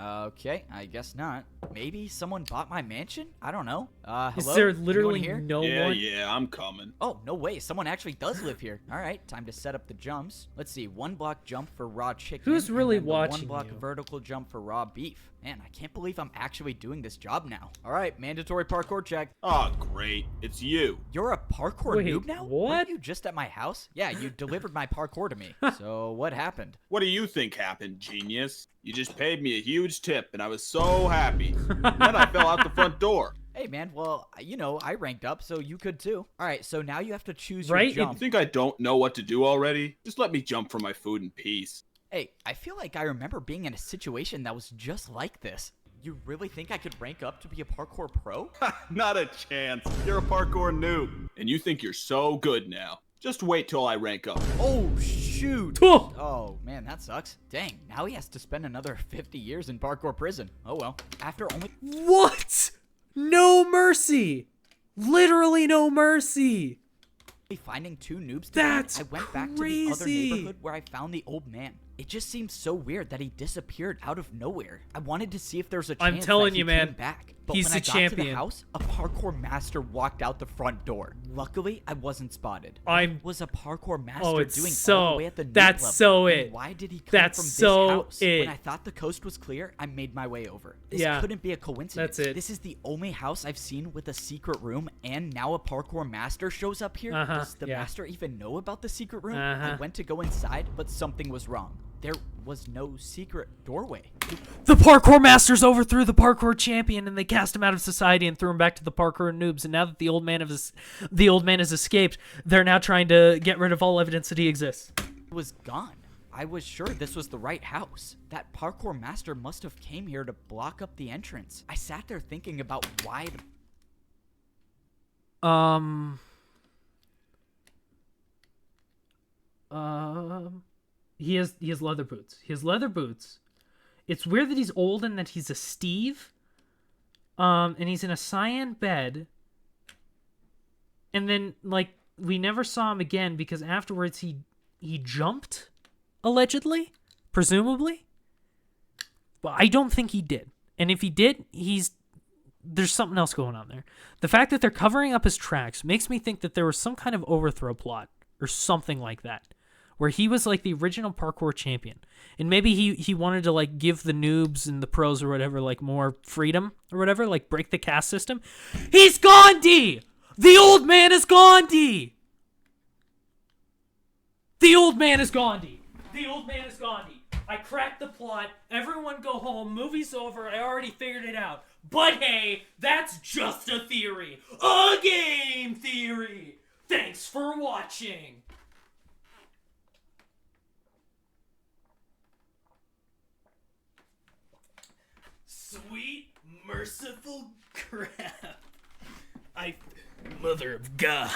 Okay, I guess not. Maybe someone bought my mansion? I don't know. Hello? Is there Anyone literally here? no Yeah, one? yeah, I'm coming. Oh, no way. Someone actually does live here. All right, time to set up the jumps. Let's see. 1-block jump for raw chicken. Who's and really then the watching 1-block you? vertical jump for raw beef. Man, I can't believe I'm actually doing this job now. All right, mandatory parkour check. Oh, great. It's you. You're a parkour Wait, noob now? what? Weren't you just at my house? Yeah, you delivered my parkour to me. So what happened? What do you think happened, genius? You just paid me a huge tip, and I was so happy. Then I fell out the front door. Hey man, well, you know, I ranked up, so you could too. All right, so now you have to choose Right? your You jump. think I don't know what to do already? Just let me jump for my food in peace. Hey, I feel like I remember being in a situation that was just like this. You really think I could rank up to be a parkour pro? Not a chance. You're a parkour noob. And you think you're so good now. Just wait till I rank up. Oh, shoot. Oh. Oh, man, that sucks. Dang, now he has to spend another 50 years in parkour prison. Oh, well. After only What? No mercy. Literally no mercy. finding 2 noobs to That's fight, I went back to the other crazy. neighborhood where I found the old man. It just seems so weird that he disappeared out of nowhere. I wanted to see if there's a chance I'm telling that he you, man, came back. But he's when the I got to the champion. house, a parkour master walked out the front door. Luckily, I wasn't spotted. I'm- was a parkour master Oh, it's doing all so- the way at the noob that's level? so And it. why did he come That's from this so house? it. When I thought the coast was clear, I made my way over. This Yeah, couldn't be a coincidence. that's it. This is the only house I've seen with a secret room, and now a parkour master shows up here. Uh-huh, Does the yeah. master even know about the secret room? Uh-huh. I went to go inside, but something was wrong. There was no secret doorway. The parkour masters overthrew the parkour champion, and they cast him out of society and threw him back to the parkour noobs. And now that the old man has escaped, they're now trying to get rid of all evidence that he exists. It was gone. I was sure this was the right house. That parkour master must have came here to block up the entrance. I sat there thinking about why the He has leather boots. He has leather boots. It's weird that he's old and that he's a Steve. And he's in a cyan bed. And then, like, we never saw him again because afterwards he jumped, allegedly, presumably. But I don't think he did. And if he did, there's something else going on there. The fact that they're covering up his tracks makes me think that there was some kind of overthrow plot or something like that, where he was like the original parkour champion, and maybe he wanted to like give the noobs and the pros or whatever like more freedom or whatever, like break the caste system. He's Gandhi! The old man is Gandhi! The old man is Gandhi! The old man is Gandhi! I cracked the plot. Everyone go home. Movie's over. I already figured it out. But hey, that's just a theory. A game theory! Thanks for watching! Sweet, merciful crap. Mother of God.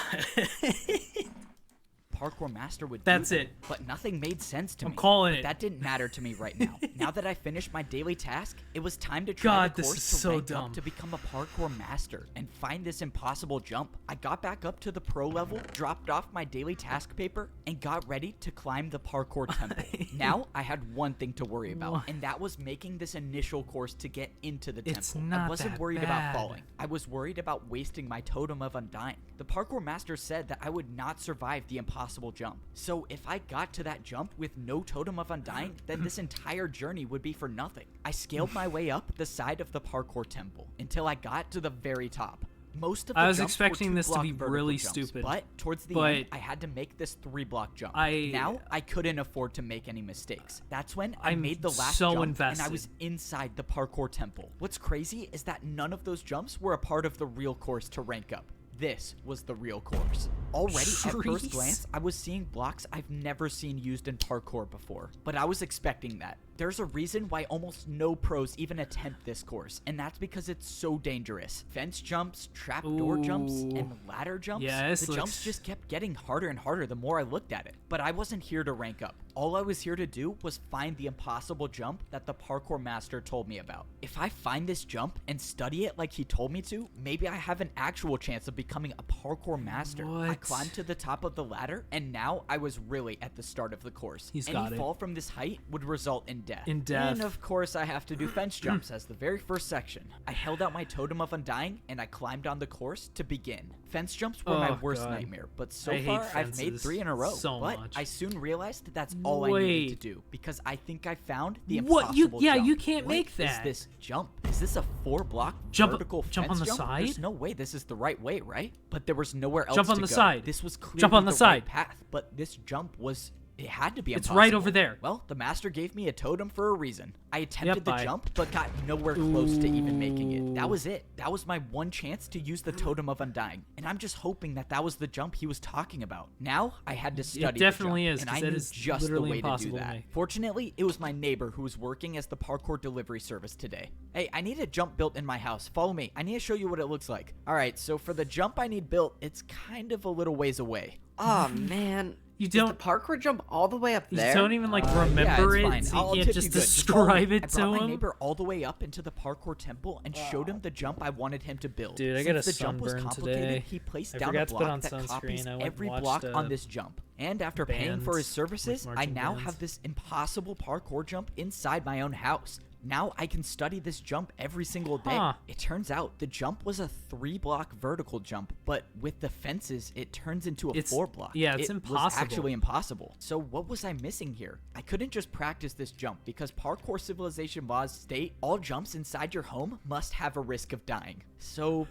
parkour master would That's do it. that, but nothing made sense to I'm me. calling But it. That didn't matter to me right now. Now that I finished my daily task, it was time to try God, the this course is to so rank dumb. up to become a parkour master and find this impossible jump. I got back up to the pro level, dropped off my daily task paper, and got ready to climb the parkour temple. Now I had one thing to worry about, What? and that was making this initial course to get into the It's temple. not I wasn't that worried bad. about falling. I was worried about wasting my totem of undying. The parkour master said that I would not survive the impossible jump. So if I got to that jump with no totem of undying, then this entire journey would be for nothing. I scaled my way up the side of the parkour temple until I got to the very top. Most of the I was jumps were expecting this to 2-block be vertical really jumps, stupid, but towards the but end, I had to make this 3-block jump. I- Now I couldn't afford to make any mistakes. That's when I I'm made the last so jump, invested. and I was inside the parkour temple. What's crazy is that none of those jumps were a part of the real course to rank up. This was the real course. Already, at Trees. first glance, I was seeing blocks I've never seen used in parkour before, but I was expecting that. There's a reason why almost no pros even attempt this course, and that's because it's so dangerous. Fence jumps, trapdoor jumps, Ooh. and ladder jumps. Yeah, this the looks- jumps just kept getting harder and harder the more I looked at it. But I wasn't here to rank up. All I was here to do was find the impossible jump that the parkour master told me about. If I find this jump and study it like he told me to, maybe I have an actual chance of becoming a parkour master. I What? climbed to the top of the ladder, and now I was really at the start of the course. He's Any got it. fall from this height would result in death. In death. And of course, I have to do fence jumps as the very first section. I held out my totem of undying, and I climbed on the course to begin. Fence jumps were my Oh, worst God. nightmare, but so I hate far I've made fences 3 in a row. so but much. I soon realized that's all I needed to Wait. do, because I think I found the What? You- impossible yeah, jump. you can't What make is that. this jump? Is this a 4-block Jump- vertical jump on fence the jump? There's side? no way this is the right way, right? But there was nowhere else Jump on to the go. side. This was clearly Jump on the right side. path, but this jump was It had to be It's impossible. right over there. Well, the master gave me a totem for a reason. I attempted the bye. jump, but got nowhere close to even making it. That was it. That was my one chance to use the totem of undying, and I'm just hoping that that was the jump he was talking about. Now I had to study. It definitely the is, jump, 'cause and I that knew is just the literally way to do impossible to that. make. Fortunately, it was my neighbor who was working as the parkour delivery service today. Hey, I need a jump built in my house. Follow me. I need to show you what it looks like. All right, so for the jump I need built, it's kind of a little ways away. Oh man. You Is don't- the parkour jump all the way up You there? don't even like Yeah, remember it's it. fine. So I'll you tip can't just you good. follow me. describe it I to brought my him. neighbor all the way up into the parkour temple and showed him the jump I wanted him to build. Dude, I Since got a the jump was sunburn complicated, today. he placed I down a forgot to put block on that sunscreen. copies I went every and block watched, on this jump. And after paying for his bands, services, like I marching now bands. have this impossible parkour jump inside my own house. Now I can study this jump every single day. Huh. It turns out the jump was a 3-block vertical jump, but with the fences, it turns into a It's- 4-block. yeah, it's it impossible. was actually impossible. So what was I missing here? I couldn't just practice this jump because Parkour Civilization laws state all jumps inside your home must have a risk of dying. So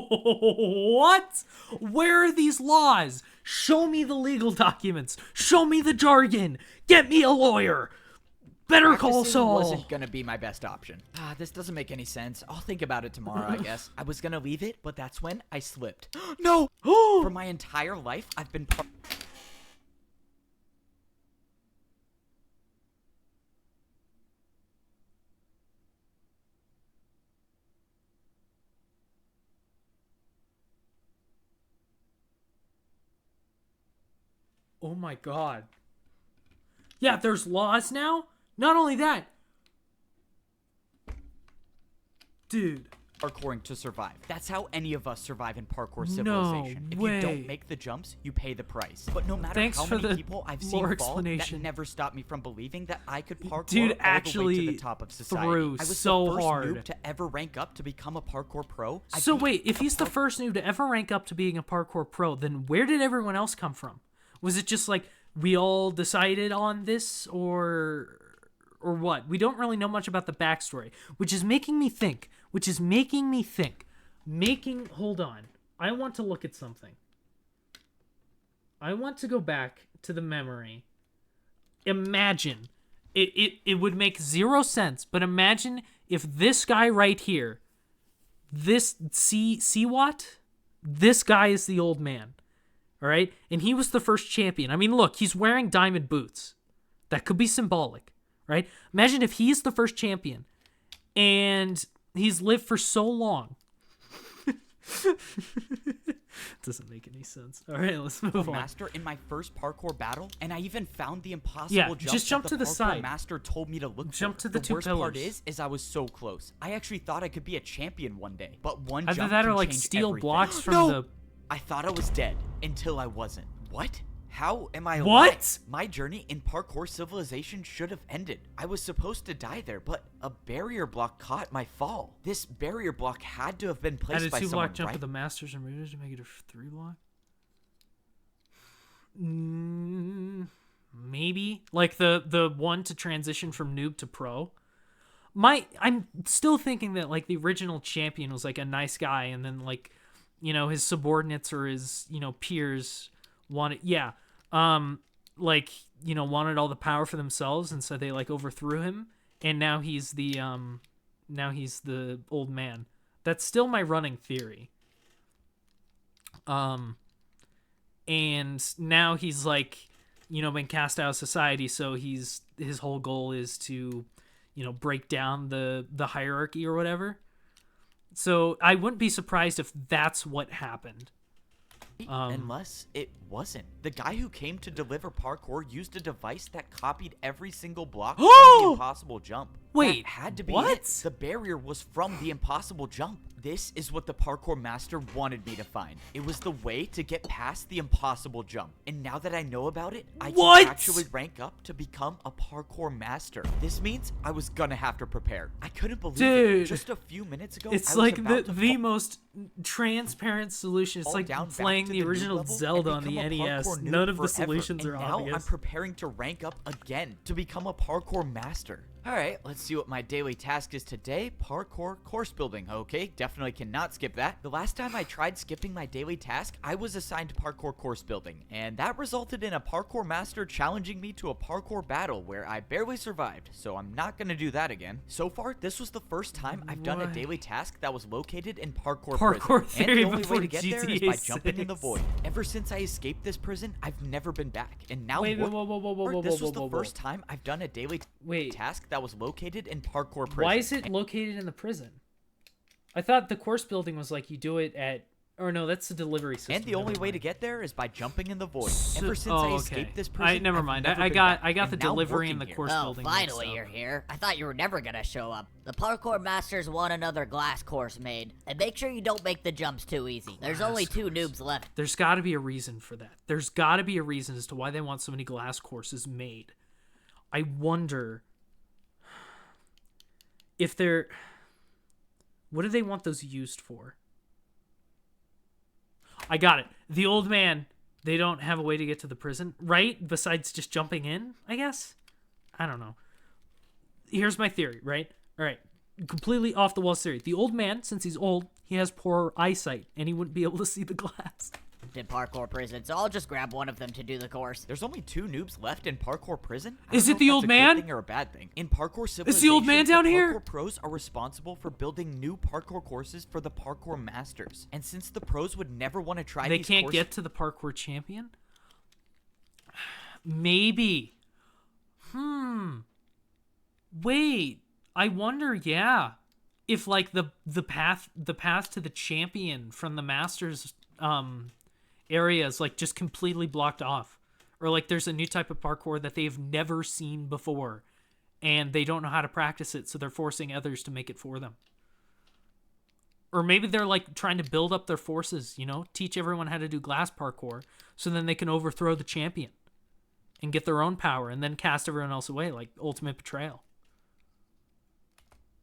What? Where are these laws? Show me the legal documents. Show me the jargon. Get me a lawyer. Better call practicing Saul. wasn't gonna be my best option. This doesn't make any sense. I'll think about it tomorrow, I guess. I was gonna leave it, but that's when I slipped. No! For my entire life, I've been Oh my god. Yeah, there's laws now? Not only that. Dude. parkouring to survive. That's how any of us survive in Parkour No Civilization. If you way. don't make the jumps, you pay the price. But no matter Thanks how for many the people I've lore seen fall, that explanation. never stopped me from believing that I could parkour Dude, all the way to actually the top of society. threw I was so the first hard. noob to ever rank up to become a parkour pro. I So beat wait, if a he's the first noob to ever rank up to being a parkour pro, then where did everyone else come from? Was it just like we all decided on this, or what? We don't really know much about the backstory, which is making me think. Hold on. I want to look at something. I want to go back to the memory. Imagine. It would make 0 sense, but imagine if this guy right here, this Siwat, this guy is the old man. All right? And he was the first champion. I mean, look, he's wearing diamond boots. That could be symbolic, right? Imagine if he's the first champion and he's lived for so long. Doesn't make any sense. All right, let's move on. master in my first parkour battle, and I even found the impossible Yeah, jump just jump that to the parkour side. master told me to look Jump for. to the two worst part pillars. is I was so close. I actually thought I could be a champion one day, but one Either jump that or can like change steel everything. blocks from No! the... I thought I was dead until I wasn't. What? How am I What? alive? My journey in Parkour Civilization should have ended. I was supposed to die there, but a barrier block caught my fall. This barrier block had to have been placed Add a by 2-block someone, jump right? with the masters and readers to make it a 3-block. Maybe like the one to transition from noob to pro. I'm still thinking that like the original champion was like a nice guy, and then like, you know, his subordinates or his, you know, peers wanted like, you know, wanted all the power for themselves, and so they like overthrew him, and now he's the old man. That's still my running theory. And now he's like, you know, been cast out of society, so his whole goal is to, you know, break down the hierarchy or whatever. So I wouldn't be surprised if that's what happened. Unless it wasn't. The guy who came to deliver parkour used a device that copied every single block from the impossible jump. Wait, that had to be what? it. The barrier was from the impossible jump. This is what the parkour master wanted me to find. It was the way to get past the impossible jump. And now that I know about it, I What? can actually rank up to become a parkour master. This means I was gonna have to prepare. I couldn't believe Dude, it. Just a few minutes ago, It's I was like about to the fall most transparent solution. It's fall like down back playing to the noob original level and Zelda on the become a NES. parkour noob None of the forever. solutions And are now obvious. I'm preparing to rank up again to become a parkour master. Alright, let's see what my daily task is today. Parkour course building. Okay, definitely cannot skip that. The last time I tried skipping my daily task, I was assigned parkour course building, and that resulted in a parkour master challenging me to a parkour battle where I barely survived, so I'm not gonna do that again. So far, this was the first time I've done a daily task that was located in parkour prison, and the only way to get there is by jumping in the void. Ever since I escaped this prison, I've never been back, and now this was the first time I've done a daily task that was located in parkour prison. Why is it located in the prison? I thought the course building was like you do it at... Or no, that's the delivery system. And the only way to get there is by jumping in the void. Ever since I escaped this prison, never mind. I got the delivery and the course Oh, building. finally you're here. I thought you were never gonna show up. The parkour masters want another glass course made. And make sure you don't make the jumps too easy. There's only 2 noobs left. There's got to be a reason for that. There's got to be a reason as to why they want so many glass courses made. I wonder if they're... What do they want those used for? I got it. The old man, they don't have a way to get to the prison, right? Besides just jumping in, I guess? I don't know. Here's my theory, right? All right. Completely off the wall theory. The old man, since he's old, he has poor eyesight, and he wouldn't be able to see the glass. In parkour prison, so I'll just grab one of them to do the course. There's only 2 noobs left in parkour prison? Is it the old man? That's a good thing or a bad thing. In parkour civilization, is the old man down here? Parkour pros are responsible for building new parkour courses for the parkour masters. And since the pros would never want to try these courses... They can't get to the parkour champion? Maybe. Wait. I wonder, yeah. If like the path to the champion from the masters areas like just completely blocked off, or like there's a new type of parkour that they've never seen before and they don't know how to practice it, so they're forcing others to make it for them. Or maybe they're like trying to build up their forces, you know, teach everyone how to do glass parkour so then they can overthrow the champion and get their own power and then cast everyone else away, like ultimate betrayal.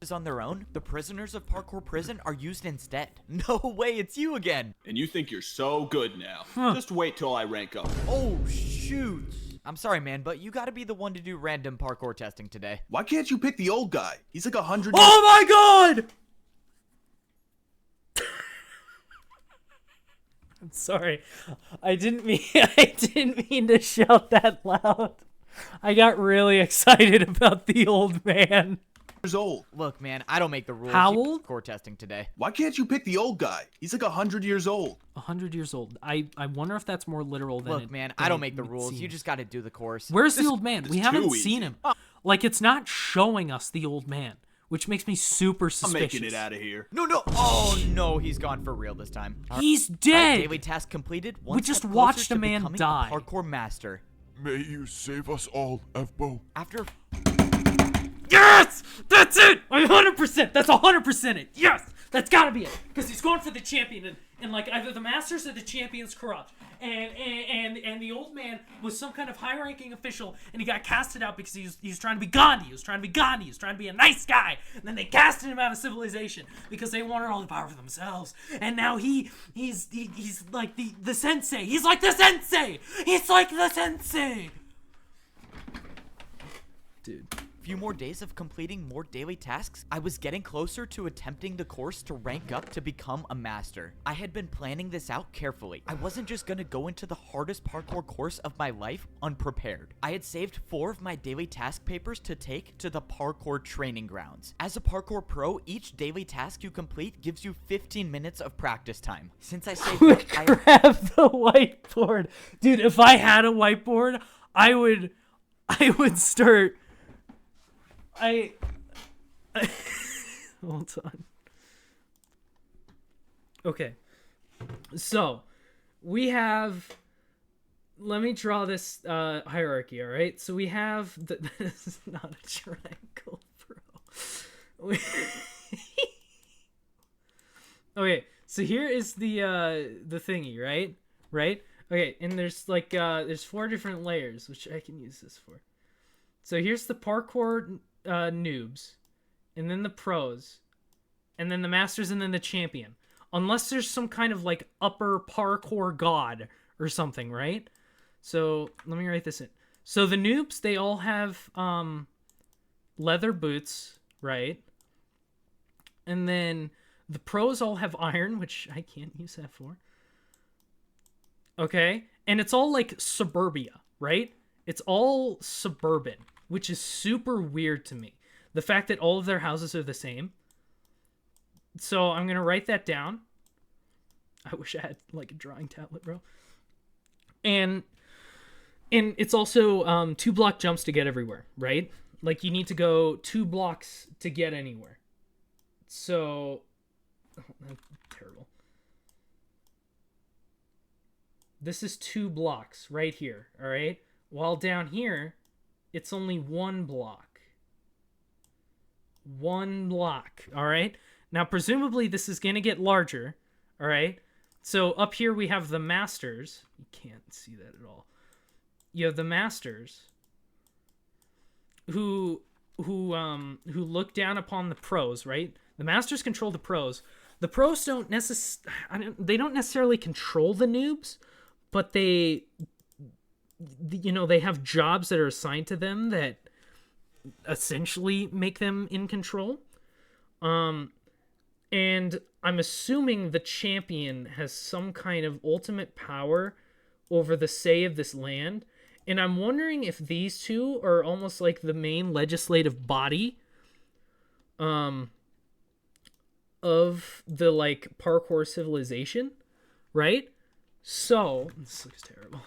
On their own, the prisoners of parkour prison are used instead. No way, it's you again. And you think you're so good now. Just wait till I rank up. Oh, shoot. I'm sorry, man, but you gotta be the one to do random parkour testing today. Why can't you pick the old guy? He's like 100. Oh my god! I'm sorry. I didn't mean to shout that loud. I got really excited about the old man. Old. Look, man, I don't make the rules. How old? Core testing today. Why can't you pick the old guy? He's like 100 years old. 100 years old. I wonder if that's more literal than Look, man, I don't make the rules. You just got to do the course. Where's the old man? We haven't seen him. Like, it's not showing us the old man, which makes me super suspicious. I'm making it out of here. No. Oh, no, he's gone for real this time. He's dead. Daily task completed. We just watched a man die. A parkour master. May you save us all, Evbo. After... Yes! That's it! 100%! That's 100% it! Yes! That's gotta be it! Because he's going for the champion, and like either the masters or the champion's corrupt. And the old man was some kind of high-ranking official, and he got casted out because he was trying to be Gandhi. He was trying to be a nice guy. And then they casted him out of civilization because they wanted all the power for themselves. And now he's like the sensei. He's like the sensei! He's like the sensei! Dude. Few more days of completing more daily tasks, I was getting closer to attempting the course to rank up to become a master. I had been planning this out carefully. I wasn't just gonna go into the hardest parkour course of my life unprepared. I had saved 4 of my daily task papers to take to the parkour training grounds. As a parkour pro, each daily task you complete gives you 15 minutes of practice time. Since I saved grab the whiteboard. Dude, if I had a whiteboard, I would start... Hold on. Okay. So, we have... Let me draw this hierarchy, all right? So we have... This is not a triangle, bro. Okay, so here is the thingy, right? Right? Okay, and there's like there's 4 different layers, which I can use this for. So here's the parkour noobs, and then the pros, and then the masters, and then the champion. Unless there's some kind of like upper parkour god or something, right? So let me write this in. So the noobs, they all have leather boots, right? And then the pros all have iron, which I can't use that for. Okay? And it's all like suburbia, right? It's all suburban, which is super weird to me. The fact that all of their houses are the same. So I'm going to write that down. I wish I had like a drawing tablet, bro. And it's also 2 block jumps to get everywhere, right? Like you need to go 2 blocks to get anywhere. So, that's terrible. This is 2 blocks right here, all right? While down here, it's only 1 block. 1 block, all right? Now, presumably, this is going to get larger, all right? So, up here, we have the masters. You can't see that at all. You have the masters who look down upon the pros, right? The masters control the pros. The pros don't necessarily control the noobs, but they have jobs that are assigned to them that essentially make them in control. And I'm assuming the champion has some kind of ultimate power over the say of this land. And I'm wondering if these two are almost like the main legislative body of the like parkour civilization, right? So, this looks terrible.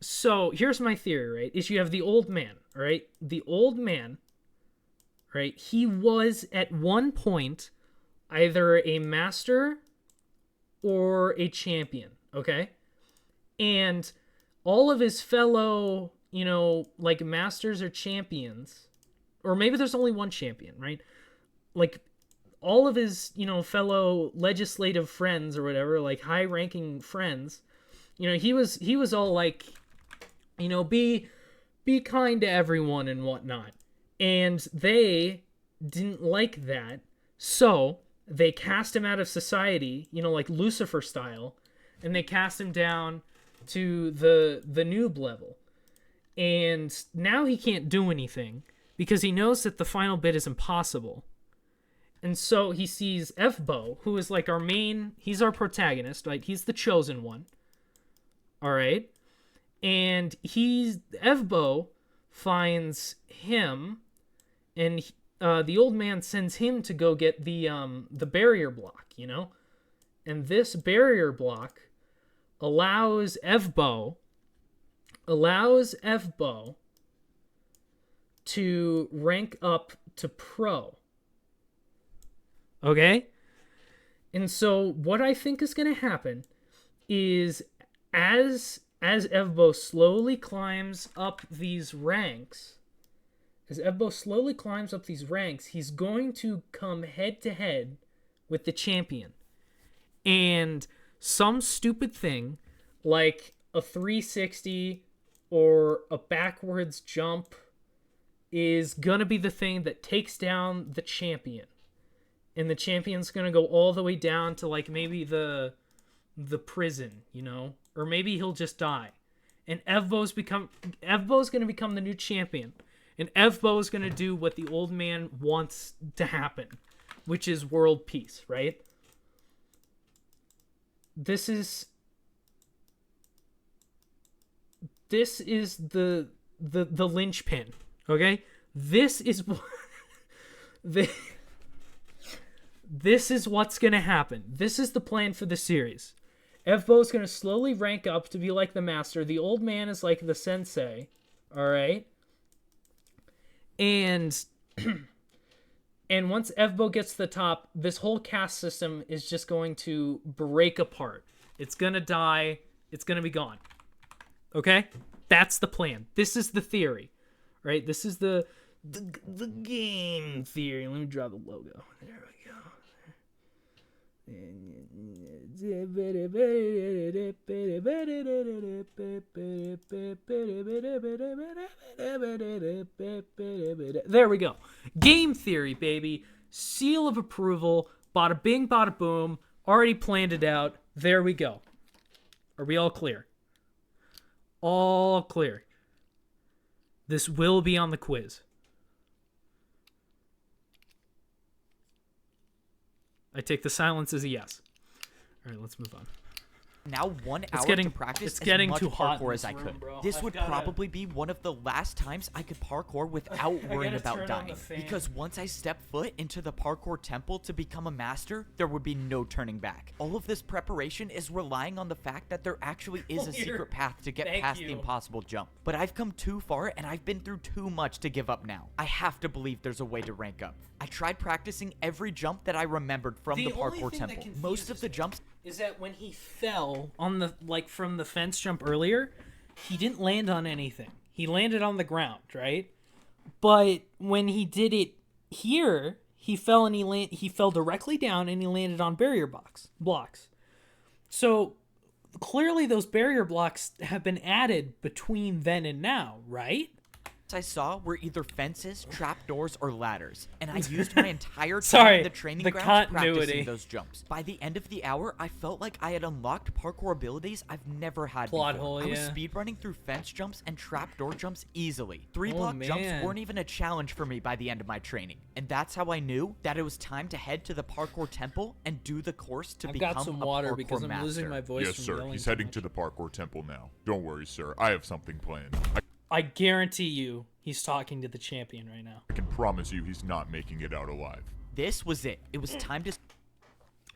So, here's my theory, right? Is you have the old man, all right? The old man, right? He was at one point either a master or a champion, okay? And all of his fellow, like masters or champions, or maybe there's only one champion, right? Like all of his, fellow legislative friends or whatever, like high-ranking friends, he was all like, be kind to everyone and whatnot. And they didn't like that, so they cast him out of society, like Lucifer style, and they cast him down to the noob level. And now he can't do anything because he knows that the final bit is impossible. And so he sees Evbo, who is like he's our protagonist, right? He's the chosen one. All right. And Evbo finds him, and the old man sends him to go get the barrier block, And this barrier block allows Evbo to rank up to pro. Okay? And so what I think is going to happen is as Evbo slowly climbs up these ranks, he's going to come head to head with the champion. And some stupid thing like a 360 or a backwards jump is going to be the thing that takes down the champion. And the champion's going to go all the way down to like maybe the prison, or maybe he'll just die. And Evbo's going to become the new champion. And Evbo is going to do what the old man wants to happen, which is world peace, right? This is the linchpin, okay? This is this is what's going to happen. This is the plan for the series. Evbo's going to slowly rank up to be like the master. The old man is like the sensei, all right? And once Evbo gets to the top, this whole caste system is just going to break apart. It's going to die. It's going to be gone. Okay? That's the plan. This is the theory. Right? This is the game theory. Let me draw the logo. There we go. There we go. Game theory, baby. Seal of approval. Bada bing, bada boom. Already planned it out. There we go. Are we all clear? All clear. This will be on the quiz. I take the silence as a yes. All right, let's move on. Now 1 hour getting- to practice it's getting as much too hot in parkour this as I room, could. bro. This I've would gotta- probably be one of the last times I could parkour without worrying gotta about turn on dying. the fan. Because once I step foot into the parkour temple to become a master, there would be no turning back. All of this preparation is relying on the fact that there actually is a Clear. secret path to get Thank past you. the impossible jump. But I've come too far and I've been through too much to give up now. I have to believe there's a way to rank up. I tried practicing every jump that I remembered from the only parkour thing that temple. Most of the jumps is that when he fell on the from the fence jump earlier, he didn't land on anything. He landed on the ground, right? But when he did it here, he fell and he fell directly down and he landed on barrier blocks. So clearly those barrier blocks have been added between then and now, right? I saw were either fences, trapdoors, or ladders, and I used my entire time Sorry, in the training the grounds continuity. practicing those jumps. By the end of the hour, I felt like I had unlocked parkour abilities I've never had Plot before. hole, I was yeah. speedrunning through fence jumps and trapdoor jumps easily. 3-block jumps man. weren't even a challenge for me by the end of my training, and that's how I knew that it was time to head to the parkour temple and do the course to I've become got some a water parkour because I'm master. losing my voice Yes, from sir. yelling He's too heading much. to the parkour temple now. Don't worry, sir. I have something planned. I guarantee you he's talking to the champion right now. I can promise you he's not making it out alive. This was it. It was time to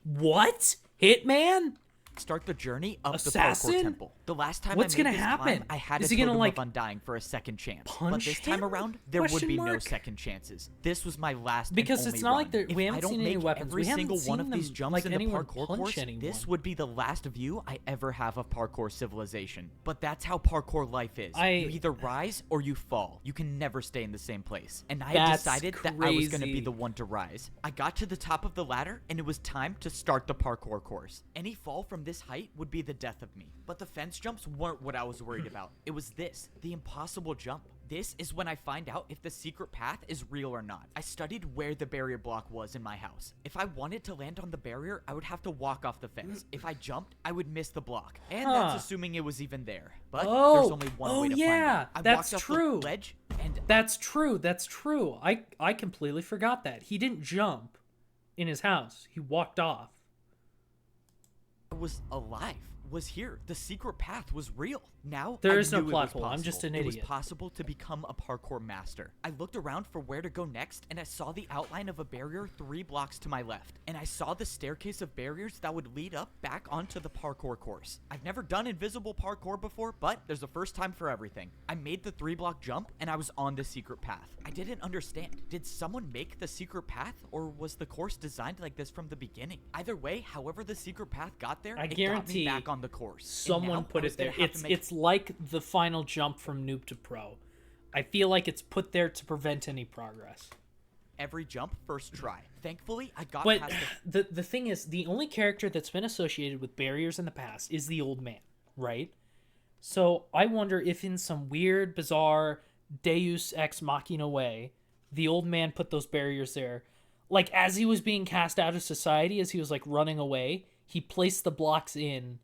What? Hitman? start the journey up Assassin? the parkour temple. The last time What's I made gonna this happen? climb, I had Is a he gonna, totem like, of undying for a second chance. But punch this time him? around, there would Question be no mark? second chances. This was my last and Because only it's not run. like there- If we haven't I don't seen any make weapons. every We haven't single one seen of these them, jumps like, in the anyone parkour punch course, anyone. this would be the last view I ever have of parkour civilization. But that's how parkour life is. You either rise or you fall. You can never stay in the same place. And I had That's decided that I was going to be crazy. the one to rise. I got to the top of the ladder and it was time to start the parkour course. Any fall from this height would be the death of me. But the fence jumps weren't what I was worried about. It was this, the impossible jump. This is when I find out if the secret path is real or not. I studied where the barrier block was in my house. If I wanted to land on the barrier, I would have to walk off the fence. If I jumped, I would miss the block. And that's assuming it was even there. But there's only one way to yeah, find out. I that's walked true. off the ledge and That's true. I completely forgot that. He didn't jump in his house. He walked off. I was alive. Was here. The secret path was real. Now There I is no knew it plot was hole. I'm just possible. an It was idiot. possible to become a parkour master. I looked around for where to go next, and I saw the outline of a barrier 3 blocks to my left. And I saw the staircase of barriers that would lead up back onto the parkour course. I've never done invisible parkour before, but there's a first time for everything. I made the 3-block jump, and I was on the secret path. I didn't understand. Did someone make the secret path, or was the course designed like this from the beginning? Either way, however the secret path got there, I it got guarantee me back on the course. And Someone now put I was it there. gonna have to make It's like the final jump from noob to pro. I feel like it's put there to prevent any progress. every jump first try. Thankfully, I got But past the thing is, the only character that's been associated with barriers in the past is the old man, right? So I wonder if in some weird, bizarre Deus Ex Machina way, the old man put those barriers there. Like, as he was being cast out of society, as he was, like, running away, he placed the blocks in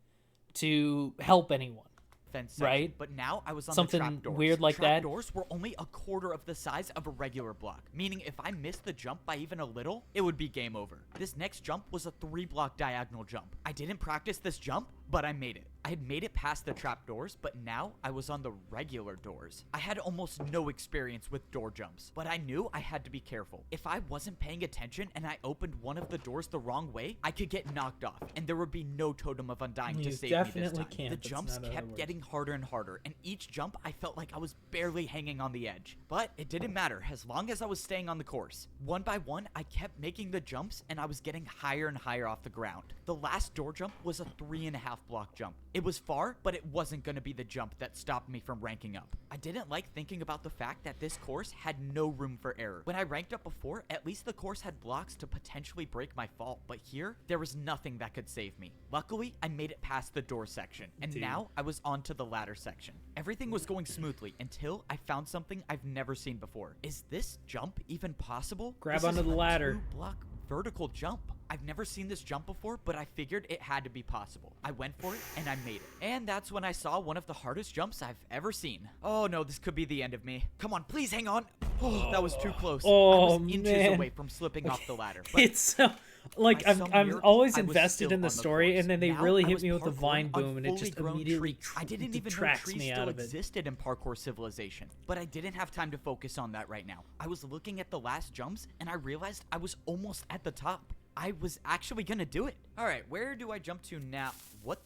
to help anyone. fence section, Right? but now I was on Something the trapdoors. weird like that? Trapdoors were only a quarter of the size of a regular block, meaning if I missed the jump by even a little, it would be game over. This next jump was a 3-block diagonal jump. I didn't practice this jump, but I made it. I had made it past the trapdoors, but now I was on the regular doors. I had almost no experience with door jumps, but I knew I had to be careful. If I wasn't paying attention and I opened one of the doors the wrong way, I could get knocked off, and there would be no totem of undying to You save me this definitely time. can't, The that's jumps not how it kept works. getting harder and harder, and each jump I felt like I was barely hanging on the edge. But it didn't matter as long as I was staying on the course. One by one, I kept making the jumps, and I was getting higher and higher off the ground. The last door jump was a 3.5-block jump. It was far, but it wasn't going to be the jump that stopped me from ranking up. I didn't like thinking about the fact that this course had no room for error. When I ranked up before, at least the course had blocks to potentially break my fall, but here, there was nothing that could save me. Luckily, I made it past the door section, and now I was on to the ladder section. Everything was going smoothly until I found something I've never seen before. Is this jump even possible? Grab This onto is the a ladder. 2-block vertical jump. I've never seen this jump before, but I figured it had to be possible. I went for it, and I made it. And that's when I saw one of the hardest jumps I've ever seen. Oh no, this could be the end of me. Come on, please hang on. Oh, that was too close. Oh, I was inches man. away from slipping off the ladder. But It's so like by some I'm miracle, always I was invested still in the on story, course. and then they Now really I hit was me with the parkouring vine on boom, and it fully just grown immediately trees. I didn't even know detracts trees me still out of it. existed in Parkour Civilization, but I didn't have time to focus on that right now. I was looking at the last jumps, and I realized I was almost at the top. I was actually gonna do it. All right, where do I jump to now? What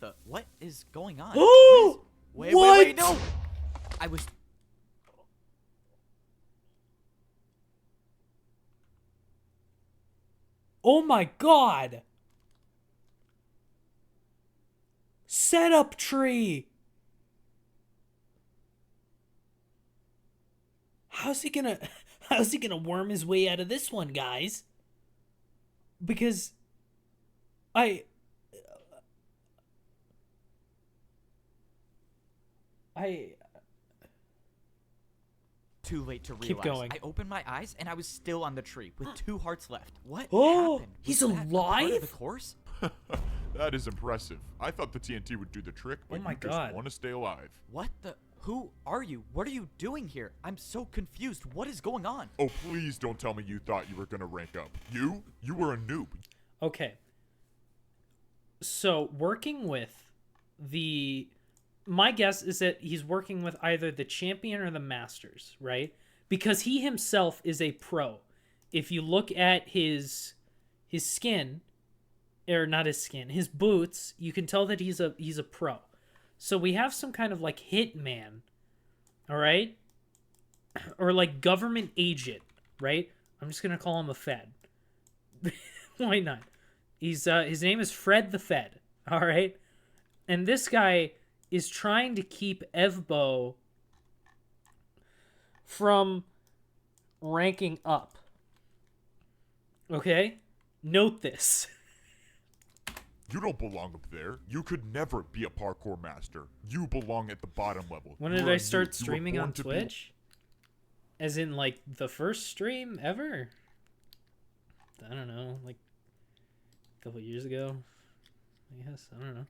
is going on? Oh! Wait, What? no! I was. Oh my god! Setup tree! How's he gonna worm his way out of this one, guys? Because I Too late to realize. Keep going. I opened my eyes and I was still on the tree with 2 hearts left. What Oh, happened? he's Was that a part of alive? the course? That is impressive. I thought the TNT would do the trick, but Oh my you God. just want to stay alive. What the? Who are you? What are you doing here? I'm so confused. What is going on? Oh, please don't tell me you thought you were gonna rank up. You were a noob. Okay. So, working with my guess is that he's working with either the champion or the masters, right? Because he himself is a pro. If you look at his skin, or not his skin, his boots, you can tell that he's a pro. So we have some kind of like hitman, all right? Or like government agent, right? I'm just going to call him a Fed. Why not? His name is Fred the Fed, all right? And this guy is trying to keep Evbo from ranking up. Okay? Note this. You don't belong up there. You could never be a parkour master. You belong at the bottom level. When You did are I a start noob. You were streaming born on to be- Twitch? As in, like, the first stream ever? I don't know, like, a couple years ago? I guess, I don't know.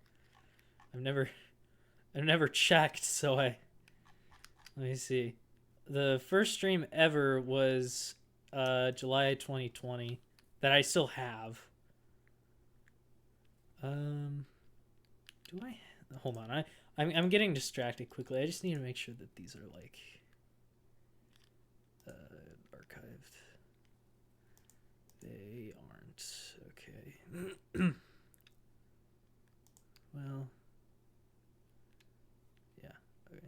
I've never checked, so let me see. The first stream ever was July 2020 that I still have. Do I? Hold on. I'm getting distracted quickly. I just need to make sure that these are like archived. They aren't. Okay. Well. Yeah. Okay.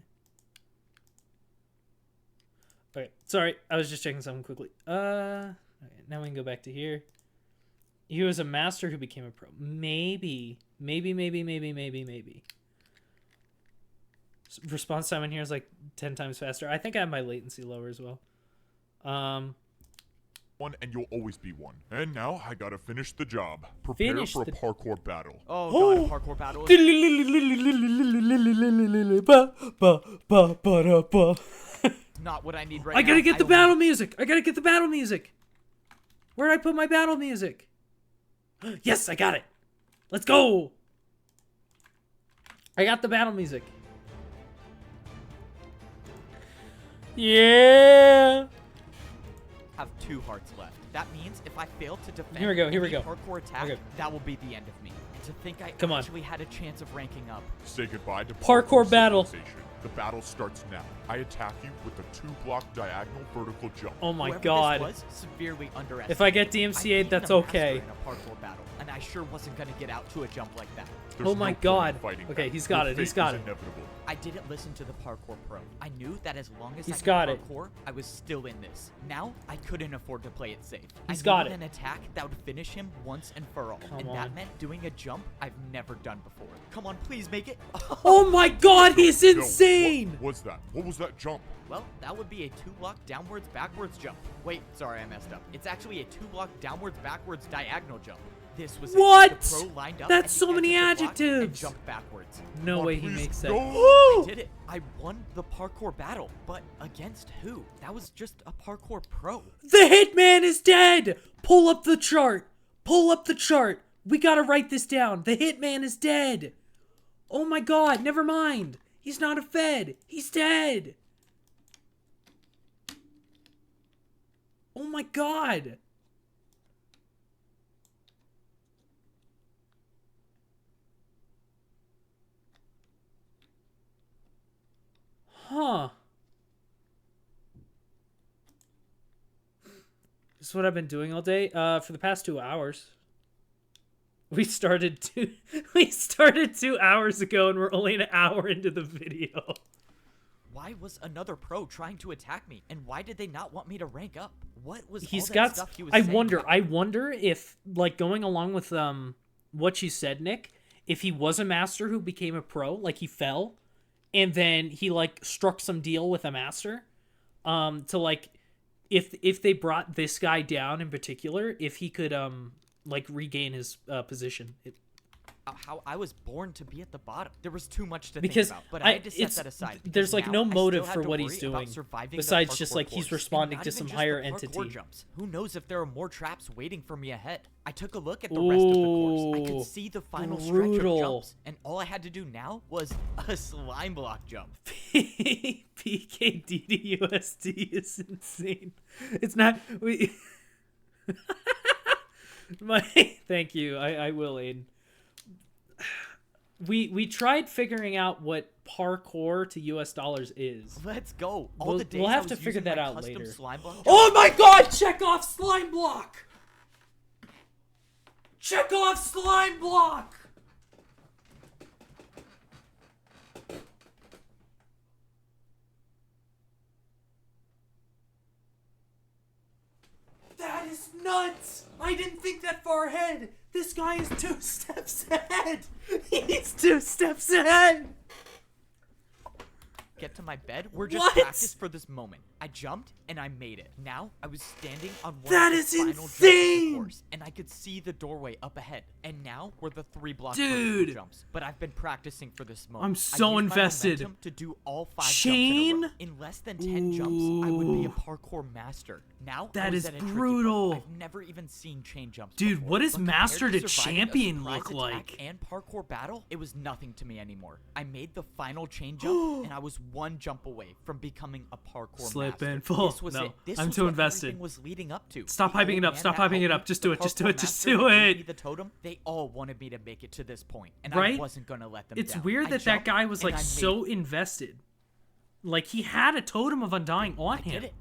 Okay. Sorry, I was just checking something quickly. Okay, now we can go back to here. He was a master who became a pro. Maybe. Response time in here is like 10 times faster. I think I have my latency lower as well. One, and you'll always be one. And now I gotta finish the job. Prepare Finish for a the- parkour battle. Oh god, parkour battle. Not what I need right now. I gotta get the don't battle music. I gotta get the battle music. Where'd I put my battle music? Yes, I got it. Let's go. I got the battle music. Yeah. have 2 hearts left. That means if I fail to defend Here we go, here we any go. parkour attack, Okay. that will be the end of me. And to think I Come on. actually had a chance of ranking up. Say goodbye to Parkour battle. civilization. The battle starts now. I attack you with a 2-block diagonal vertical jump. Oh my Whoever god. This was severely underestimated. If I get I DMCA'd, beat that's a master okay. in a parkour battle, and I sure wasn't gonna get out to a jump like that. There's Oh my no point in God. fighting Okay, back. he's got Your it, he's fate got is it. inevitable. I didn't listen to the parkour pro. I knew that as long as He's I got could it. parkour, I was still in this. Now, I couldn't afford to play it safe. He's I got needed it. an attack that would finish him once and for all. Come and on. that meant doing a jump I've never done before. Come on, please make it. Oh my god, he's No, insane. What was that? What was that jump? Well, that would be a 2-block downwards backwards jump. Wait, sorry, I messed up. It's actually a 2-block downwards backwards diagonal jump. This was it. What? The pro lined up That's at the so edge many of the block and adjectives. jumped backwards. No Come on, way he please, makes that. go. I did it. I won the parkour battle, but against who? That was just a parkour pro. The hitman is dead. Pull up the chart. Pull up the chart. We gotta write this down. The hitman is dead. Oh my god, never mind. He's not a Fed. He's dead. Oh my god. Huh. This is what I've been doing all day. For the past 2 hours. We started 2 hours ago, and we're only an hour into the video. Why was another pro trying to attack me, and why did they not want me to rank up? What was He's all that got. stuff he was I saying wonder. about I me? wonder if, like, going along with what you said, Nick, if he was a master who became a pro, like he fell, and then he like struck some deal with a master, to like, if they brought this guy down in particular, if he could like regain his position. How I was born to be at the bottom. There was too much to Because think about, but I had to set that aside. there's, because like, now no I still motive had for to what he's worry about doing, surviving the besides just, parkour like, he's course. responding And to not some even just higher the parkour entity. jumps. Who knows if there are more traps waiting for me ahead? I took a look at the rest of the course. I Ooh, could see the final brutal. stretch of jumps, and all I had to do now was a slime block jump. PKD to USD is insane. It's not we. Thank you. I will, Aiden. We tried figuring out what parkour to US dollars is. Let's go. All We'll- the days we'll I have was to figure using that my out custom later. slime block Oh my god! Check off slime block! Check off slime block! That is nuts! I didn't think that far ahead! This guy is 2 steps ahead! He's 2 steps ahead! get to my bed. We're just What? practice for this moment. I jumped and I made it. Now I was standing on one That of is the final jumps of insane! the course, and I could see the doorway up ahead. And now we're the 3 block Dude. vertical jumps. But I've been practicing for this moment. I'm I so used my invested. momentum to do all 5 Shane? jumps in a row. In less than 10 jumps, I would be a Ooh. parkour master. Now That I was is at a tricky part. brutal. I've never even seen chain jumps Dude, before, what does but compared master to surviving a champion surprise look attack like? and parkour battle, it was nothing to me anymore. I made the final chain jump, and I was 1 jump away from becoming a parkour Slip master. and fall. This was No, it. This I'm was too what invested. everything was leading up to. Stop The hyping old it up, man stop that hyping it helped up. me, Just the do it, just do parkour it, just master do who gave it. me the totem, they all wanted me to make it to this point, and Right? I wasn't gonna let them It's down. weird I that jumped, guy was and like I made so it. invested. Like he had a totem of undying on I him. did it.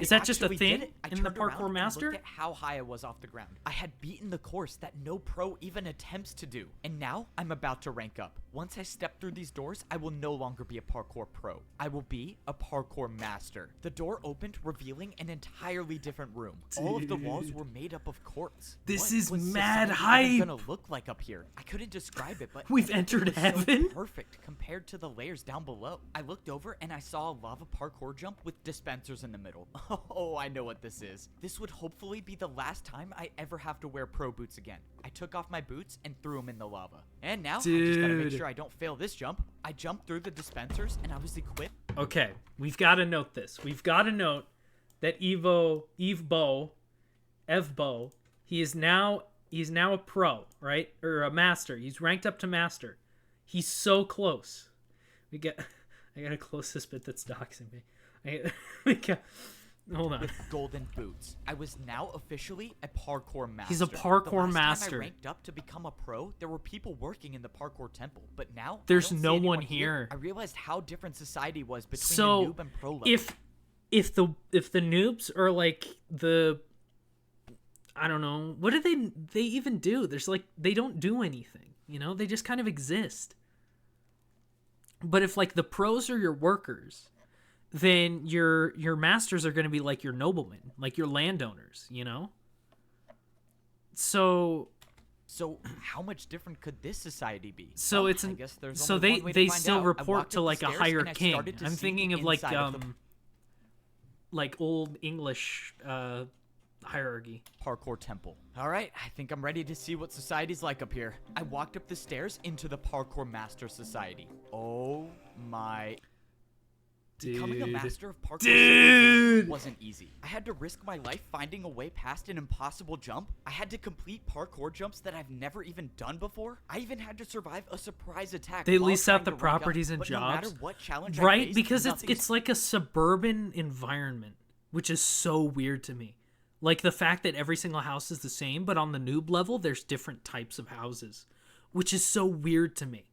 Is that just a actually did thing it. I in the turned around parkour and master? looked at how high I was off the ground. I had beaten the course that no pro even attempts to do. And now I'm about to rank up. Once I step through these doors, I will no longer be a parkour pro. I will be a parkour master. The door opened, revealing an entirely different room. All of the walls were made up of quartz. This What is was mad society even hype. gonna look like up here? I couldn't describe it, but We've everything entered was so heaven? perfect compared to the layers down below. I looked over and I saw a lava parkour jump with dispensers in the middle. Oh, I know what this is. This would hopefully be the last time I ever have to wear pro boots again. I took off my boots and threw them in the lava. And now I just gotta make Dude. sure I don't fail this jump. I jumped through the dispensers and I was equipped. Okay, we've got to note this. We've got to note that Evbo, he's now a pro, right? Or a master. He's ranked up to master. He's so close. I gotta close this bit that's doxing me. Hold on. With golden boots. I was now officially a parkour master. He's a The parkour last master. Time I ranked up to become a pro, there were people working in the parkour temple, but now There's I don't see no anyone one here. I realized how different society was between So the noob and pro level. if the noobs are like the, I don't know, what do they even do? There's like, they don't do anything, you know? They just kind of exist. But if like the pros are your workers, then your masters are going to be like your noblemen, like your landowners, you know? So how much different could this society be? So Well, it's I guess there's so only they one way to they find still out. I report walked to up the like a stairs higher and I king. started to I'm see thinking the of like inside of the like old English hierarchy. parkour temple. All right, I think I'm ready to see what society's like up here. I walked up the stairs into the parkour master society. Oh my Becoming a Dude. master of parkour Dude. civilization wasn't easy. I had to risk my life finding a way past an impossible jump. I had to complete parkour jumps that I've never even done before. I even had to survive a surprise attack. They while lease out trying the to rank up, properties and but no jobs. matter what challenge I Right? faced, Because nothing's it's like a suburban environment, which is so weird to me. Like the fact that every single house is the same, but on the noob level, there's different types of houses, which is so weird to me.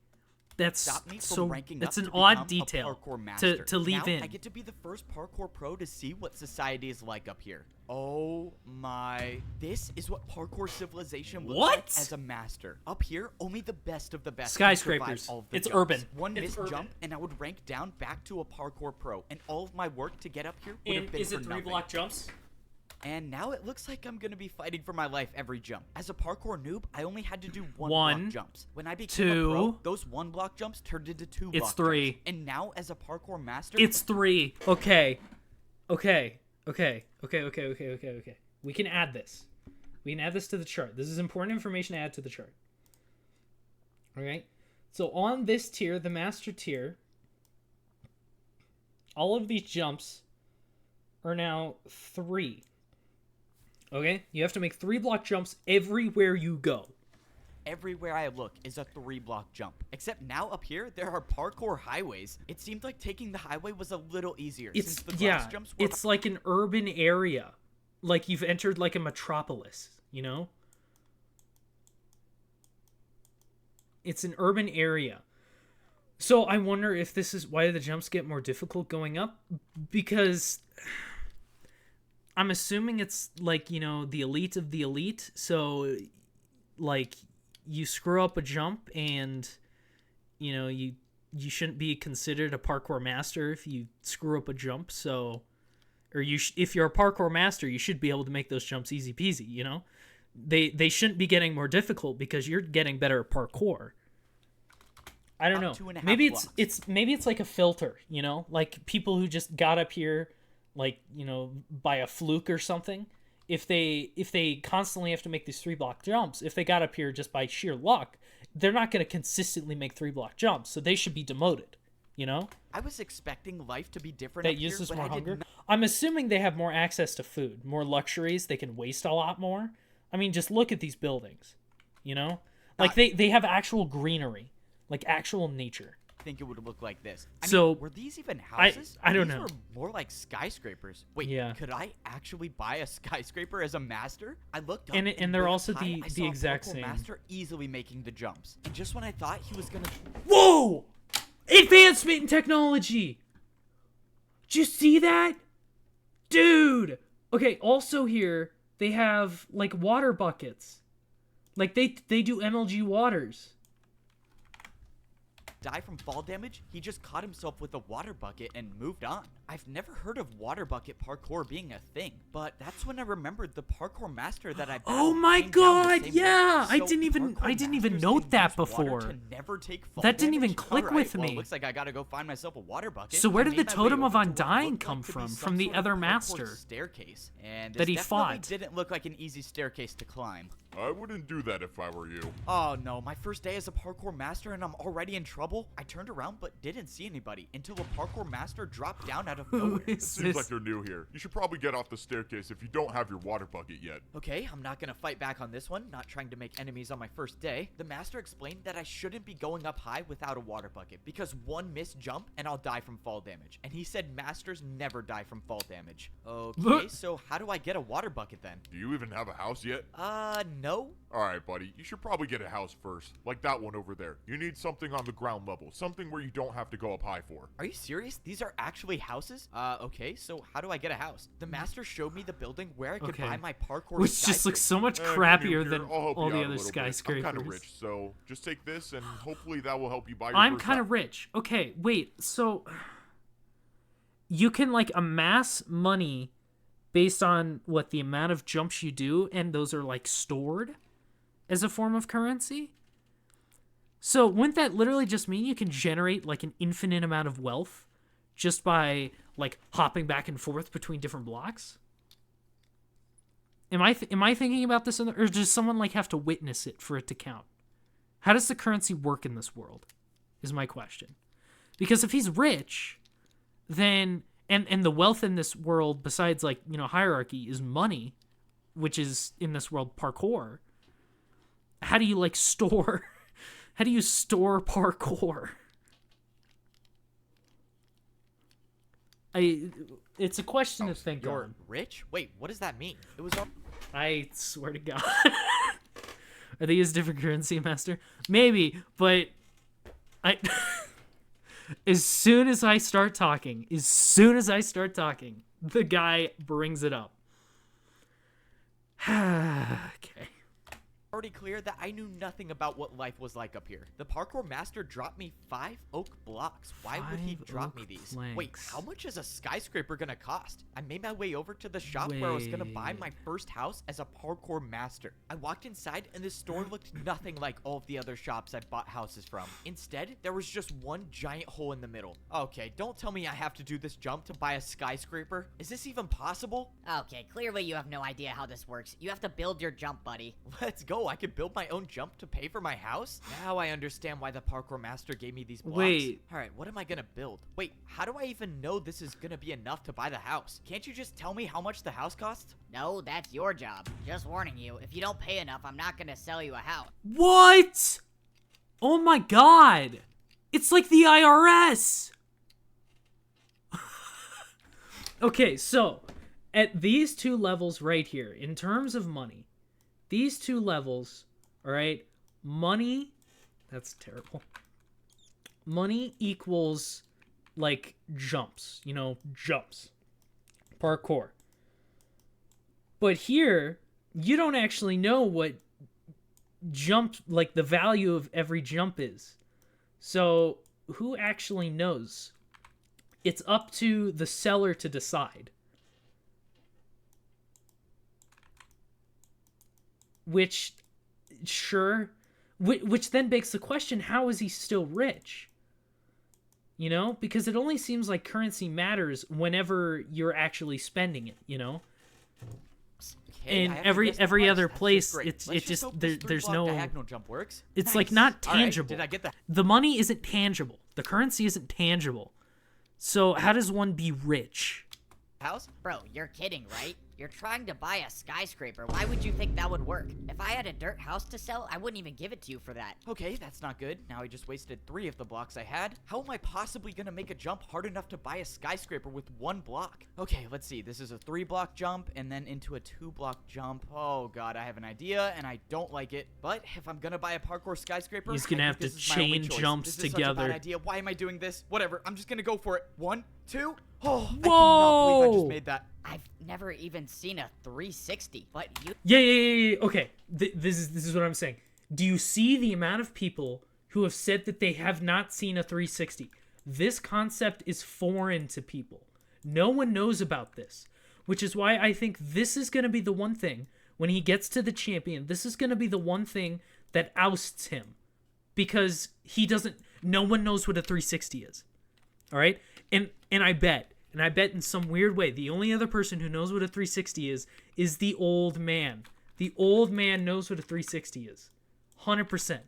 That's stopped me from so. ranking It's up an to odd become a detail parkour master. to leave Now in. I get to be the first parkour pro to see what society is like up here. Oh my! This is what parkour civilization looks What? like as a master. Up here, only the best of the best Skyscrapers. can survive all of the It's jumps. urban. One It's missed urban. jump, and I would rank down back to a parkour pro, and all of my work to get up here would have And been is for it 3 nothing. block jumps? And now it looks like I'm gonna be fighting for my life every jump. As a parkour noob, I only had to do one One, block jumps. When I became a two. pro, those 1 block jumps turned into 2 block It's 3. jumps. And now as a parkour master, It's 3. Okay. We can add this. We can add this to the chart. This is important information to add to the chart. Alright? So on this tier, the master tier, all of these jumps are now 3. Okay? You have to make 3 block jumps everywhere you go. everywhere I look is a 3-block jump. Except now up here, there are parkour highways. It seemed like taking the highway was a little easier It's since the glass jumps were it's like an urban area. Like you've entered like a metropolis, you know? It's an urban area. So I wonder if this is why the jumps get more difficult going up, because I'm assuming it's like, you know, the elite of the elite. So like you screw up a jump and, you know, you shouldn't be considered a parkour master if you screw up a jump. So, or if you're a parkour master, you should be able to make those jumps easy peasy, you know? They shouldn't be getting more difficult because you're getting better at parkour. I don't know. 2.5 Maybe blocks. maybe it's like a filter, you know? Like people who just got up here like, you know, by a fluke or something. If they constantly have to make these 3-block jumps, if they got up here just by sheer luck, they're not going to consistently make 3-block jumps, so they should be demoted, you know? I was expecting life to be different That up here, uses but more I did hunger. not- I'm assuming they have more access to food, more luxuries, they can waste a lot more. I mean, just look at these buildings, you know? Like they have actual greenery, like actual nature. think it would look like this. I So, mean, were these even houses? I don't These know. were more like skyscrapers. Wait, Yeah. could I actually buy a skyscraper as a master? I looked up, And they're way up also high, the I saw a exact parkour same. master easily making the jumps. And just when I thought he was gonna, Whoa! Advancement in technology! Did you see that? Dude! Okay, also here, they have, like, water buckets. Like, they do MLG waters. die from fall damage, he just caught himself with a water bucket and moved on. I've never heard of water bucket parkour being a thing, but that's when I remembered the parkour master that I Oh battled my came down the God, same yeah! way. I So didn't even parkour note masters that can use water before. to never take fall That didn't even damage? click Alright, with well, me. looks like I gotta go find myself a water bucket. So where I did the made my way Totem of over to what Undying looked come like to be from some the sort other of parkour master staircase, and that he this definitely fought? didn't look like an easy staircase to climb. I wouldn't do that if I were you. Oh no, my first day as a parkour master and I'm already in trouble? I turned around but didn't see anybody until a parkour master dropped down out of nowhere. It seems like you're new here. You should probably get off the staircase if you don't have your water bucket yet. Okay, I'm not gonna fight back on this one, not trying to make enemies on my first day. The master explained that I shouldn't be going up high without a water bucket because one missed jump and I'll die from fall damage. And he said masters never die from fall damage. Okay, so how do I get a water bucket then? Do you even have a house yet? No. Alright, buddy. You should probably get a house first. Like that one over there. You need something on the ground level. Something where you don't have to go up high for. Are you serious? These are actually houses? Okay, so how do I get a house? The master showed me the building where I could Okay. buy my parkour Which just looks so much Come crappier here, than I'll help all you the out a other little bit. skyscrapers. I'm kind of rich, so just take this and hopefully that will help you buy your I'm first kind house. of rich. Okay, wait. So you can like amass money based on what the amount of jumps you do, and those are like stored as a form of currency. So wouldn't that literally just mean you can generate like an infinite amount of wealth just by like hopping back and forth between different blocks? Am I thinking about this, or does someone like have to witness it for it to count? How does the currency work in this world? Is my question. Because if he's rich, then and the wealth in this world, besides like, you know, hierarchy, is money, which is in this world parkour. How do you like store? How do you store parkour? It's a question to think You're on. rich? Wait, what does that mean? It was. I swear to God. Are they use different currency, Master? Maybe, but I. As soon as I start talking, the guy brings it up. Okay. Already clear that I knew nothing about what life was like up here. The parkour master dropped me 5 oak blocks. Why would he 5 drop me oak these? Wait, planks. how much is a skyscraper gonna cost? I made my way over to the shop where I was gonna buy my first house as a parkour master. I walked inside and this store looked nothing like all of the other shops I've bought houses from. Instead, there was just one giant hole in the middle. Okay, don't tell me I have to do this jump to buy a skyscraper. Is this even possible? Okay, clearly you have no idea how this works. You have to build your jump, buddy. Let's go. I could build my own jump to pay for my house? Now I understand why the parkour master gave me these blocks. Wait. Alright, what am I gonna build? Wait, how do I even know this is gonna be enough to buy the house? Can't you just tell me how much the house costs? No, that's your job. Just warning you, if you don't pay enough, I'm not gonna sell you a house. What? Oh my God. It's like the IRS. Okay, so at these 2 levels right here, in terms of money, these 2 levels, all right, money, that's terrible. Money equals like jumps, you know, jumps, parkour. But here, you don't actually know what jump, like the value of every jump is. So who actually knows? It's up to the seller to decide. Which, sure, which then begs the question, how is he still rich? You know, because it only seems like currency matters whenever you're actually spending it, you know? Okay, And I have to every guess the price. other That's place, great. it's Let's it just hope there, this there's 3-block no, diagonal jump works. it's like Nice. not All right, tangible. did I get that? The money isn't tangible. The currency isn't tangible. So how does one be rich? House? Bro, you're kidding, right? You're trying to buy a skyscraper. Why would you think that would work? If I had a dirt house to sell, I wouldn't even give it to you for that. Okay, that's not good. Now I just wasted 3 of the blocks I had. How am I possibly gonna make a jump hard enough to buy a skyscraper with 1 block? Okay, let's see. This is a 3-block jump and then into a 2-block jump. Oh god, I have an idea and I don't like it. But if I'm gonna buy a parkour skyscraper, He's gonna I have think to this is my only chain choice. jumps This is such a together. bad idea. Why am I doing this? Whatever. I'm just gonna go for it. 1, 2. Oh, I cannot Whoa! believe I just made that. I've never even seen a 360, but you Yeah. Okay, this is what I'm saying. Do you see the amount of people who have said that they have not seen a 360? This concept is foreign to people. No one knows about this, which is why I think this is going to be the one thing, when he gets to the champion, this is going to be the one thing that ousts him. Because no one knows what a 360 is. All right? And I bet in some weird way, the only other person who knows what a 360 is the old man. The old man knows what a 360 is. 100%.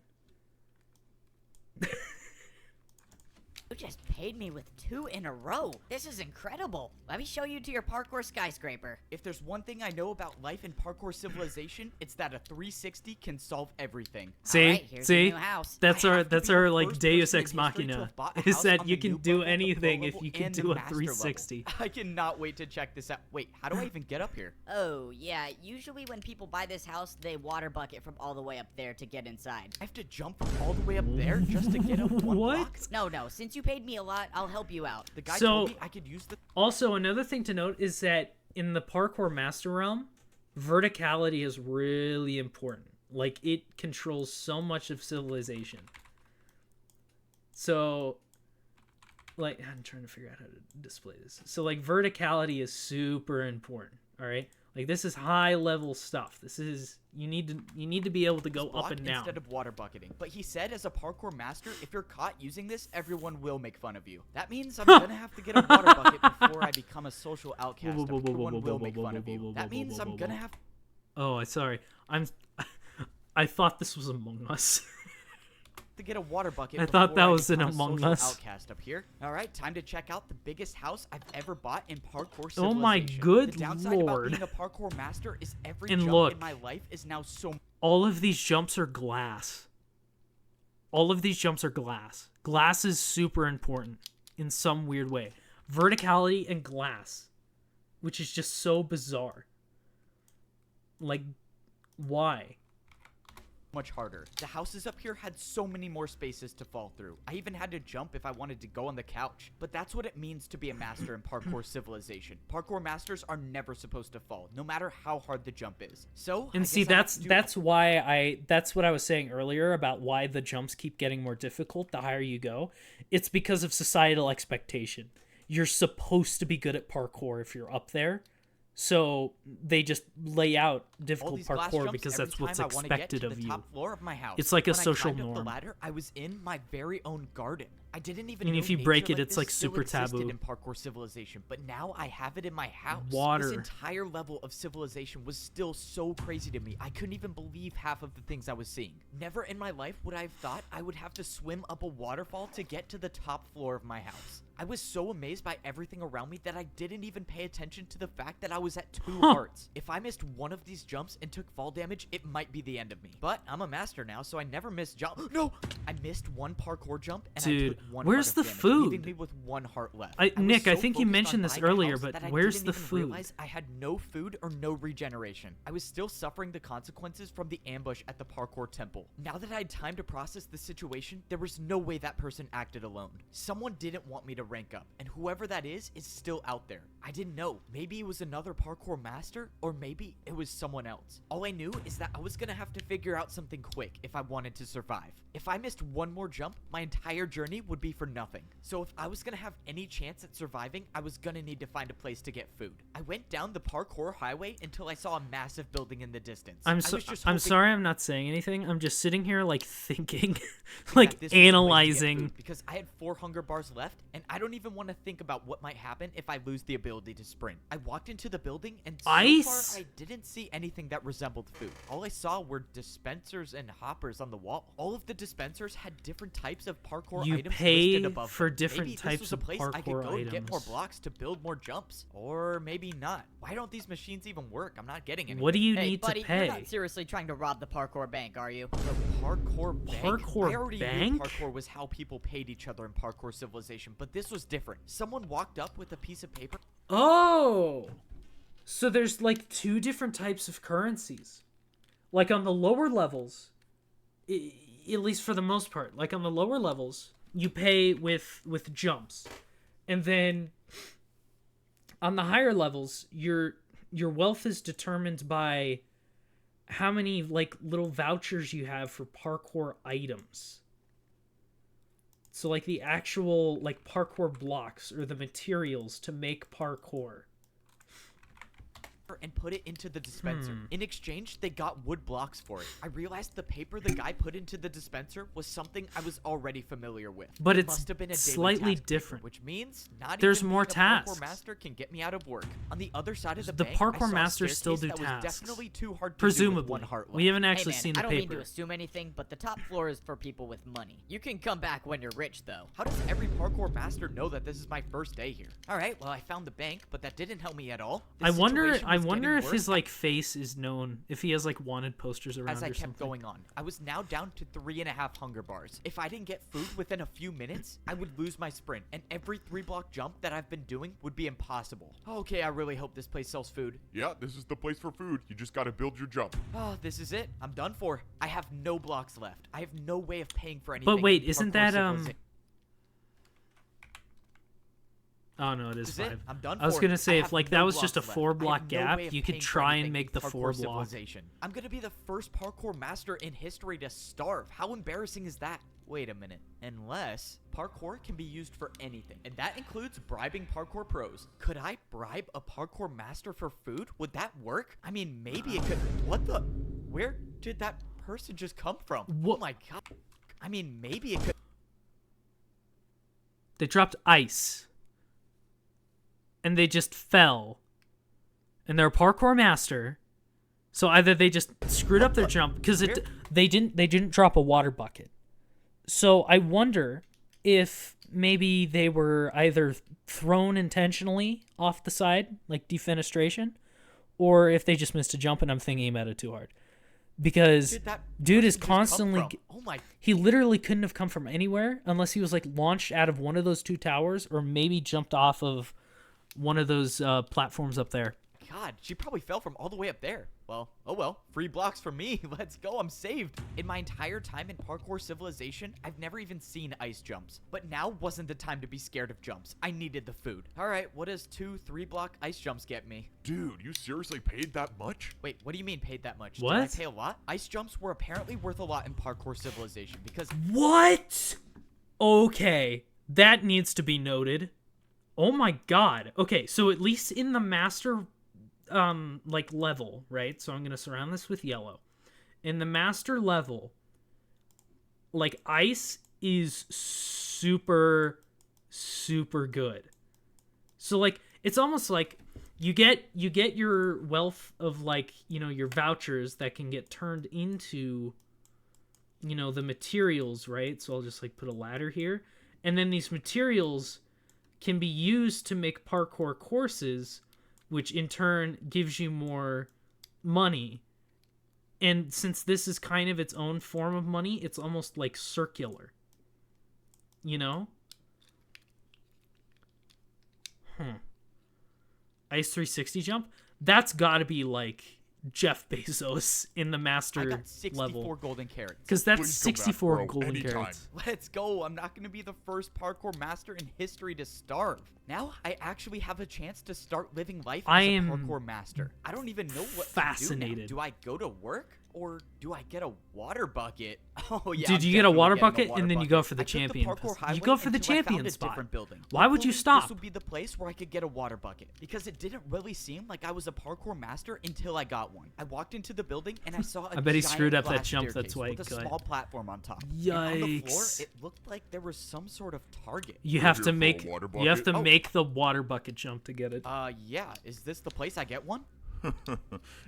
You just paid me with 2 in a row. This is incredible. Let me show you to your parkour skyscraper. If there's one thing I know about life in parkour civilization, it's that a 360 can solve everything. See? Alright, here's your See? new house. That's I our have to be the like first Deus person in Ex history to Machina. have bought a Is house that on you the can noob do level, the anything pro if level, you can and do the a master level. 360. I cannot wait to check this out. Wait, how do I even get up here? Oh, yeah. Usually when people buy this house, they water bucket from all the way up there to get inside. I have to jump from all the way up there just to get up 1 What? block? No. Since you paid me a lot, I'll help you out. The guy So- told me I could use the... Also, another thing to note is that in the parkour master realm, verticality is really important. Like, it controls so much of civilization. So, like, I'm trying to figure out how to display this. So, like, verticality is super important, all right? Like, this is high-level stuff. This is... You need to be able to go up block and down. instead of water bucketing. But he said as a parkour master, if you're caught using this, everyone will make fun of you. That means I'm gonna have to get a water bucket before I become a social outcast. Everyone will make fun of you. That means I'm gonna have... Oh, sorry. I thought this was Among Us. to get a water bucket. I thought that before was in become a Among social Us. Outcast up here. All right, time to check out the biggest house I've ever bought in parkour civilization. Oh my good the downside lord. about being a parkour master is every And jump look. in my life is now so. All of these jumps are glass. All of these jumps are glass. Glass is super important in some weird way. Verticality and glass, which is just so bizarre. Like, why? Much harder. The houses up here had so many more spaces to fall through. I even had to jump if I wanted to go on the couch. But that's what it means to be a master in parkour civilization. Parkour masters are never supposed to fall, no matter how hard the jump is. So, And see, that's what I was saying earlier about why the jumps keep getting more difficult the higher you go. It's because of societal expectation. You're supposed to be good at parkour if you're up there. So they just lay out difficult parkour because that's what's expected of you. Top floor of my house. It's like a When I social climbed up norm. the ladder, I was in my very own garden. I didn't even And know if you nature break it, like it's this like still super existed taboo. in parkour civilization, but now I have it in my house. Water. This entire level of civilization was still so crazy to me. I couldn't even believe half of the things I was seeing. Never in my life would I have thought I would have to swim up a waterfall to get to the top floor of my house. I was so amazed by everything around me that I didn't even pay attention to the fact that I was at 2 hearts. If I missed one of these jumps and took fall damage, it might be the end of me. But I'm a master now, so I never miss jump. No! I missed one parkour jump and I Dude, took 1 where's heart the of damage, food? leaving me with 1 heart left. I- was Nick, I so think you focused mentioned on this buying a earlier, house but that I where's didn't the even food? realize I had no food or no regeneration. I was still suffering the consequences from the ambush at the parkour temple. Now that I had time to process the situation, there was no way that person acted alone. Someone didn't want me to rank up, and whoever that is still out there. I didn't know. Maybe it was another parkour master, or maybe it was someone else. All I knew is that I was gonna have to figure out something quick if I wanted to survive. If I missed one more jump, my entire journey would be for nothing. So if I was gonna have any chance at surviving, I was gonna need to find a place to get food. I went down the parkour highway until I saw a massive building in the distance. I'm I was just I'm hoping sorry I'm not saying anything. I'm just sitting here like thinking, that like this was the way to get analyzing. food, because I had 4 hunger bars left, and I don't even want to think about what might happen if I lose the ability to sprint. I walked into the building, and so Ice? far I didn't see anything that resembled food. All I saw were dispensers and hoppers on the wall. All of the dispensers had different types of parkour You items pay listed above for them. different Maybe types this was a of place I could parkour go and get more items. blocks to build more jumps, or maybe not. Why don't these machines even work? I'm not getting anything. What do you Hey, need buddy, to you're pay? not seriously trying to rob the parkour bank, are you? The parkour bank? Parkour I already bank? knew parkour was how people paid each other in parkour civilization, but this was different. Someone walked up with a piece of paper. Oh, so there's like 2 different types of currencies. Like on the lower levels, at least for the most part, like on the lower levels, you pay with jumps, and then on the higher levels, your wealth is determined by how many like little vouchers you have for parkour items. So like the actual like parkour blocks or the materials to make parkour. And put it into the dispenser. In exchange, they got wood blocks for it. I realized the paper the guy put into the dispenser was something I was already familiar with. But It it's must have been a daily slightly task paper, different. which means not There's even more being a parkour tasks. master can get me out of work. On the other side of the The bank, I parkour saw a masters still staircase do that was tasks. definitely too hard to do with Presumably. 1 heart left. We haven't Hey actually man, seen the I don't mean paper. to assume anything, but the top floor is for people with money. You can come back when you're rich, though. How does every parkour master know that this is my first day here? All right, well I found the bank, but that didn't help me at all. The I wonder situation was getting if worse his like face is known, if he has like wanted posters around as I or kept something. going on. I was now down to 3.5 hunger bars. If I didn't get food within a few minutes, I would lose my sprint, and every 3-block jump that I've been doing would be impossible. Okay, I really hope this place sells food. Yeah, this is the place for food. You just gotta build your jump. Oh, this is it. I'm done for. I have no blocks left. I have no way of paying for anything. But wait, in isn't parkour that civilization. Oh no, it is This is it. 5. I'm done I was for. gonna say I if have like no that was just a blocks left. 4-block I have no gap, way of you could paying for try anything and make the in parkour 4-block. civilization. I'm gonna be the first parkour master in history to starve. How embarrassing is that? Wait a minute. Unless parkour can be used for anything, and that includes bribing parkour pros. Could I bribe a parkour master for food? Would that work? I mean, maybe it could. What the? Where did that person just come from? What? Oh my god. I mean, maybe it could. They dropped ice. And they just fell. And they're a parkour master. So either they just screwed up their jump because they didn't drop a water bucket. So I wonder if maybe they were either thrown intentionally off the side, like defenestration, or if they just missed a jump and I'm thinking about it too hard. Because Dude, that dude is person just come constantly... from? Oh my. He literally couldn't have come from anywhere unless he was like launched out of one of those two towers or maybe jumped off of one of those platforms up there. God, she probably fell from all the way up there. Well, oh well, free blocks for me. Let's go, I'm saved. In my entire time in Parkour Civilization, I've never even seen ice jumps. But now wasn't the time to be scared of jumps. I needed the food. All right, what does 2 3-block ice jumps get me? Dude, you seriously paid that much? Wait, what do you mean paid that much? What? Did I pay a lot? Ice jumps were apparently worth a lot in Parkour Civilization because... What? Okay, that needs to be noted. Oh my god. Okay, so at least in the master like level, right? So I'm gonna surround this with yellow. In the master level, like ice is super good. So like it's almost like you get your wealth of like, you know, your vouchers that can get turned into, you know, the materials, right? So I'll just like put a ladder here, and then these materials can be used to make parkour courses, which in turn gives you more money. And since this is kind of its own form of money, it's almost like circular. You know? Ice 360 jump? That's gotta be like Jeff Bezos in the master I got 64 level. golden carrots. Because that's Please come back, 64 bro, golden anytime. carrots. Let's go. I'm not going to be the first parkour master in history to starve. Now I actually have a chance to start living life I as a am parkour master. I don't even know what fascinated. to do now. Do I go to work or do I get a water bucket? Oh yeah. Dude, I'm you get a definitely water getting bucket, and then you go for the I took champion. parkour You highway go for the until I found champion a spot. different building. Why would you Hopefully, stop? This would be the place where I could get a water bucket because it didn't really seem like I was a parkour master until I got one. I walked into the building and I saw a I bet he giant screwed up that glass jump, that's staircase why he with a got it. small platform on top. And on the floor, Yikes. it looked like there was some sort of target. You We're have here to for a make water you have to bucket? make the water bucket jump to get it. Yeah. Is this the place I get one?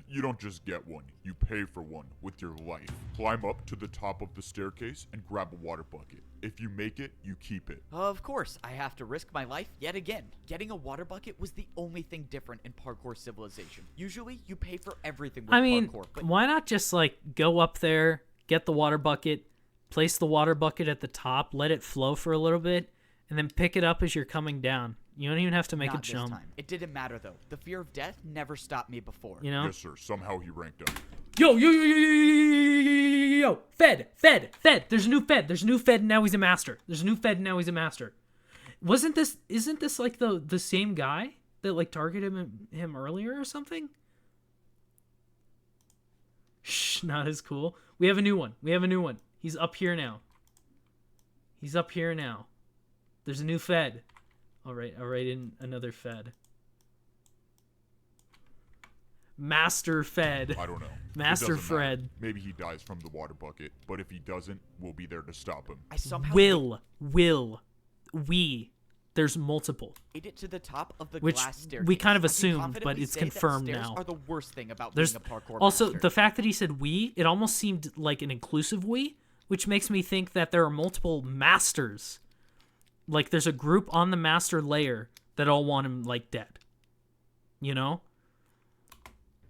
You don't just get one, you pay for one with your life. Climb up to the top of the staircase and grab a water bucket. If you make it, you keep it. Of course, I have to risk my life yet again. Getting a water bucket was the only thing different in Parkour Civilization. Usually, you pay for everything with I mean, parkour, but why not just like go up there, get the water bucket, place the water bucket at the top, let it flow for a little bit, and then pick it up as you're coming down. You don't even have to make not a jump. this time. It didn't matter though. The fear of death never stopped me before. You know? Yes, sir. Somehow he ranked up. Yo, Fed. There's a new Fed. And now he's a master. Isn't this like the same guy that like targeted him earlier or something? Shh, not as cool. We have a new one. He's up here now. There's a new Fed. I'll write in another Fed. Master Fed. I don't know. Master It doesn't matter. Fred. Maybe he dies from the water bucket, but if he doesn't, we'll be there to stop him. I somehow There's multiple. made it to the top of the Which glass staircase. we kind of I can assumed, confidently but it's say that confirmed stairs now. Are the worst thing about There's being a parkour also master. the fact that he said we, it almost seemed like an inclusive we, which makes me think that there are multiple masters. Like there's a group on the master layer that all want him like dead. You know?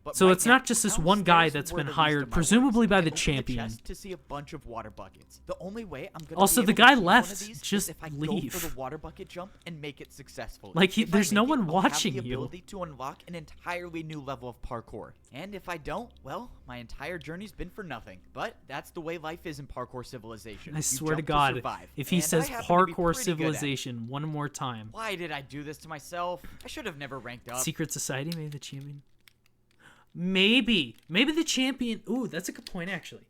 But So right it's now, not just this one guy downstairs that's were been the least hired, of my presumably worries. by I the opened champion. chest to see a bunch of water buckets. The only way I'm gonna Also, be the able to guy keep one of left. these is Just if I leave. Go for the water bucket jump and make it successfully. Like, If I there's no make it, one I'll have watching the you. ability to unlock an entirely new level of parkour. And if I don't, well, my entire journey's been for nothing. But that's the way life is in Parkour Civilization. I You swear to jump God, survive. if he And I says happen to be Parkour pretty good at it. Civilization one more time. Why did I do this to myself? I should have never ranked up. Secret Society, maybe the champion. Maybe the champion. Ooh, that's a good point actually.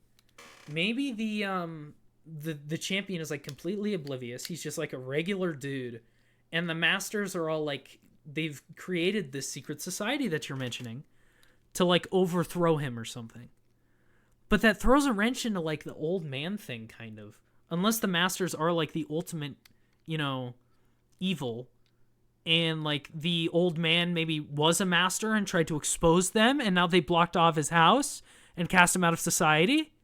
Maybe the champion is like completely oblivious. He's just like a regular dude, and the masters are all like they've created this secret society that you're mentioning to like overthrow him or something. But that throws a wrench into like the old man thing kind of. Unless the masters are like the ultimate, you know, evil. And like the old man maybe was a master and tried to expose them, and now they blocked off his house and cast him out of society.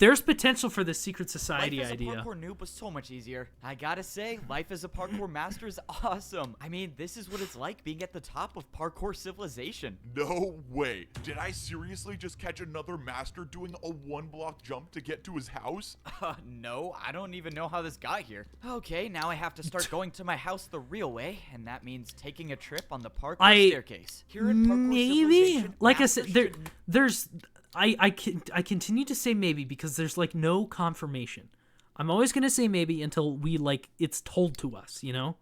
there's potential for the secret society Life as idea. a parkour noob was so much easier. I gotta say, life as a parkour master is awesome. I mean, this is what it's like being at the top of parkour civilization. No way. Did I seriously just catch another master doing a 1-block jump to get to his house? No, I don't even know how this got here. Okay, now I have to start going to my house the real way, and that means taking a trip on the parkour staircase. Here in parkour Maybe, civilization, like I said, masters should there's I continue to say maybe because there's like no confirmation. I'm always gonna say maybe until we like it's told to us. You know,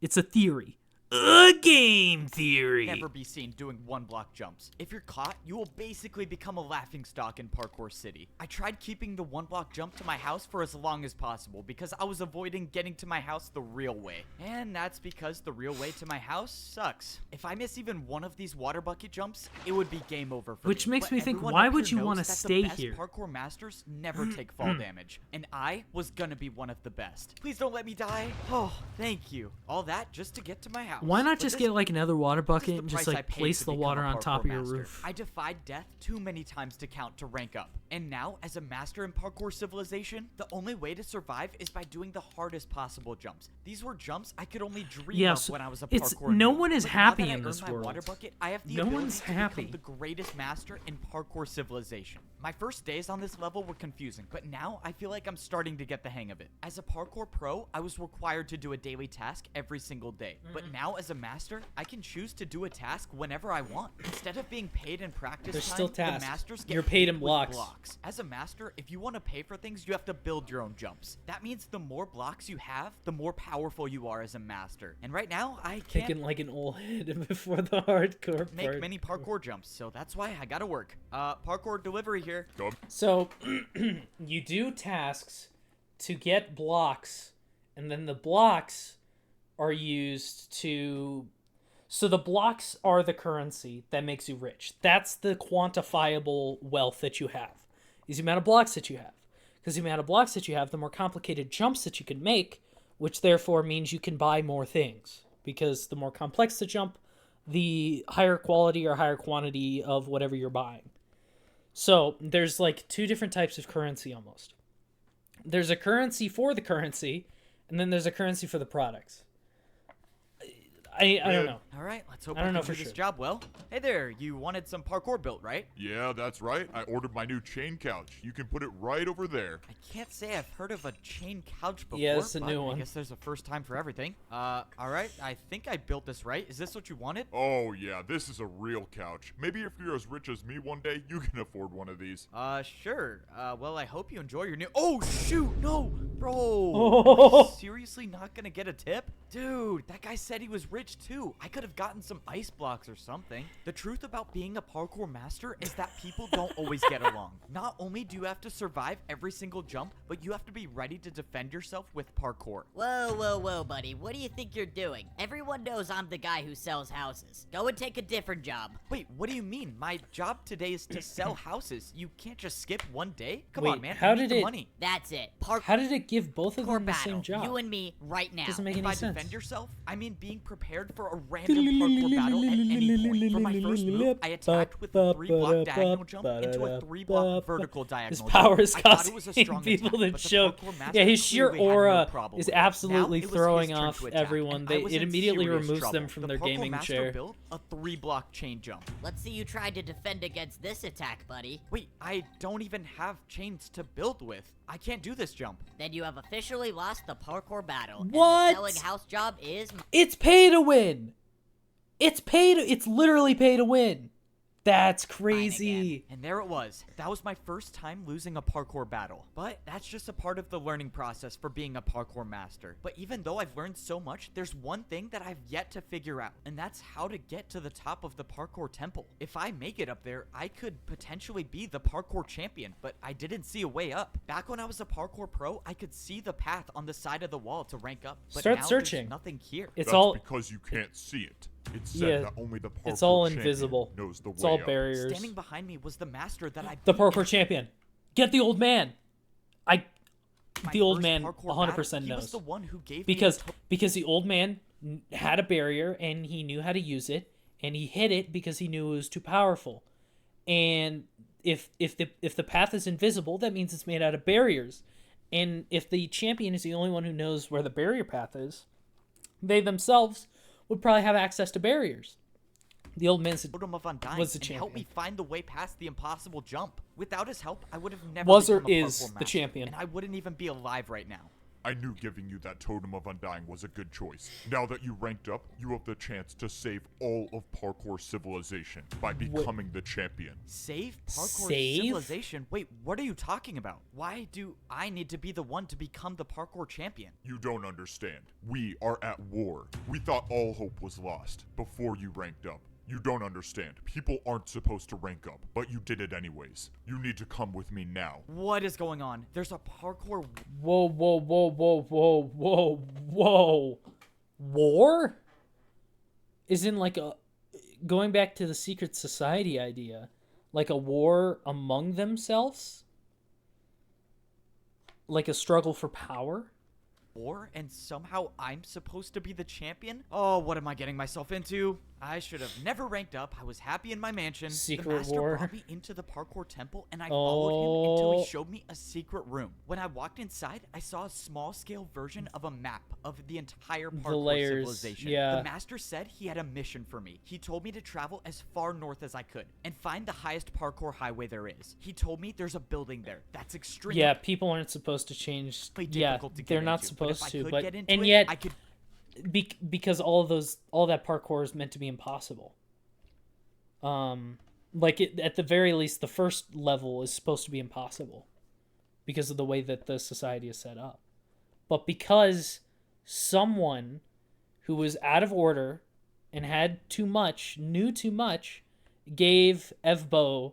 it's a theory. A game theory. never be seen doing 1-block jumps. If you're caught, you will basically become a laughingstock in Parkour City. I tried keeping the 1-block jump to my house for as long as possible because I was avoiding getting to my house the real way. And that's because the real way to my house sucks. If I miss even one of these water bucket jumps, it would be game over for Which me. makes But me think, everyone why up would here you knows wanna that the stay best here? Parkour masters never take fall damage. And I was gonna be one of the best. Please don't let me die. Oh, thank you. All that just to get to my house. Why not But just this get like another water this is bucket the and just price I like paid place to the become water a on top of parkour your master. roof? I defied death too many times to count to rank up. And now, as a master in parkour civilization, the only way to survive is by doing the hardest possible jumps. These were jumps I could only dream Yeah, of so when I was a it's parkour no noob. one is But happy now that in I this earned my world. water bucket, I have the No ability one's to happy. become the greatest master in parkour civilization. My first days on this level were confusing, but now I feel like I'm starting to get the hang of it. As a parkour pro, I was required to do a daily task every single day. But now as a master, I can choose to do a task whenever I want. Instead of being paid in practice There's time, still the tasks. masters get You're paid in with blocks. As a master, if you want to pay for things, you have to build your own jumps. That means the more blocks you have, the more powerful you are as a master. And right now, I can't Taking like an old head before the hardcore make part. many parkour jumps, so that's why I gotta work. Parkour delivery here. Come. So you do tasks to get blocks, and then the blocks are used to. So the blocks are the currency that makes you rich. That's the quantifiable wealth that you have. Is the amount of blocks that you have. Because the amount of blocks that you have, the more complicated jumps that you can make, which therefore means you can buy more things. Because the more complex the jump, the higher quality or higher quantity of whatever you're buying. So there's like two different types of currency almost. There's a currency for the currency, and then there's a currency for the products. I don't know. All right, let's hope I I, don't can know do for this sure. job well. Hey there, you wanted some parkour built, right? Yeah, that's right. I ordered my new chain couch. You can put it right over there. I can't say I've heard of a chain couch before. Yeah, it's a but new one. I guess there's a first time for everything. All right, I think I built this right. Is this what you wanted? Oh, yeah, this is a real couch. Maybe if you're as rich as me one day, you can afford one of these. Sure. Well, I hope you enjoy your new. Oh shoot, no, bro. Oh. Are you seriously not gonna get a tip, dude? That guy said he was rich too. I could have gotten some ice blocks or something. The truth about being a parkour master is that people don't always get along. Not only do you have to survive every single jump, but you have to be ready to defend yourself with parkour. Whoa, buddy. What do you think you're doing? Everyone knows I'm the guy who sells houses. Go and take a different job. Wait, what do you mean? My job today is to sell houses. You can't just skip one day? Come Wait, on, man. how I need did the it- money. That's it. Parkour How did it give both of them the battle. same job? You and me right now. Doesn't make If any I sense. defend yourself, I mean being prepared for a random parkour battle at any point. For my first move, I attacked with a 3-block diagonal jump into a 3-block vertical diagonal His jump. power is I thought it was a causing strong people attack, to but the choke. parkour master Yeah, his sheer clearly had no aura problem is with it. absolutely Now it was his throwing turn off to attack, everyone. and They- I was it in immediately serious removes trouble. them from The their parkour gaming master chair. built a 3-block chain jump. Let's see you try to defend against this attack, buddy. Wait, I don't even have chains to build with. I can't do this jump. Then you have officially lost the parkour battle. What? And the selling house job is It's pay to win. It's literally pay to win. That's crazy. And there it was. That was my first time losing a parkour battle. But that's just a part of the learning process for being a parkour master. But even though I've learned so much, there's one thing that I've yet to figure out, and that's how to get to the top of the parkour temple. If I make it up there, I could potentially be the parkour champion, but I didn't see a way up. Back when I was a parkour pro, I could see the path on the side of the wall to rank up. But Start now searching. There's nothing here. It's That's all because you can't see it. It's said Yeah, that only the parkour it's all champion invisible. knows the It's way all up. barriers. Standing behind me was the master that I The beat parkour in champion. Get the old man. my The old first man parkour 100% battle. He knows. was the one who gave me because a because the old man had a barrier and he knew how to use it, and he hit it because he knew it was too powerful. And if the path is invisible, that means it's made out of barriers. And if the champion is the only one who knows where the barrier path is, they themselves would probably have access to barriers. The old man Totem of Undying was the and champion. helped me find the way past the impossible jump. Without his help, I would have never Was or become a is parkour the master, champion. and I wouldn't even be alive right now. I knew giving you that Totem of Undying was a good choice. Now that you ranked up, you have the chance to save all of Parkour Civilization by becoming the champion. Save Parkour Save? Civilization? Wait, what are you talking about? Why do I need to be the one to become the parkour champion? You don't understand. We are at war. We thought all hope was lost before you ranked up. You don't understand. People aren't supposed to rank up, but you did it anyways. You need to come with me now. What is going on? There's a parkour... Whoa, whoa, whoa, whoa, whoa, whoa, whoa. War? Isn't like a... Going back to the secret society idea, like a war among themselves? Like a struggle for power? war, and somehow I'm supposed to be the champion? Oh, what am I getting myself into? I should have never ranked up. I was happy in my mansion. Secret the master war. brought me into the parkour temple, and I followed him until Oh. he showed me a secret room. When I walked inside, I saw a small-scale version of a map of the entire parkour layers, civilization. yeah. The master said he had a mission for me. He told me to travel as far north as I could and find the highest parkour highway there is. He told me there's a building there that's extremely Yeah, people aren't supposed to change. Yeah, difficult to get they're not into, supposed but if I to. could But get into and it, yet, I could. because all that parkour is meant to be impossible. Like at the very least, the first level is supposed to be impossible because of the way that the society is set up. But because someone who was out of order and had too much, knew too much, gave Evbo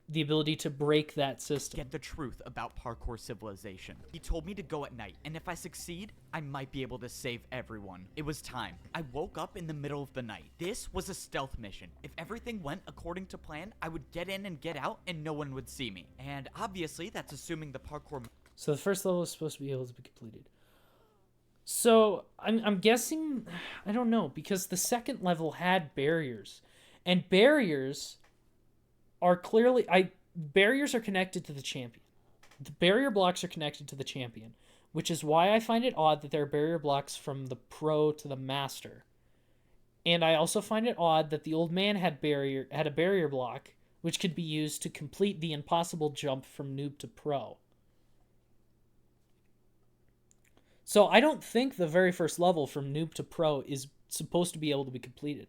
the ability to break that system. Get the truth about parkour civilization. He told me to go at night, and if I succeed, I might be able to save everyone. It was time. I woke up in the middle of the night. This was a stealth mission. If everything went according to plan, I would get in and get out, and no one would see me. And obviously, that's assuming the parkour... So the first level is supposed to be able to be completed. So I'm guessing, I don't know, because the second level had barriers, and barriers are clearly barriers are connected to the champion. The barrier blocks are connected to the champion, which is why I find it odd that there are barrier blocks from the pro to the master. And I also find it odd that the old man had a barrier block which could be used to complete the impossible jump from noob to pro. So I don't think the very first level from noob to pro is supposed to be able to be completed.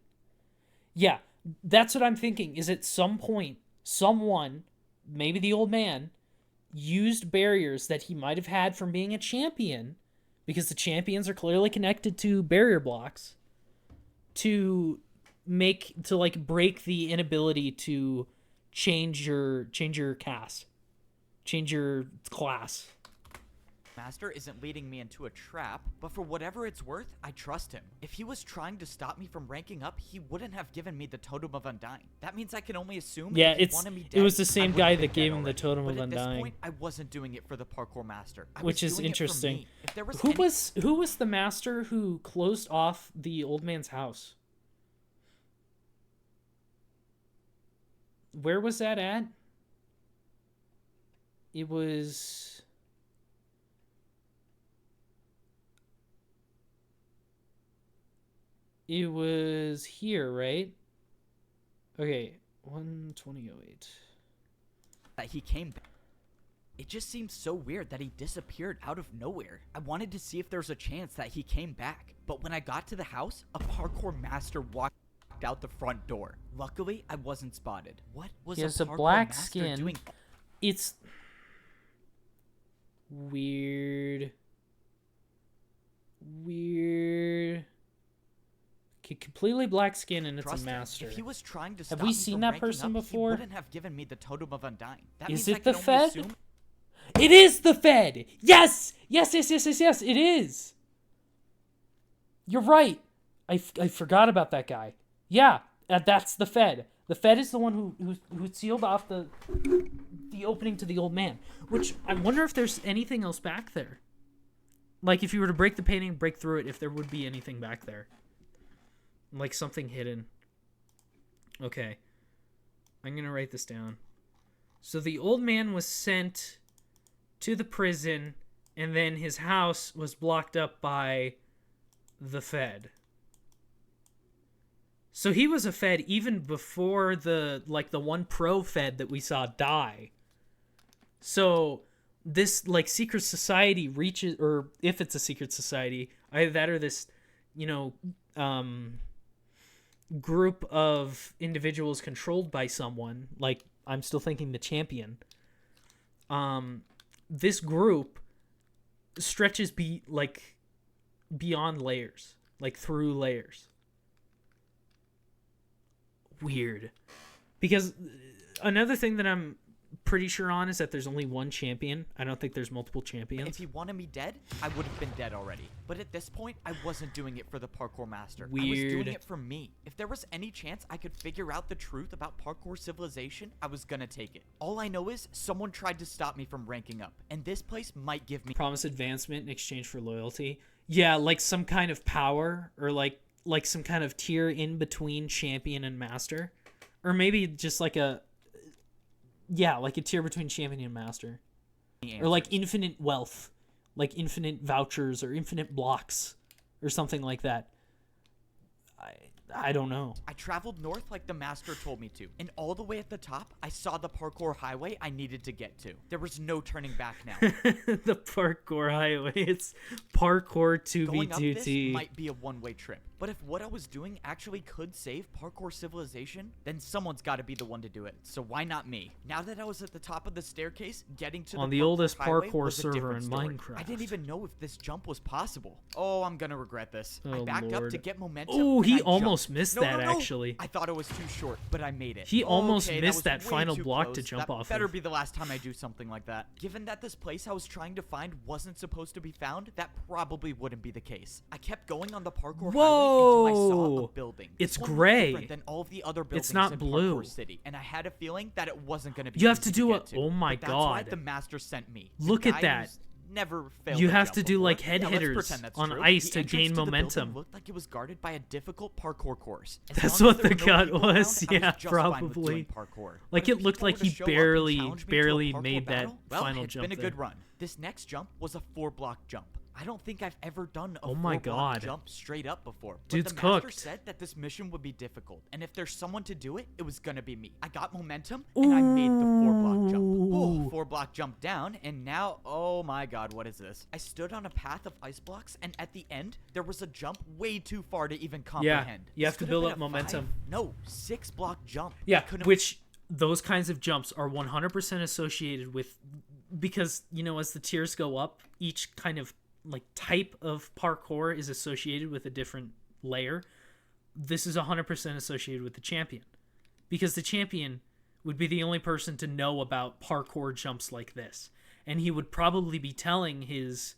Yeah, that's what I'm thinking, is at some point, someone, maybe the old man, used barriers that he might have had from being a champion, because the champions are clearly connected to barrier blocks, to break the inability to change your cast, change your class. Master isn't leading me into a trap, but for whatever it's worth, I trust him. If he was trying to stop me from ranking up, he wouldn't have given me the Totem of Undying. That means I can only assume Yeah, if he wanted me it dead, was the I same would guy have that been gave dead him the already. Totem but of at Undying. this point, I wasn't doing it for the parkour master. I Which was is doing it for interesting. me. If there was Who any- was the master who closed off the old man's house? Where was that at? It was here, right? Okay, 12008. that he came back. It just seems so weird that he disappeared out of nowhere. I wanted to see if there was a chance that he came back, but when I got to the house, a parkour master walked out the front door. Luckily, I wasn't spotted. What was He has a a parkour black master skin. doing? It's weird. Okay, completely black skin and it's Trust a him. master. If he was trying to Have stop we me seen from that ranking person up, before? He wouldn't have given me the Totem of Undying. That Is means it I the can only Fed? assume It is the Fed! Yes! Yes, it is! You're right. I forgot about that guy. Yeah, that's the Fed. The Fed is the one who sealed off the opening to the old man. Which, I wonder if there's anything else back there. Like, if you were to break the painting, break through it, if there would be anything back there. Like, something hidden. Okay. I'm gonna write this down. So the old man was sent to the prison, and then his house was blocked up by the Fed. So he was a Fed even before the one pro Fed that we saw die. So this secret society reaches, or if it's a secret society, either that or this, group of individuals controlled by someone, like I'm still thinking the champion. This group stretches beyond layers, through layers. Weird. Because another thing that I'm pretty sure on is that there's only one champion. I don't think there's multiple champions. If he wanted me dead, I would have been dead already. But at this point, I wasn't doing it for the parkour master. Weird. I was doing it for me. If there was any chance I could figure out the truth about parkour civilization, I was gonna take it. All I know is someone tried to stop me from ranking up, and this place might give me promise advancement in exchange for loyalty. Yeah, like some kind of power, or like some kind of tier in between champion and master, or maybe just like a tier between champion and master, or like infinite wealth, like infinite vouchers or infinite blocks or something like that. I don't know. I traveled north like the master told me to, and all the way at the top, I saw the parkour highway I needed to get to. There was no turning back now. The parkour highway. It's parkour Going up this 2v2t. might be a one-way trip, but if what I was doing actually could save parkour civilization, then someone's got to be the one to do it. So why not me? Now that I was at the top of the staircase, getting to On the the oldest highway parkour was a server different in story. Minecraft. I didn't even know if this jump was possible. Oh, I'm gonna regret this. I Oh, backed up Lord. to get momentum. Oh, and he I almost jumped. missed No, that, no, no. actually. I thought it was too short, but I made it. He almost Okay, missed that was way final too block to close. jump That off better of. be the last time I do something like that. Given that this place I was trying to find wasn't supposed to be found, that probably wouldn't be the case. I kept going on the parkour highway until I saw a building. It's This one looked gray. different than all of the other buildings It's not in blue. Parkour City, and I had a feeling that it wasn't going to be You have easy to do get a- to. oh my But that's why God. the master sent me. The Look at guy that. who's never failed You a have jump to do, before. like, head Yeah, let's hitters pretend that's on true. ice The to entrance gain the building momentum. looked like it was guarded by a difficult parkour course. As That's long as what there the were no cut people was, around, I was yeah, just fine with probably. doing parkour. Like, But if it looked people like were to he show up and barely- challenge me to a barely parkour made that battle, well, final it's jump been a there. good run. This next jump was a 4-block jump. I don't think I've ever done a Oh my 4-block God. jump straight up before. But Dude's the master cooked. said that this mission would be difficult, and if there's someone to do it, it was gonna be me. I got momentum, and I made the 4-block jump. Oh, 4-block jump down, and now, oh my God, what is this? I stood on a path of ice blocks, and at the end, there was a jump way too far to even comprehend. you This have to could build been up a momentum. 6-block jump. I Yeah, couldn't- which those kinds of jumps are 100% associated with, because, as the tiers go up, each kind of type of parkour is associated with a different layer. This is 100% associated with the champion, because the champion would be the only person to know about parkour jumps like this, and he would probably be telling his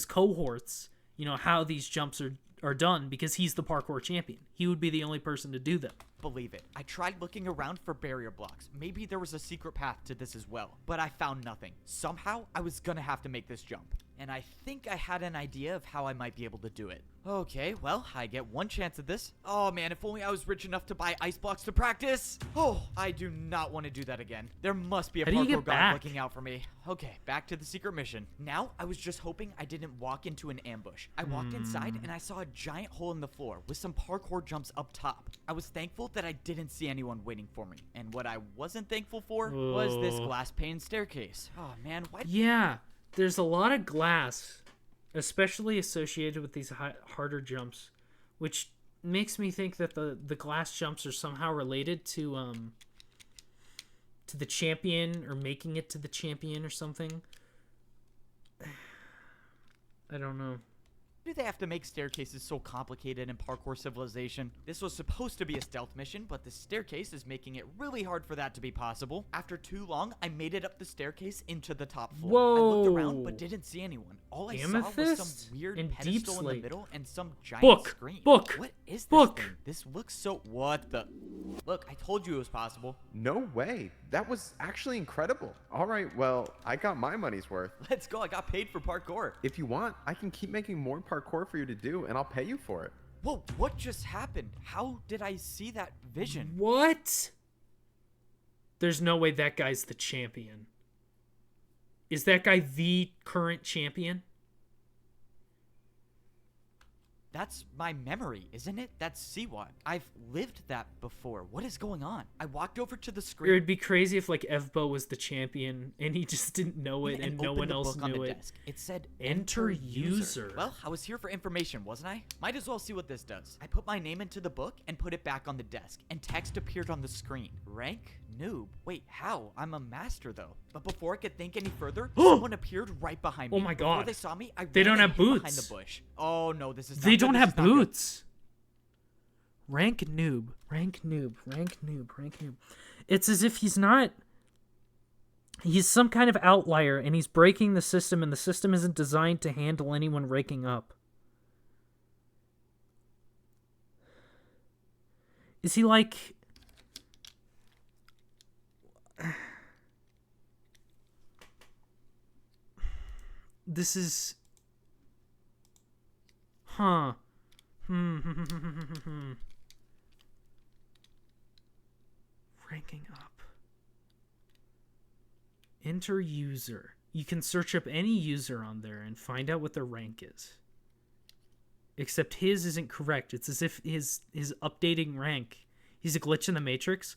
cohorts, how these jumps are done, because he's the parkour champion. He would be the only person to do them. Believe it. I tried looking around for barrier blocks. Maybe there was a secret path to this as well, but I found nothing. Somehow, I was gonna have to make this jump, and I think I had an idea of how I might be able to do it. Okay, well, I get one chance at this. Oh man, if only I was rich enough to buy ice blocks to practice. Oh, I do not want to do that again. There must be a How do you parkour get god back? looking out for me. Okay, back to the secret mission. Now, I was just hoping I didn't walk into an ambush. I walked inside and I saw a giant hole in the floor with some parkour jumps up top. I was thankful that I didn't see anyone waiting for me. And what I wasn't thankful for was this Oh. glass pane staircase. Oh man, why? Yeah, there's a lot of glass, especially associated with these harder jumps, which makes me think that the glass jumps are somehow related to the champion, or making it to the champion or something. I don't know. Do they have to make staircases so complicated in Parkour Civilization? This was supposed to be a stealth mission, but the staircase is making it really hard for that to be possible. After too long, I made it up the staircase into the top floor. I looked around, Whoa. but didn't see anyone. All I saw was Amethyst some weird and pedestal deep in the slate. middle and some giant Book! screen. Book! What is this Book! thing? This looks so... What the... Look, I told you it was possible. No way. That was actually incredible. All right, well, I got my money's worth. Let's go. I got paid for parkour. If you want, I can keep making more parkour for you to do, and I'll pay you for it. Whoa, what just happened? How did I see that vision? What? There's no way that guy's the champion. Is that guy the current champion? That's my memory, isn't it? That's Siwat. I've lived that before. What is going on? I walked over to the It screen. would be crazy if like Evbo was the champion and he just didn't know it and no opened one the else book on knew the it. desk. It said Enter user. Well, I was here for information, wasn't I? Might as well see what this does. I put my name into the book and put it back on the desk, and text appeared on the screen. Rank noob. Wait, how? I'm a master though. But before I could think any further, someone appeared right behind me. Oh my Before God. they saw me, I They ran don't and have hid behind boots. the bush. Oh no, this is not They good. don't This have is not good. boots. Rank noob. Rank noob. Rank noob. Rank noob. It's as if he's not. He's some kind of outlier and he's breaking the system, and the system isn't designed to handle anyone raking up. Is he like. This is. Huh. Ranking up. Enter user. You can search up any user on there and find out what their rank is. Except his isn't correct. It's as if his updating rank. He's a glitch in the Matrix.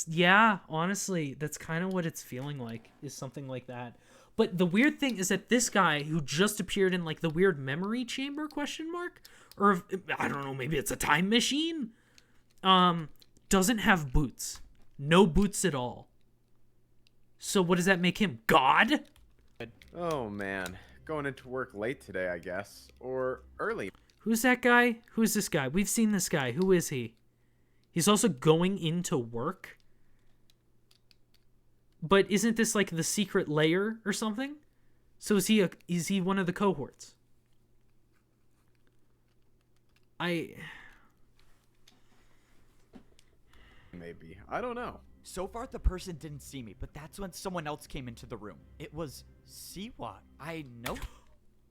Yeah, honestly, that's kind of what it's feeling like, is something like that. But the weird thing is that this guy who just appeared in like the weird memory chamber question mark, or I don't know, maybe it's a time machine, doesn't have boots. No boots at all. So what does that make him? God? Oh man, going into work late today, I guess, or early. Who's that guy? Who's this guy? We've seen this guy. Who is he? He's also going into work? But isn't this like the secret layer or something? So is he one of the cohorts? Maybe. I don't know. So far, the person didn't see me, but that's when someone else came into the room. It was Siwat. I know.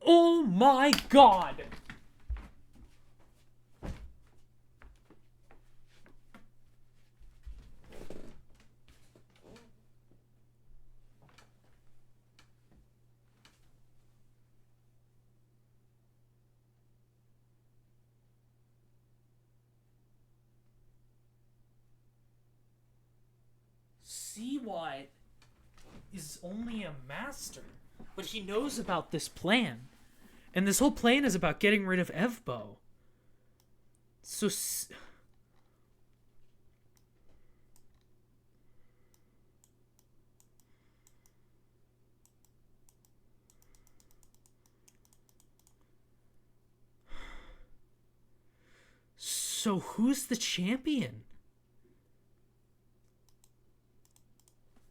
Oh my god! Siwat is only a master, but he knows about this plan. And this whole plan is about getting rid of Evbo. So... So who's the champion?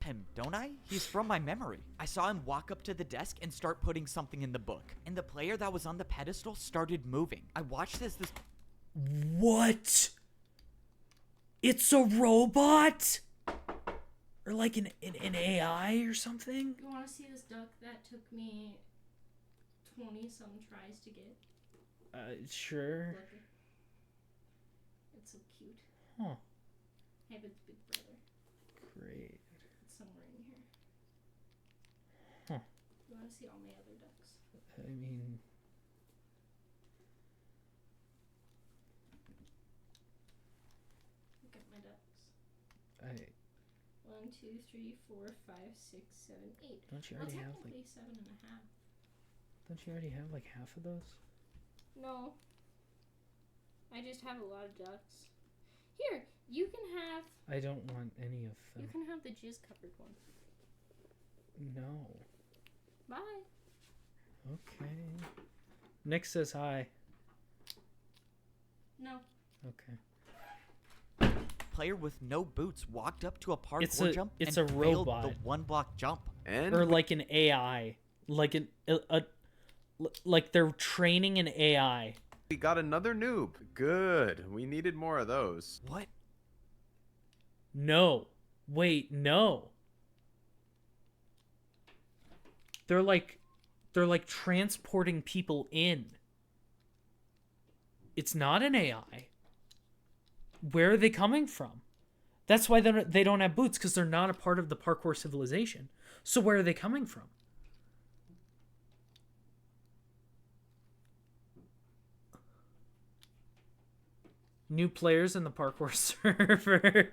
Him, don't I? He's from my memory. I saw him walk up to the desk and start putting something in the book. And the player that was on the pedestal started moving. I watched as this... What? It's a robot? Or like an AI or something? You want to see this duck that took me 20-some tries to get? Sure. Look, it's so cute. Huh. I have its big brother. Great. It's somewhere in here. Huh. You want to see all my other ducks? I mean... Look at my ducks. 1, 2, 3, 4, 5, 6, 7, 8. Don't you Well, already have technically like... 7 and a half. Don't you already have like half of those? No. I just have a lot of ducks. Here, you can have... I don't want any of them. You can have the jizz-covered one. No. Bye. Okay. Nick says hi. No. Okay. Player with no boots walked up to a parkour It's a- jump it's and a failed robot. the one-block jump. And Or like an AI. Like like they're training an AI. we got another noob. Good. We needed more of those. What? No. Wait, no. They're like transporting people in. It's not an AI. Where are they coming from? That's why they don't have boots, because they're not a part of the parkour civilization. So where are they coming from? New players in the parkour server.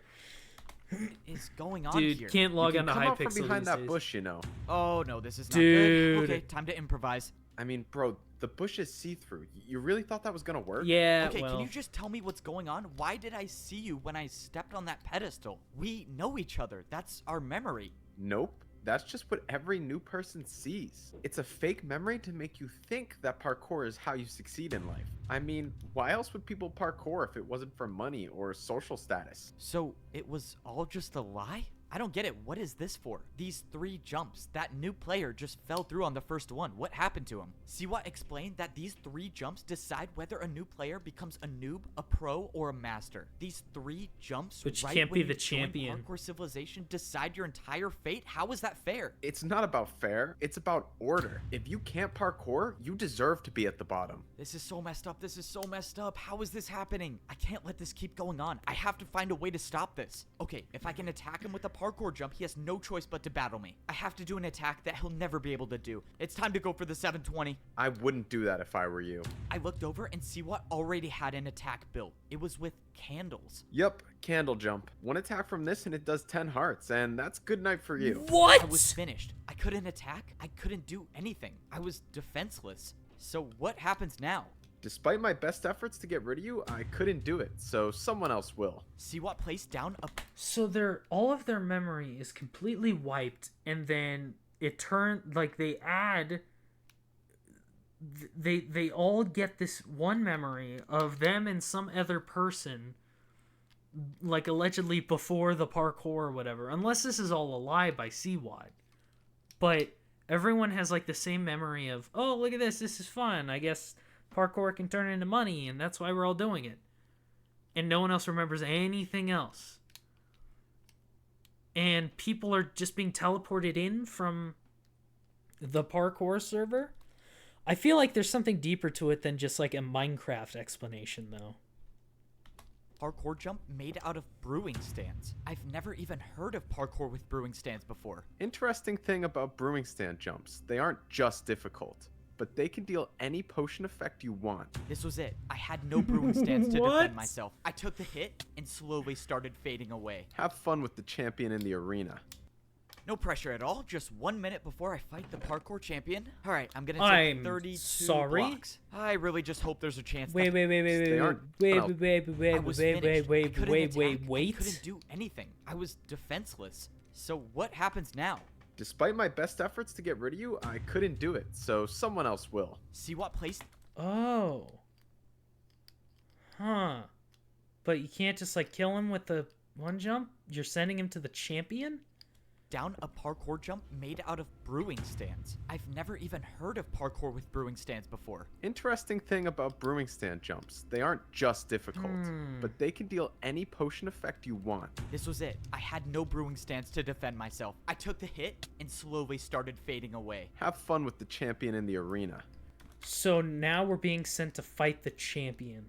What is going on Dude, here? can't log You on can to come out from Hypixel behind these that days. bush, you know. Oh no, this is not Dude. good. Okay, time to improvise. I mean, bro, the bush is see-through. You really thought that was gonna work? Yeah, Okay, well, can you just tell me what's going on? Why did I see you when I stepped on that pedestal? We know each other. That's our memory. Nope. That's just what every new person sees. It's a fake memory to make you think that parkour is how you succeed in life. I mean, why else would people parkour if it wasn't for money or social status? So it was all just a lie? I don't get it. What is this for? These 3 jumps. That new player just fell through on the first one. What happened to him? Siwa explained that these 3 jumps decide whether a new player becomes a noob, a pro, or a master. These 3 jumps, But you right can't when be the you join champion. Parkour Civilization, decide your entire fate? How is that fair? It's not about fair, it's about order. If you can't parkour, you deserve to be at the bottom. This is so messed up. This is so messed up. How is this happening? I can't let this keep going on. I have to find a way to stop this. Okay, if I can attack him with a parkour jump, he has no choice but to battle me. I have to do an attack that he'll never be able to do. It's time to go for the 720. I wouldn't do that if I were you. I looked over and Siwa already had an attack built. It was with candles. Yup, candle jump. One attack from this and it does 10 hearts, and that's good night for you. what? I was finished. I couldn't attack. I couldn't do anything. I was defenseless. So what happens now? Despite my best efforts to get rid of you, I couldn't do it, so someone else will. Siwa placed down a So all of their memory is completely wiped, and then it turned like they add. They all get this one memory of them and some other person, like allegedly before the parkour or whatever. Unless this is all a lie by CWAT, but everyone has like the same memory of, oh, look at this is fun. I guess parkour can turn into money, and that's why we're all doing it. And no one else remembers anything else. And people are just being teleported in from the parkour server. I feel like there's something deeper to it than just like a Minecraft explanation, though. parkour jump made out of brewing stands. I've never even heard of parkour with brewing stands before. Interesting thing about brewing stand jumps, they aren't just difficult, but they can deal any potion effect you want. This was it. I had no brewing stands to What? defend myself. I took the hit and slowly started fading away. Have fun with the champion in the arena. No pressure at all. Just 1 minute before I fight the parkour champion. All right, I'm gonna take I'm 32 sorry? blocks. I really just hope there's a chance. Wait, that wait, wait, wait, They wait, aren't- wait, well, wait, wait, I wait, was wait, finished. wait, I wait, couldn't wait, attack. wait, I wait. couldn't do anything. I was defenseless. So what happens now? Despite my best efforts to get rid of you, I couldn't do it, so someone else will. See what place? Oh. Huh. But you can't just like kill him with the one jump? You're sending him to the champion? Down a parkour jump made out of brewing stands. I've never even heard of parkour with brewing stands before. Interesting thing about brewing stand jumps, they aren't just difficult, but they can deal any potion effect you want. This was it. I had no brewing stands to defend myself. I took the hit and slowly started fading away. Have fun with the champion in the arena. So now we're being sent to fight the champion.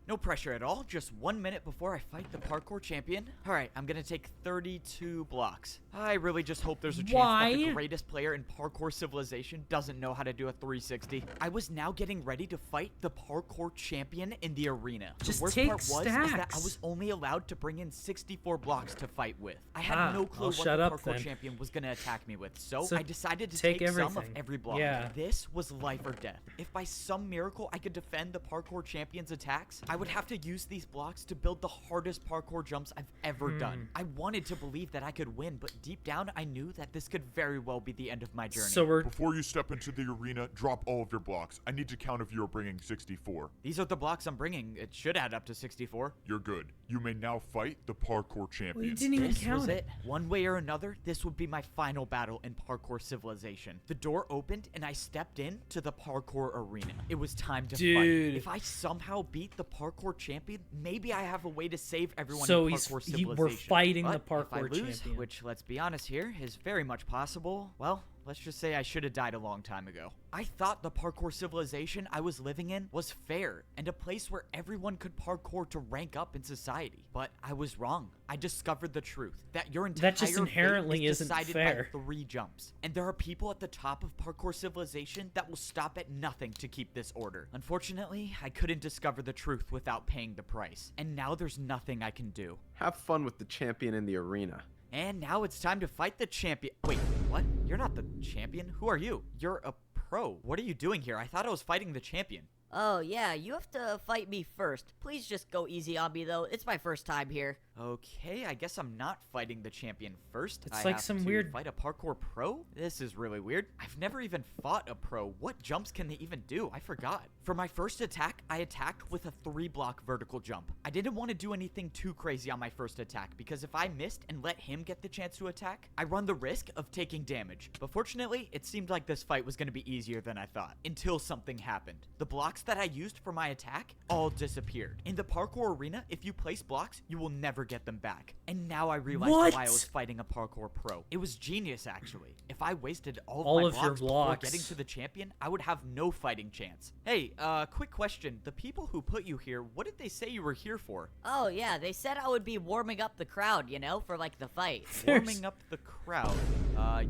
No pressure at all. Just 1 minute before I fight the parkour champion. All right, I'm gonna take 32 blocks. I really just hope there's a chance that the Why? greatest player in parkour civilization doesn't know how to do a 360. I was now getting ready to fight the parkour champion in the arena. Just the worst take part was is that I stacks. was only allowed to bring in 64 blocks to fight with. I had no clue I'll what shut the up parkour then. champion was gonna attack me with, so So I decided to take take some of everything. every block. Yeah. This was life or death. If by some miracle I could defend the parkour champion's attacks, I would have to use these blocks to build the hardest parkour jumps I've ever done. I wanted to believe that I could win, but deep down I knew that this could very well be the end of my journey. So we're Before you step into the arena, drop all of your blocks. I need to count if you're bringing 64. These are the blocks I'm bringing. It should add up to 64. You're good. You may now fight the parkour well, you champion. didn't even This was count it. One way or another, this would be my final battle in parkour civilization. The door opened and I stepped into the parkour arena. It was time to fight. Dude. If I somehow beat the parkour champion, maybe I have a way to save everyone So in he's- parkour we're civilization. fighting the But if I parkour lose, champion. which let's be honest here is very much possible, well, let's just say I should have died a long time ago. I thought the parkour civilization I was living in was fair and a place where everyone could parkour to rank up in society. But I was wrong. I discovered the truth that your entire That just inherently fate is isn't decided fair. by 3 jumps. And there are people at the top of parkour civilization that will stop at nothing to keep this order. Unfortunately, I couldn't discover the truth without paying the price. And now there's nothing I can do. Have fun with the champion in the arena. And now it's time to fight the champion. Wait, what? You're not the champion? Who are you? You're a pro. What are you doing here? I thought I was fighting the champion. Oh, yeah, you have to fight me first. Please just go easy on me, though. It's my first time here. Okay, I guess I'm not fighting the champion first. It's I like have some to weird- fight a parkour pro? This is really weird. I've never even fought a pro. What jumps can they even do? I forgot. For my first attack, I attacked with a 3-block vertical jump. I didn't want to do anything too crazy on my first attack because if I missed and let him get the chance to attack, I run the risk of taking damage. But fortunately, it seemed like this fight was going to be easier than I thought until something happened. The blocks that I used for my attack all disappeared. In the parkour arena, if you place blocks, you will never get them back. And now I realized What? why I was fighting a parkour pro. It was genius, actually. If I wasted all All my of your blocks before blocks. getting to the champion, I would have no fighting chance. Hey, quick question. The people who put you here, what did they say you were here for? Oh, yeah, they said I would be warming up the crowd, you know, for, like, the fight. Warming up the crowd.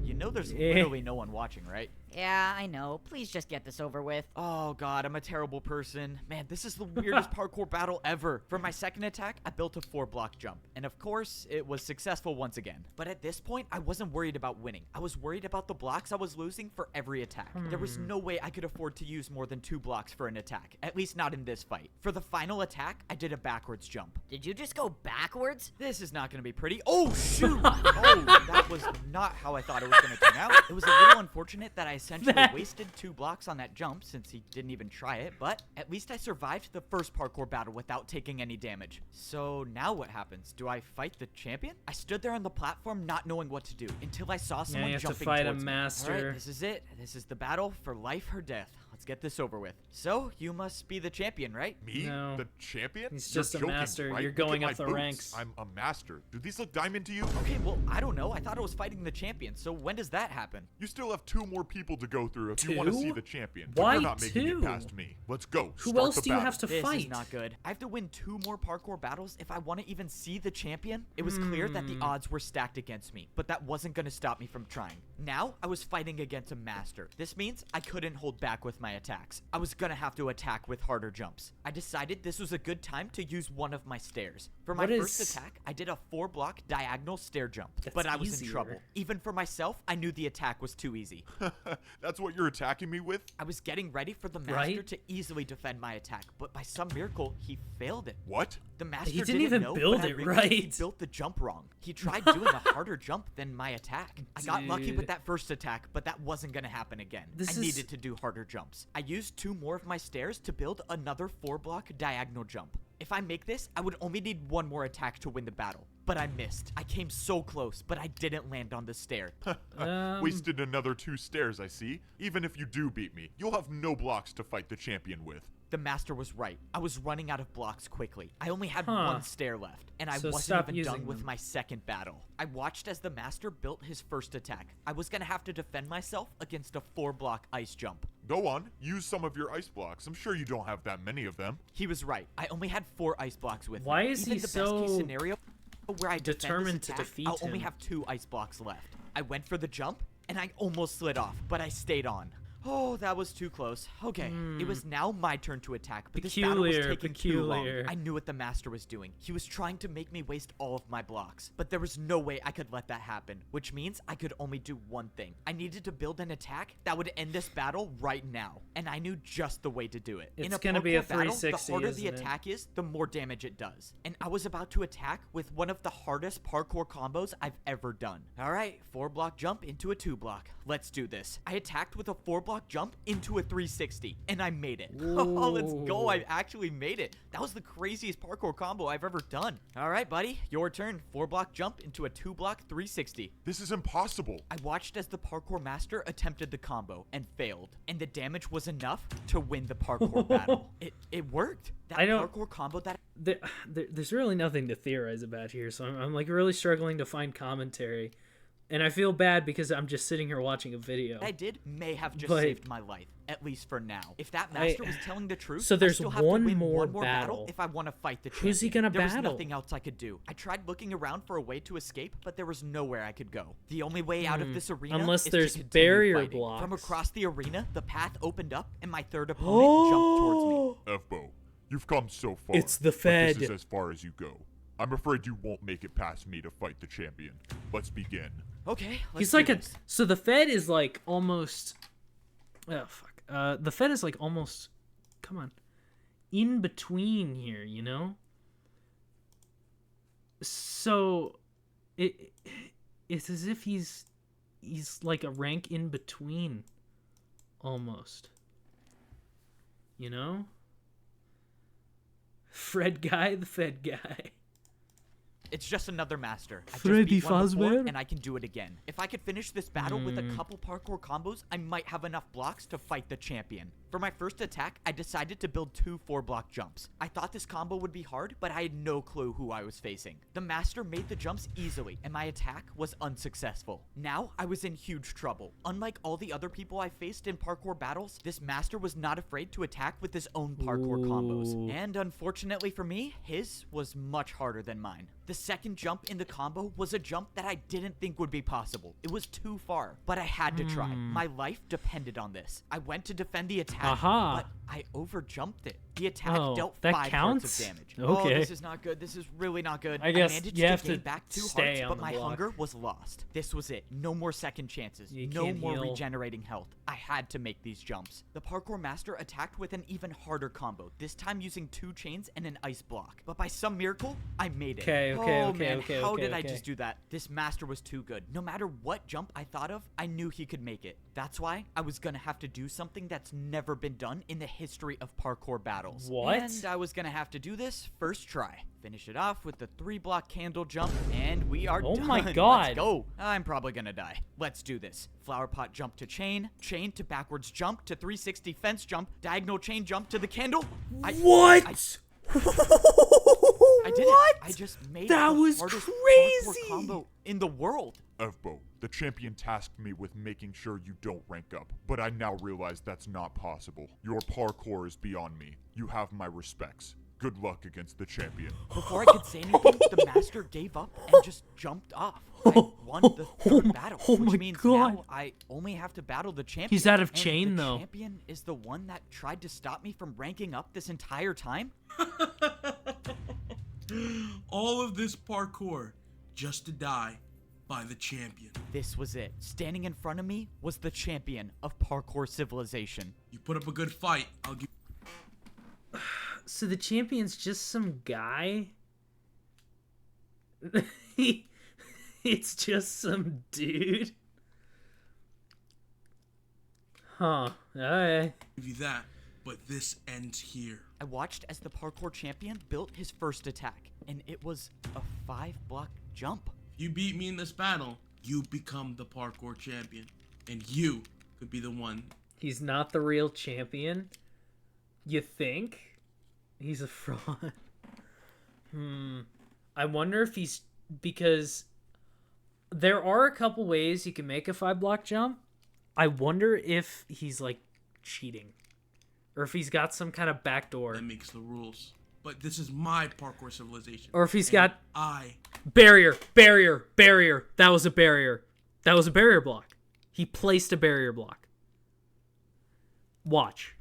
You know there's literally no one watching, right? Yeah, I know. Please just get this over with. Oh god, I'm a terrible person. Man, this is the weirdest parkour battle ever. For my second attack, I built a 4-block jump. And of course, it was successful once again. But at this point, I wasn't worried about winning. I was worried about the blocks I was losing for every attack. There was no way I could afford to use more than 2 blocks for an attack. At least not in this fight. For the final attack, I did a backwards jump. Did you just go backwards? This is not going to be pretty. Oh, shoot! Oh, that was not how I thought it was going to turn out. It was a little unfortunate that I essentially wasted 2 blocks on that jump since he didn't even try it, but at least I survived the first parkour battle without taking any damage. So now what happens? Do I fight the champion? I stood there on the platform not knowing what to do until I saw someone you have to jumping fight a towards me. master. All right, this is it. This is the battle for life or death. Let's get this over with. So, you must be the champion, right? Me? No. The champion? He's You're just a joking, master. right? You're Look at going my up the boots. ranks. I'm a master. Do these look diamond to you? Okay, well, I don't know. I thought I was fighting the champion. So when does that happen? You still have 2 more people to go through if you want to see 2? the champion. Why You're not making 2? it past me. Let's go. Who Start else the do you battle. have to This fight? is not good. I have to win 2 more parkour battles if I want to even see the champion. It was clear that the odds were stacked against me, but that wasn't going to stop me from trying. Now, I was fighting against a master. This means I couldn't hold back with my attacks. I was going to have to attack with harder jumps. I decided this was a good time to use one of my stairs. For my What first is- attack, I did a 4-block diagonal stair jump, That's but I was easier. in trouble. Even for myself, I knew the attack was too easy. That's what you're attacking me with? I was getting ready for the master Right? to easily defend my attack, but by some miracle, he failed it. What? The master He didn't even know, build but I it realized He right. built the jump wrong. He tried doing a harder jump than my attack. I got lucky Dude. with that first attack, but that wasn't going to happen again. This I is- needed to do harder jumps. I used 2 more of my stairs to build another 4-block diagonal jump. If I make this, I would only need 1 more attack to win the battle. But I missed. I came so close, but I didn't land on the stair. Wasted another 2 stairs, I see. Even if you do beat me, you'll have no blocks to fight the champion with. The master was right. I was running out of blocks quickly. I only had Huh. 1 stair left, and I So wasn't stop even using done with them. my second battle. I watched as the master built his first attack. I was gonna have to defend myself against a 4-block ice jump. Go on, use some of your ice blocks. I'm sure you don't have that many of them. He was right. I only had 4 ice blocks with Why me. is Even he the best so case scenario where I defend this determined to attack, defeat I'll only him? have 2 ice blocks left. I went for the jump, and I almost slid off, but I stayed on. Oh, that was too close. Okay, it was now my turn to attack, but this battle was Peculiar, taking too long. peculiar. I knew what the master was doing. He was trying to make me waste all of my blocks, but there was no way I could let that happen, which means I could only do one thing. I needed to build an attack that would end this battle right now, and I knew just the way to do it. In It's a gonna be a parkour battle, 360, the harder the isn't it? attack is, the more damage it does. And I was about to attack with one of the hardest parkour combos I've ever done. All right, 4-block jump into a 2-block. Let's do this. I attacked with a 4-block jump into a 360, and I made it. Oh, let's go. I actually made it. That was the craziest parkour combo I've ever done. All right, buddy, your turn. 4-block jump into a 2-block 360. This is impossible. I watched as the parkour master attempted the combo and failed, and the damage was enough to win the parkour battle. It worked. That I don't- parkour combo that There's really nothing to theorize about here, so I'm like really struggling to find commentary. And I feel bad because I'm just sitting here watching a video. I did may have just But- saved my life, at least for now. If that master was telling the truth, So there's I still have one to win more one more battle. if I want to fight the champion. Who's he gonna there battle? was nothing else I could do. I tried looking around for a way to escape, but there was nowhere I could go. The only way out of this arena Unless is there's to continue barrier fighting. blocks. From across the arena, the path opened up, and my third opponent jumped towards me. Evbo, you've come so far. It's the but Fed. this is as far as you go. I'm afraid you won't make it past me to fight the champion. Let's begin. Okay, let's He's do like this. so the Fed is like almost. Oh fuck. The Fed is like almost. Come on. In between here, you know. So, it's as if he's like a rank in between, almost. You know. Fred guy, the Fed guy. It's just another master. I just Freddy beat one before, Fazbear? and I can do it again. If I could finish this battle with a couple parkour combos, I might have enough blocks to fight the champion. For my first attack, I decided to build 2 4-block jumps. I thought this combo would be hard, but I had no clue who I was facing. The master made the jumps easily, and my attack was unsuccessful. Now, I was in huge trouble. Unlike all the other people I faced in parkour battles, this master was not afraid to attack with his own parkour combos. And unfortunately for me, his was much harder than mine. The second jump in the combo was a jump that I didn't think would be possible. It was too far, but I had to try. My life depended on this. I went to defend the attack, but I overjumped it. The attack dealt that 5 counts? hearts of damage. Okay. Oh, this is not good. This is really not good. I guess managed you have to gain to back 2 stay hearts, on but the my block. hunger was lost. This was it. No more second chances. You No can't more heal. regenerating health. I had to make these jumps. The parkour master attacked with an even harder combo, this time using 2 chains and an ice block. But by some miracle, I made it. Okay, Oh man, how okay, did I okay. just do that? This master was too good. No matter what jump I thought of, I knew he could make it. That's why I was gonna have to do something that's never been done in the history of parkour battles. What? And I was gonna have to do this first try. Finish it off with the 3-block candle jump, and we are Oh done. my God. Let's go. I'm probably gonna die. Let's do this. Flower pot jump to chain, chain to backwards jump to 360 fence jump, diagonal chain jump to the candle. What? I did it. I just made That the was hardest crazy. parkour combo in the world. Evbo, the champion tasked me with making sure you don't rank up, but I now realize that's not possible. Your parkour is beyond me. You have my respects. Good luck against the champion. Before I could say anything, the master gave up and just jumped off. I won the third battle, oh which my means God. now I only have to battle the champion. He's out of And chain, the though. champion is the one that tried to stop me from ranking up this entire time? All of this parkour just to die by the champion. This was it. Standing in front of me was the champion of parkour civilization. You put up a good fight, I'll give. So the champion's just some guy? It's just some dude? Huh. Alright. Give you that, but this ends here. I watched as the parkour champion built his first attack, and it was a 5-block jump. If you beat me in this battle, you become the parkour champion, and you could be the one. He's not the real champion? You think? He's a fraud. I wonder if he's... Because there are a couple ways you can make a 5-block jump. I wonder if he's, like, cheating. Or if he's got some kind of backdoor. That makes the rules. But this is my parkour civilization. Or if he's and got... I... Barrier! That was a barrier. That was a barrier block. He placed a barrier block. Watch.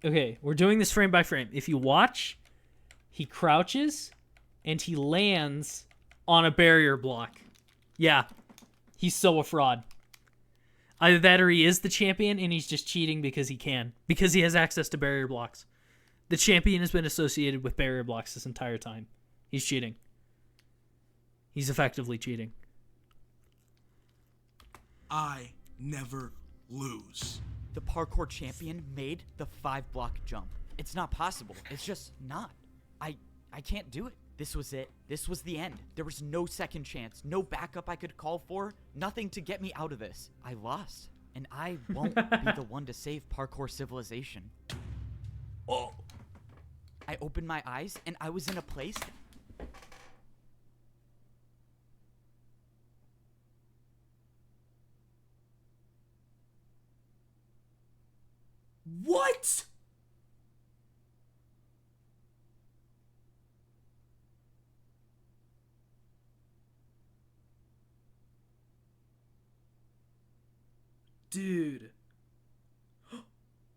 Okay, we're doing this frame by frame. If you watch, he crouches and he lands on a barrier block. Yeah, he's so a fraud. Either that or he is the champion and he's just cheating because he can. Because he has access to barrier blocks. The champion has been associated with barrier blocks this entire time. He's cheating. He's effectively cheating. I never lose. The parkour champion made the 5-block jump. It's not possible. It's just not. I can't do it. This was it. This was the end. There was no second chance, no backup I could call for, nothing to get me out of this. I lost, and I won't be the one to save parkour civilization. Oh. I opened my eyes and I was in a place. What? Dude.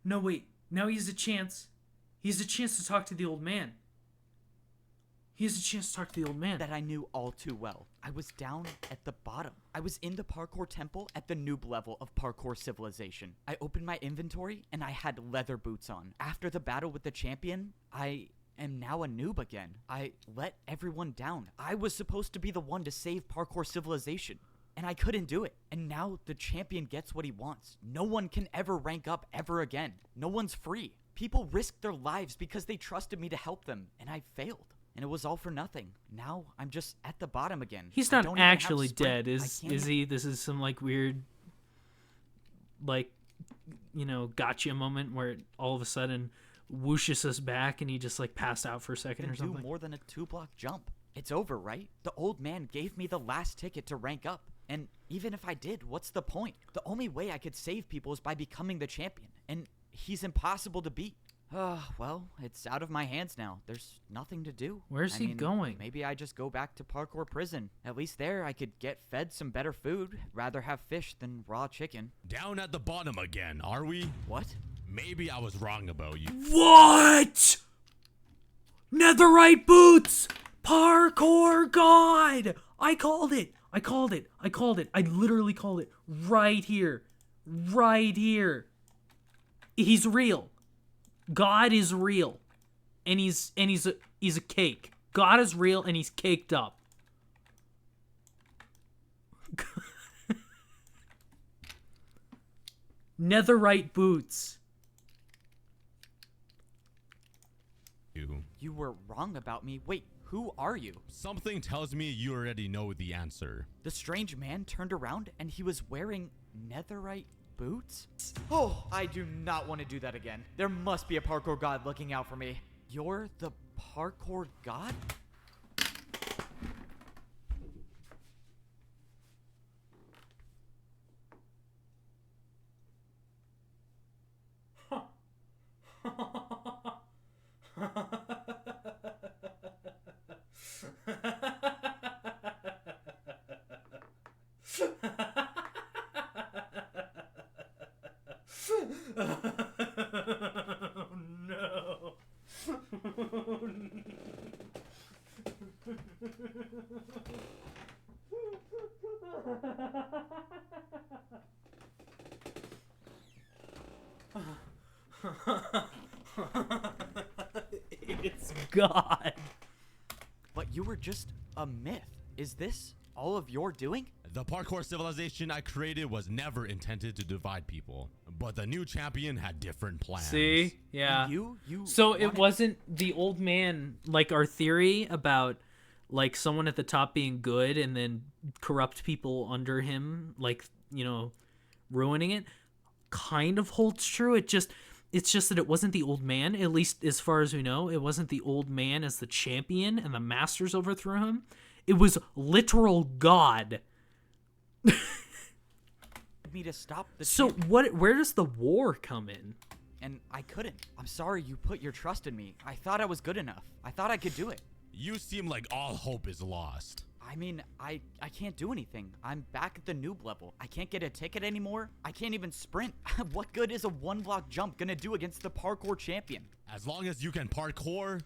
No, wait. Now he has a chance. He has a chance to talk to the old man. He has a chance to talk to the old man. That I knew all too well. I was down at the bottom. I was in the parkour temple at the noob level of parkour civilization. I opened my inventory and I had leather boots on. After the battle with the champion, I am now a noob again. I let everyone down. I was supposed to be the one to save parkour civilization, and I couldn't do it. And now the champion gets what he wants. No one can ever rank up ever again. No one's free. People risked their lives because they trusted me to help them, and I failed. And it was all for nothing. Now I'm just at the bottom again. He's I not don't even have actually sprint. dead, is he? This is some like weird, like, you know, gotcha moment where it all of a sudden whooshes us back and he just like passed out for a second or something. Do more than a 2-block jump. It's over, right? The old man gave me the last ticket to rank up. And even if I did, what's the point? The only way I could save people is by becoming the champion. And he's impossible to beat. Well, it's out of my hands now. There's nothing to do. Where's he going? Maybe I just go back to parkour prison. At least there I could get fed some better food. Rather have fish than raw chicken. Down at the bottom again, are we? What? Maybe I was wrong about you. What? Netherite boots! Parkour god! I called it! I called it! I called it! I literally called it right here. Right here. He's real. God is real, and he's a cake. God is real, and he's caked up. Netherite boots. You were wrong about me. Wait, who are you? Something tells me you already know the answer. The strange man turned around, and he was wearing netherite boots? Oh, I do not want to do that again. There must be a parkour god looking out for me. You're the parkour god? No. It's God. But you were just a myth. Is this all of your doing? The parkour civilization I created was never intended to divide people, but the new champion had different plans. See? Yeah. And you So it wasn't the old man, like our theory about like someone at the top being good and then corrupt people under him, like, you know, ruining it, kind of holds true. It's just that it wasn't the old man, at least as far as we know. It wasn't the old man as the champion and the masters overthrew him. It was literal God. Me to stop the So where does the war come in? And I couldn't. I'm sorry you put your trust in me. I thought I was good enough. I thought I could do it. You seem like all hope is lost. I mean, I can't do anything. I'm back at the noob level. I can't get a ticket anymore. I can't even sprint. What good is a 1-block jump gonna do against the parkour champion? As long as you can parkour,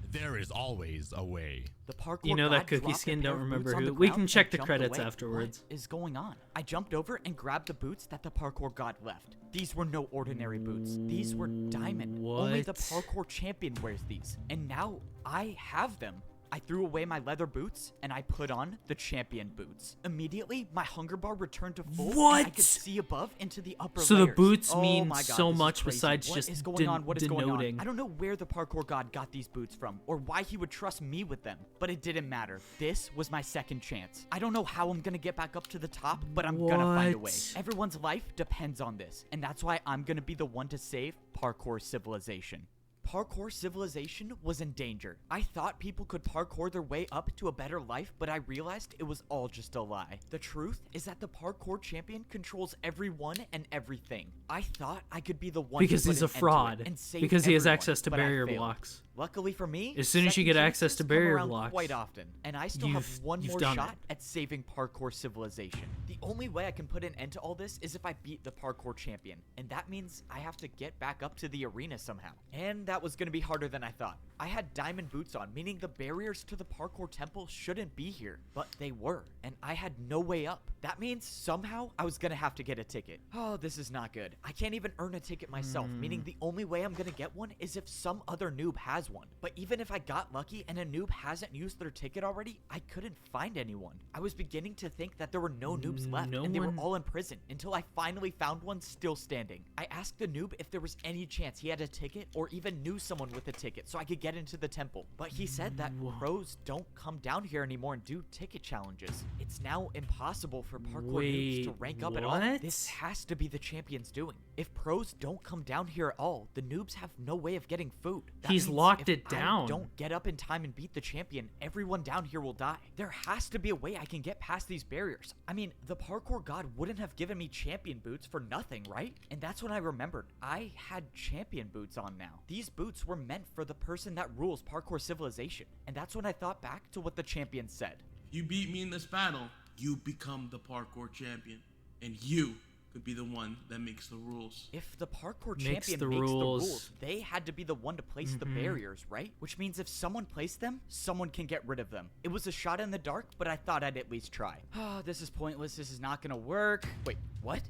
there is always a way. The parkour You know that god cookie dropped a skin, pair don't of remember boots on who. the We ground can check and the jumped credits away. afterwards. What is going on? I jumped over and grabbed the boots that the parkour god left. These were no ordinary boots. These were diamond. Only the What? parkour champion wears these. And now I have them. I threw away my leather boots and I put on the champion boots. Immediately, my hunger bar returned to full. What? And I could see above into the upper So layers. the boots Oh mean my God, so this is much crazy. besides What just is going on? What is going on? denoting. I don't know where the parkour god got these boots from or why he would trust me with them, but it didn't matter. This was my second chance. I don't know how I'm gonna get back up to the top, but I'm gonna find a way. What? Everyone's life depends on this, and that's why I'm gonna be the one to save parkour civilization. Parkour civilization was in danger. I thought people could parkour their way up to a better life, but I realized it was all just a lie. The truth is that the parkour champion controls everyone and everything. I thought I could be the one Because to put he's a an end to it fraud. and save Because he has everyone, access to but I barrier failed. blocks. Luckily for me, As soon as you second get access chances to come barrier around blocks, quite often, and I still have one you've more done shot it. at saving parkour civilization. The only way I can put an end to all this is if I beat the parkour champion, and that means I have to get back up to the arena somehow. And that was going to be harder than I thought. I had diamond boots on, meaning the barriers to the parkour temple shouldn't be here, but they were, and I had no way up. That means somehow I was going to have to get a ticket. Oh, this is not good. I can't even earn a ticket myself, meaning the only way I'm going to get one is if some other noob has one. But even if I got lucky and a noob hasn't used their ticket already, I couldn't find anyone. I was beginning to think that there were no noobs left, and they were all in prison until I finally found one still standing. I asked the noob if there was any chance he had a ticket or even knew someone with a ticket so I could get into the temple, but he said that pros don't come down here anymore and do ticket challenges. It's now impossible for parkour noobs to rank up at all. This has to be the champion's doing. If pros don't come down here at all, the noobs have no way of getting food. That He's means locked if it down. I don't get up in time and beat the champion, everyone down here will die. There has to be a way I can get past these barriers. I mean, the parkour god wouldn't have given me champion boots for nothing, right? And that's when I remembered I had champion boots on now. These boots were meant for the person that rules parkour civilization. And that's when I thought back to what the champion said. If you beat me in this battle, you become the parkour champion. And you could be the one that makes the rules. If the parkour Makes champion the makes the rules. rules, they had to be the one to place the barriers, right? Which means if someone placed them, someone can get rid of them. It was a shot in the dark, but I thought I'd at least try. Oh, this is pointless. This is not gonna work. Wait, what?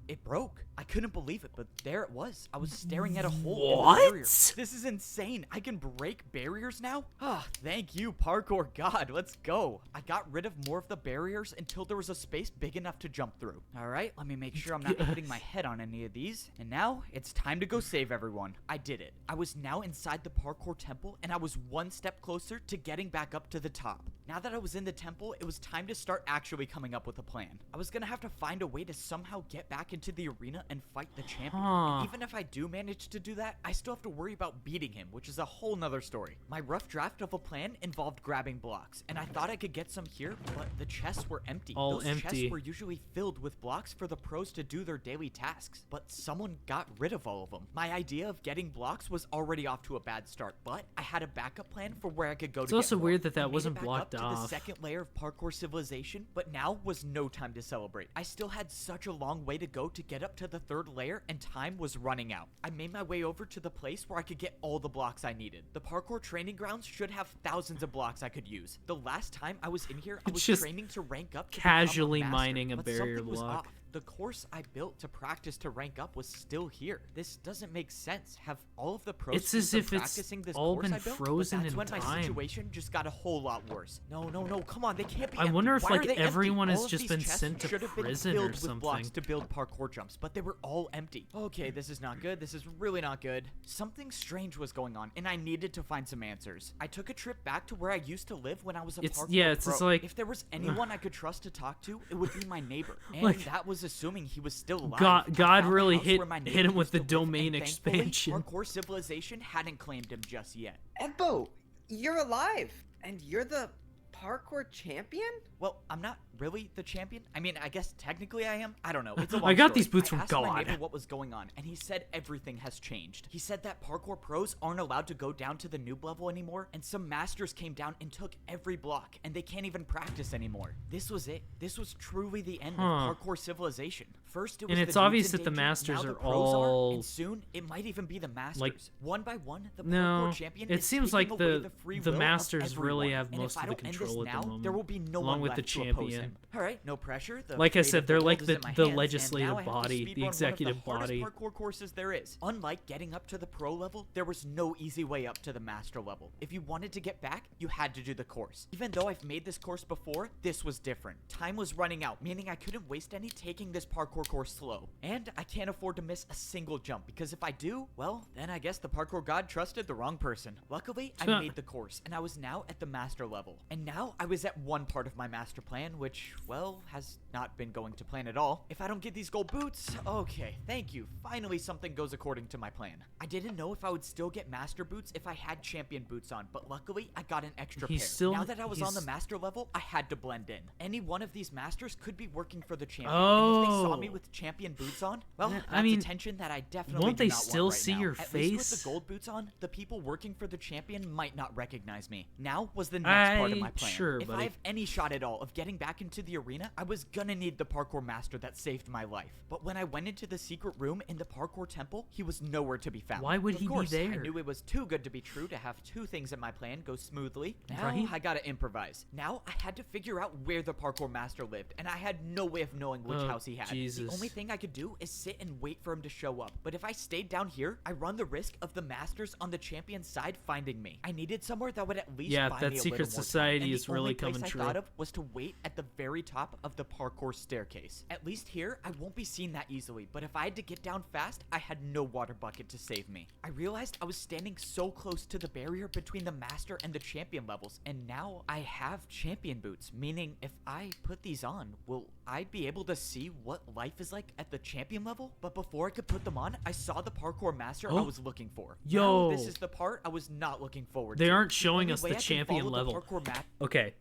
It broke. I couldn't believe it, but there it was. I was staring at a hole in the barrier. This is insane. I can break barriers now? Ah, thank you, parkour god. Let's go. I got rid of more of the barriers until there was a space big enough to jump through. All right, let me make sure I'm not hitting my head on any of these. And now it's time to go save everyone. I did it. I was now inside the parkour temple, and I was one step closer to getting back up to the top. Now that I was in the temple, it was time to start actually coming up with a plan. I was gonna have to find a way to somehow get back into the arena and fight the champion. And even if I do manage to do that, I still have to worry about beating him, which is a whole nother story. My rough draft of a plan involved grabbing blocks, and I thought I could get some here, but the chests were empty. Those chests were usually filled with blocks for the pros to do their daily tasks, but someone got rid of all of them. My idea of getting blocks was already off to a bad start, but I had a backup plan for where I could go to get more. It's also weird that I that made wasn't it back blocked up to the off. second layer of parkour civilization, but now was no time to celebrate. I still had such a long way to go to get up to the third layer, and time was running out. I made my way over to the place where I could get all the blocks I needed. The parkour training grounds should have thousands of blocks I could use. The last time I was in here, I was just training to rank up to casually become a master, mining a but barrier something was block. off. The course I built to practice to rank up was still here. This doesn't make sense. Have all of the pros It's as been if it's practicing this all course been I built? frozen But that's in when my time. situation just got a whole lot worse. No, come on, they can't be I empty. wonder if, Why like, are they empty? everyone has All of just these been chests sent to should have been prison or filled with blocks something. to build parkour jumps, but they were all empty. Okay, this is not good. This is really not good. Something strange was going on, and I needed to find some answers. I took a trip back to where I used to live when I was a parkour it's pro. just like If there was anyone I could trust to talk to, it would be my neighbor. And Like, that was assuming he was still alive. God I found really the house hit where my hit neighbor him with used the to live, domain and thankfully, expansion. Parkour Civilization hadn't claimed him just yet. Evbo, you're alive, and you're the parkour champion? Well, I'm not really the champion. I mean, I guess technically I am. I don't know. It's a long I got story. these boots from I asked my God. neighbor what was going on, and he said everything has changed. He said that parkour pros aren't allowed to go down to the noob level anymore, and some masters came down and took every block, and they can't even practice anymore. This was it. This was truly the end of parkour civilization. First, it was And it's the noobs obvious in that the danger, masters now the are pros all- and soon it might even be the masters. like- one by one, the No, parkour champion it is seems taking like away the free the will of masters really everyone. have And most if of I the don't end control this at the now, moment, there will be no along one with the left to oppose champion. him. All right, no pressure. The Like I fate said, of they're the like world is the- in my the hands, and legislative now I have to body, speedrun the one of executive the hardest body. parkour courses there is. Unlike getting up to the pro level, there was no easy way up to the master level. If you wanted to get back, you had to do the course. Even though I've made this course before, this was different. Time was running out, meaning I couldn't waste any taking this parkour course slow. And I can't afford to miss a single jump, because if I do, well, then I guess the parkour god trusted the wrong person. Luckily, I made the course, and I was now at the master level. And now I was at one part of my master plan, which, well, has not been going to plan at all. If I don't get these gold boots, okay, thank you. Finally, something goes according to my plan. I didn't know if I would still get master boots if I had champion boots on, but luckily, I got an extra pair. Now that I was on the master level, I had to blend in. Any one of these masters could be working for the champion, and if they saw me with champion boots on, well, that's attention that I definitely won't do they not still want right see now. your At face? least with the gold boots on, the people working for the champion might not recognize me. Now was the next part of my plan. Sure, if I have any shot at all of getting back into the arena, I was gonna need the parkour master that saved my life. But when I went into the secret room in the parkour temple, he was nowhere to be found. Why would he be there? I knew it was too good to be true to have two things in my plan go smoothly. Now I gotta improvise. Now I had to figure out where the parkour master lived, and I had no way of knowing which house he had. Jesus. The only thing I could do is sit and wait for him to show up. But if I stayed down here, I run the risk of the masters on the champion's side finding me. I needed somewhere that would at least buy me that a secret little more society time. And is the really only place coming I true. thought of was to wait at the very top of the parkour staircase. At least here, I won't be seen that easily, but if I had to get down fast, I had no water bucket to save me. I realized I was standing so close to the barrier between the master and the champion levels, and now I have champion boots, meaning if I put these on, will I be able to see what life is like at the champion level? But before I could put them on, I saw the parkour master I was looking for. Yo. Now, this is the part I was not looking forward to. They aren't showing only us way the I can champion follow the level. parkour Okay.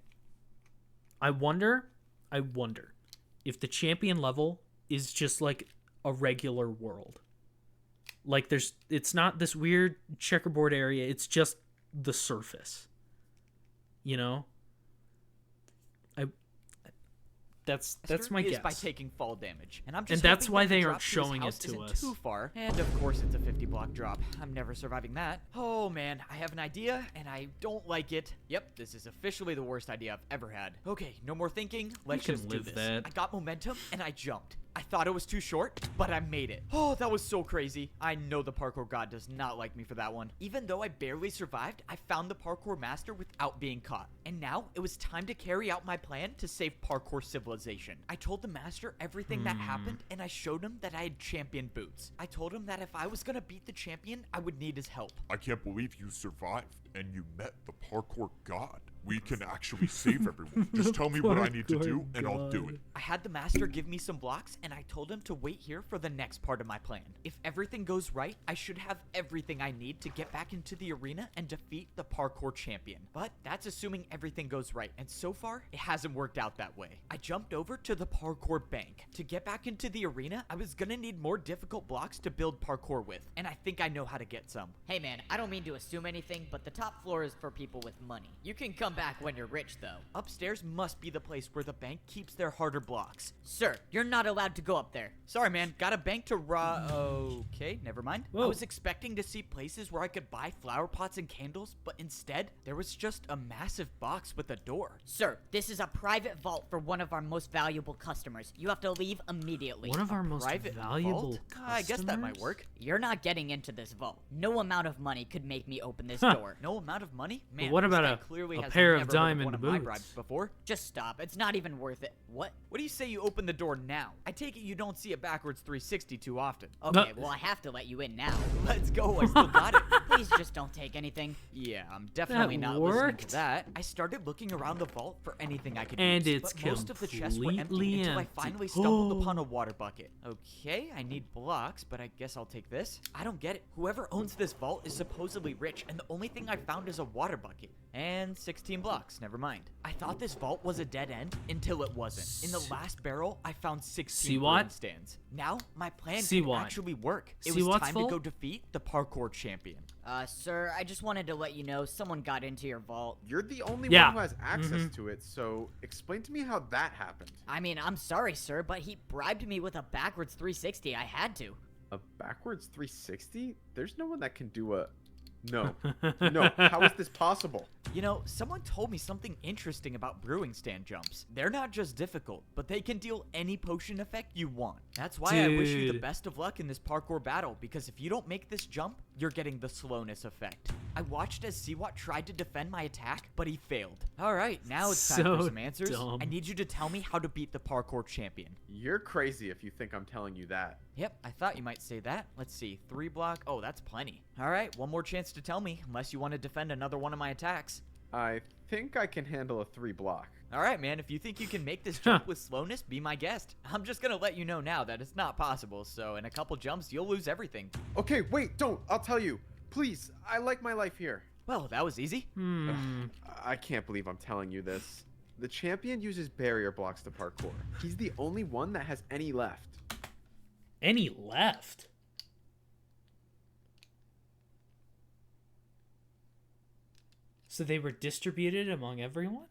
I wonder if the champion level is just like a regular world. Like it's not this weird checkerboard area, it's just the surface. You know? That's my is guess. by taking fall damage, and I'm just And that's hoping why that the they drop aren't to his showing it house to isn't us. too far, and of course it's a 50-block drop. I'm never surviving that. Oh man, I have an idea, and I don't like it. Yep, this is officially the worst idea I've ever had. Okay, no more thinking. Let's can just do live this. that. I got momentum, and I jumped. I thought it was too short, but I made it. Oh, that was so crazy. I know the parkour god does not like me for that one. Even though I barely survived, I found the parkour master without being caught. And now it was time to carry out my plan to save parkour civilization. I told the master everything that happened, and I showed him that I had champion boots. I told him that if I was gonna beat the champion, I would need his help. I can't believe you survived and you met the parkour god. We can actually save everyone. Just tell me what I need to do and I'll do it. I had the master give me some blocks, and I told him to wait here for the next part of my plan. If everything goes right, I should have everything I need to get back into the arena and defeat the parkour champion. But that's assuming everything goes right, and so far, it hasn't worked out that way. I jumped over to the parkour bank. To get back into the arena, I was gonna need more difficult blocks to build parkour with, and I think I know how to get some. Hey man, I don't mean to assume anything, but the top floor is for people with money. You can come back when you're rich, though. Upstairs must be the place where the bank keeps their harder blocks. Sir, you're not allowed to go up there. Sorry, man. Got a bank to Okay, never mind. I was expecting to see places where I could buy flower pots and candles, but instead, there was just a massive box with a door. Sir, this is a private vault for one of our most valuable customers. You have to leave immediately. One of our most Private valuable vault? I guess that might work. You're not getting into this vault. No amount of money could make me open this door. No amount of money? But Man, what this about guy a clearly has pair of never heard diamond one of my boots? bribes before. Just stop. It's not even worth it. What? What do you say you open the door now? I take it you don't see a backwards 360 too often. Okay, well I have to let you in now. Let's go. I still got it. Please just don't take anything. Yeah, I'm definitely That not listening worked. to that. I started looking around the vault for anything I could And use, it's but most of the chests were empty completely until I empty. finally stumbled upon a water bucket. Okay, I need blocks, but I guess I'll take this. I don't get it. Whoever owns this vault is supposedly rich, and the only thing I found is a water bucket. And 16 blocks, never mind. I thought this vault was a dead end until it wasn't. In the last barrel, I found 16 See what? brewing stands. Now, my plan See can what? actually work. It See was what's time full? to go defeat the parkour champion. Sir, I just wanted to let you know someone got into your vault. You're the only Yeah. one who has access to it, so explain to me how that happened. I mean, I'm sorry, sir, but he bribed me with a backwards 360. I had to. A backwards 360? There's no one that can do a... No. No, how is this possible? You know, someone told me something interesting about brewing stand jumps. They're not just difficult, but they can deal any potion effect you want. That's why I wish you the Dude. best of luck in this parkour battle, because if you don't make this jump, you're getting the slowness effect. I watched as Siwat tried to defend my attack, but he failed. Alright, now it's time for So some answers. dumb. I need you to tell me how to beat the parkour champion. You're crazy if you think I'm telling you that. Yep, I thought you might say that. Let's see, 3 block. Oh, that's plenty. Alright, one more chance to tell me, unless you want to defend another one of my attacks. I think I can handle a 3 block. All right, man, if you think you can make this jump with slowness, be my guest. I'm just gonna let you know now that it's not possible, so in a couple jumps, you'll lose everything. Okay, wait, don't. I'll tell you. Please, I like my life here. Well, that was easy. I can't believe I'm telling you this. The champion uses barrier blocks to parkour. He's the only one that has any left. Any left? So they were distributed among everyone?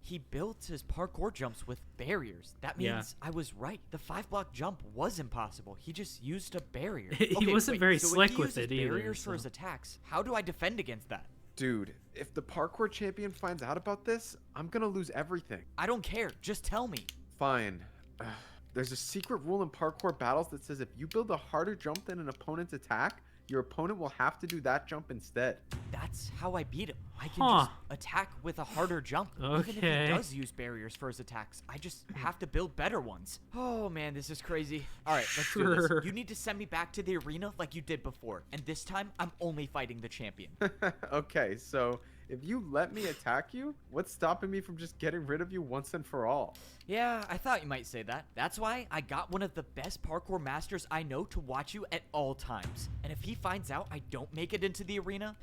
He built his parkour jumps with barriers. That means I was right. The 5-block jump was impossible. He just used a barrier. He wasn't very so slick if he with uses it either. barriers for his attacks. How do I defend against that? Dude, if the parkour champion finds out about this, I'm gonna lose everything. I don't care. Just tell me. Fine. There's a secret rule in parkour battles that says if you build a harder jump than an opponent's attack, your opponent will have to do that jump instead. That's how I beat him. I can just attack with a harder jump. Even if he does use barriers for his attacks, I just have to build better ones. Oh man, this is crazy. All right, let's do this. You need to send me back to the arena like you did before. And this time, I'm only fighting the champion. Okay, so if you let me attack you, what's stopping me from just getting rid of you once and for all? Yeah, I thought you might say that. That's why I got one of the best parkour masters I know to watch you at all times. And if he finds out I don't make it into the arena,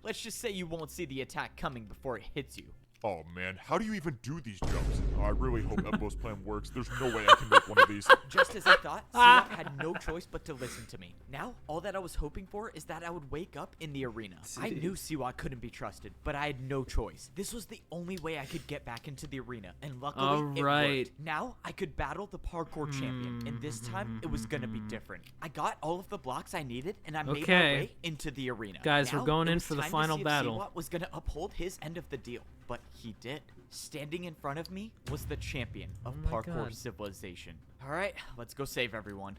let's just say you won't see the attack coming before it hits you. Oh man, how do you even do these jumps? I really hope Evbo's plan works. There's no way I can make one of these. Just as I thought, Siwa had no choice but to listen to me. Now, all that I was hoping for is that I would wake up in the arena. I knew Siwa couldn't be trusted, but I had no choice. This was the only way I could get back into the arena, and luckily it worked. Now, I could battle the parkour champion, and this time, it was gonna be different. I got all of the blocks I needed, and I made my way into the arena. Guys, now, we're going it in was for the time to final see if battle. Siwa was gonna uphold his end of the deal, but he did. Standing in front of me was the champion of parkour civilization. All right, let's go save everyone.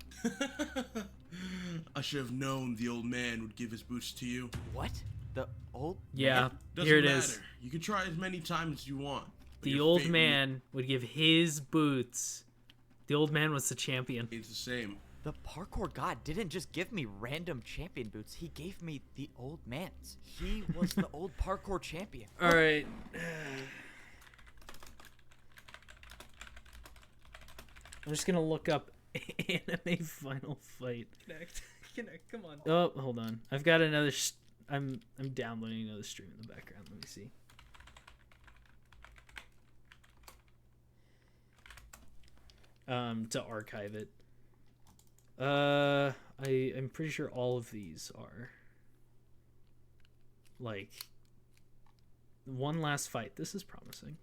I should have known the old man would give his boots to you. What? The old Yeah, Doesn't here it matter. is. You can try as many times as you want. but The your old fate man would give his boots. The old man was the champion. It's the same. The parkour god didn't just give me random champion boots. He gave me the old man's. He was the old parkour champion. All right. I'm just gonna look up anime final fight. Connect, come on. Oh, hold on. I've got another. I'm downloading another stream in the background. Let me see. To archive it. I'm pretty sure all of these are like one last fight. This is promising.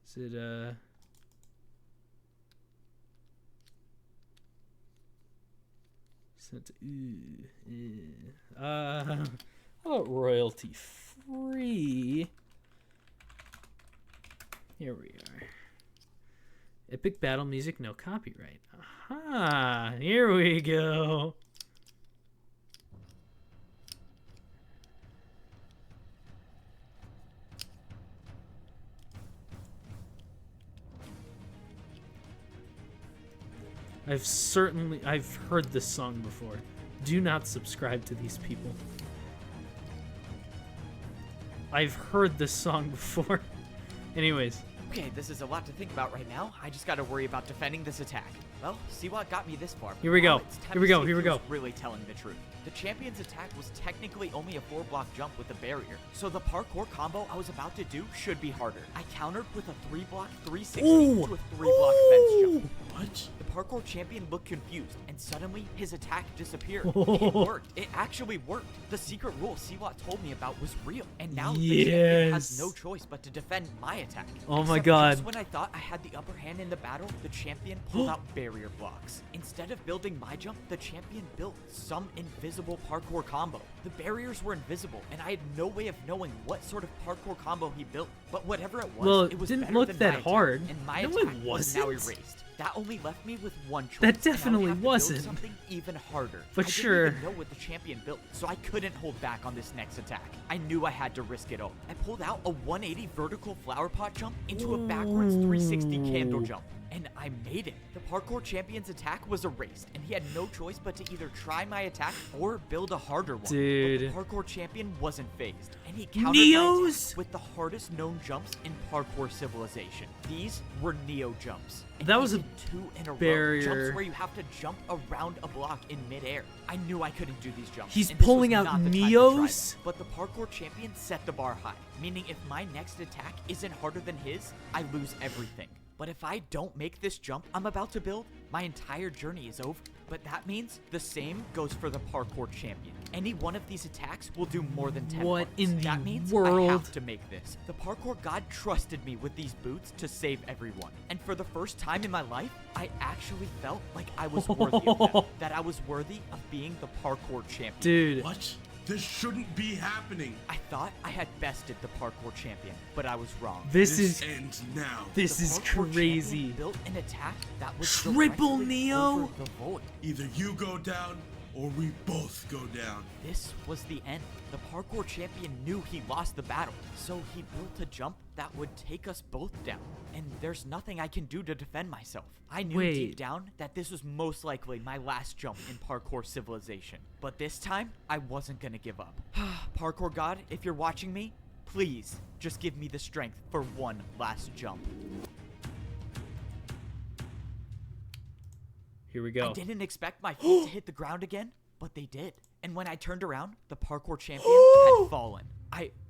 Is it sent how about royalty free? Here we are. Epic battle music, no copyright. Aha! Here we go. I've heard this song before. Do not subscribe to these people. I've heard this song before. Anyways. Okay, this is a lot to think about right now. I just gotta worry about defending this attack. Well, see what got me this far. Here we go. Here we go. Really telling the truth. The champion's attack was technically only a 4-block jump with a barrier, so the parkour combo I was about to do should be harder. I countered with a 3-block 360 to a 3-block fence jump. What? The parkour champion looked confused, and suddenly his attack disappeared. It worked. It actually worked. The secret rule Siwa told me about was real, and now the champion has no choice but to defend my attack. Oh my Except god. just when I thought I had the upper hand in the battle, the champion pulled out barrier blocks. Instead of building my jump, the champion built some invisible parkour combo. The barriers were invisible, and I had no way of knowing what sort of parkour combo he built. But whatever it was, Well, it was didn't better look than that my attack, hard. and my No, attack it was now wasn't. erased. That only left me with one choice. That and I would definitely have to build wasn't. something even harder. But I sure. didn't even know what the champion built, so I couldn't hold back on this next attack. I knew I had to risk it all. I pulled out a 180 vertical flower pot jump into a backwards 360 candle jump. and I made it. The parkour champion's attack was erased, and he had no choice but to either try my attack or build a harder one. Dude. But the parkour champion wasn't phased, and he countered my Neos? attack with the hardest known jumps in parkour civilization. These were Neo jumps. And That he was a did 2 in a row, barrier. jumps where you have to jump around a block in midair. I knew I couldn't do these jumps. He's and this was pulling out not the time to try them. Neos? But the parkour champion set the bar high, meaning if my next attack isn't harder than his, I lose everything. But if I don't make this jump I'm about to build, my entire journey is over. But that means the same goes for the parkour champion. Any one of these attacks will do more than 10 What hearts. in the That means world? I have to make this. The parkour god trusted me with these boots to save everyone. And for the first time in my life, I actually felt like I was worthy of them. That I was worthy of being the parkour champion. Dude. What? This shouldn't be happening. I thought I had bested the parkour champion, but I was wrong. This ends now. This is parkour crazy. champion built an attack that was Triple directly Neo? over the void. Either you go down or we both go down. This was the end. The parkour champion knew he lost the battle, so he built a jump that would take us both down. And there's nothing I can do to defend myself. I knew deep Wait. down that this was most likely my last jump in parkour civilization. But this time, I wasn't gonna give up. Parkour god, if you're watching me, please just give me the strength for one last jump. Here we go. I didn't expect my feet to hit the ground again, but they did. And when I turned around, the parkour champion had fallen.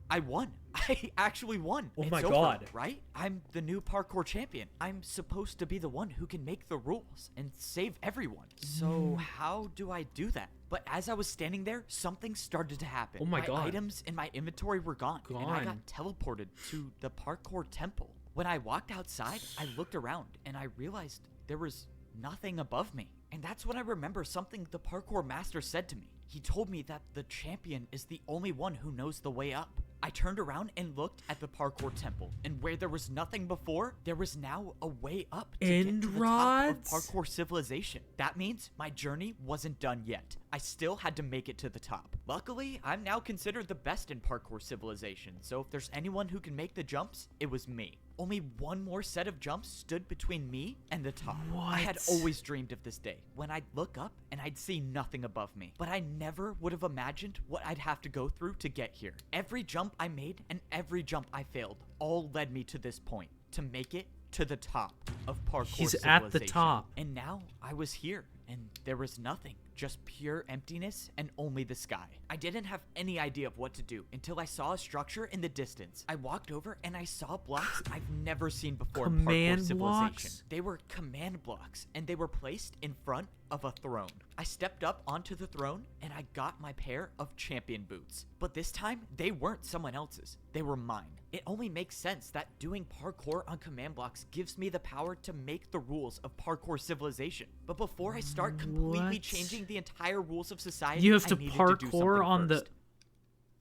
I won. I actually won. Oh It's my over, God. right? I'm the new parkour champion. I'm supposed to be the one who can make the rules and save everyone. So how do I do that? But as I was standing there, something started to happen. Oh my God. Items in my inventory were gone, and I got teleported to the parkour temple. When I walked outside, I looked around, and I realized there was nothing above me. And that's when I remember something the parkour master said to me. He told me that the champion is the only one who knows the way up. I turned around and looked at the parkour temple, and where there was nothing before, there was now a way up to get to the top of parkour civilization. That means my journey wasn't done yet. I still had to make it to the top. Luckily, I'm now considered the best in parkour civilization, so if there's anyone who can make the jumps, it was me. Only one more set of jumps stood between me and the top. I had always dreamed of this day, when I'd look up and I'd see nothing above me. But I never would have imagined what I'd have to go through to get here. Every jump I made and every jump I failed all led me to this point, to make it to the top of parkour He's civilization. at the top. And now I was here, and there was nothing. Just pure emptiness and only the sky. I didn't have any idea of what to do until I saw a structure in the distance. I walked over and I saw blocks I've never seen before in parkour Command civilization. blocks? They were command blocks, and they were placed in front of a throne. I stepped up onto the throne, and I got my pair of champion boots. But this time, they weren't someone else's. They were mine. It only makes sense that doing parkour on command blocks gives me the power to make the rules of parkour civilization. But before I start completely changing the entire rules of society, You have to I needed parkour to do something on the- first.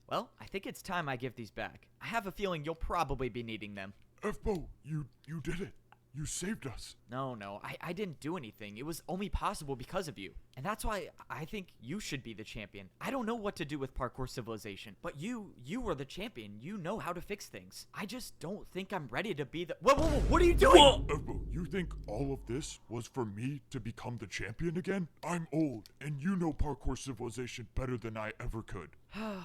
Well, I think it's time I give these back. I have a feeling you'll probably be needing them. Evbo, you did it. You saved us. No, I didn't do anything. It was only possible because of you. And that's why I think you should be the champion. I don't know what to do with parkour civilization, but you were the champion. You know how to fix things. I just don't think I'm ready to be the— Whoa, what are you doing? Evbo, you think all of this was for me to become the champion again? I'm old, and you know parkour civilization better than I ever could.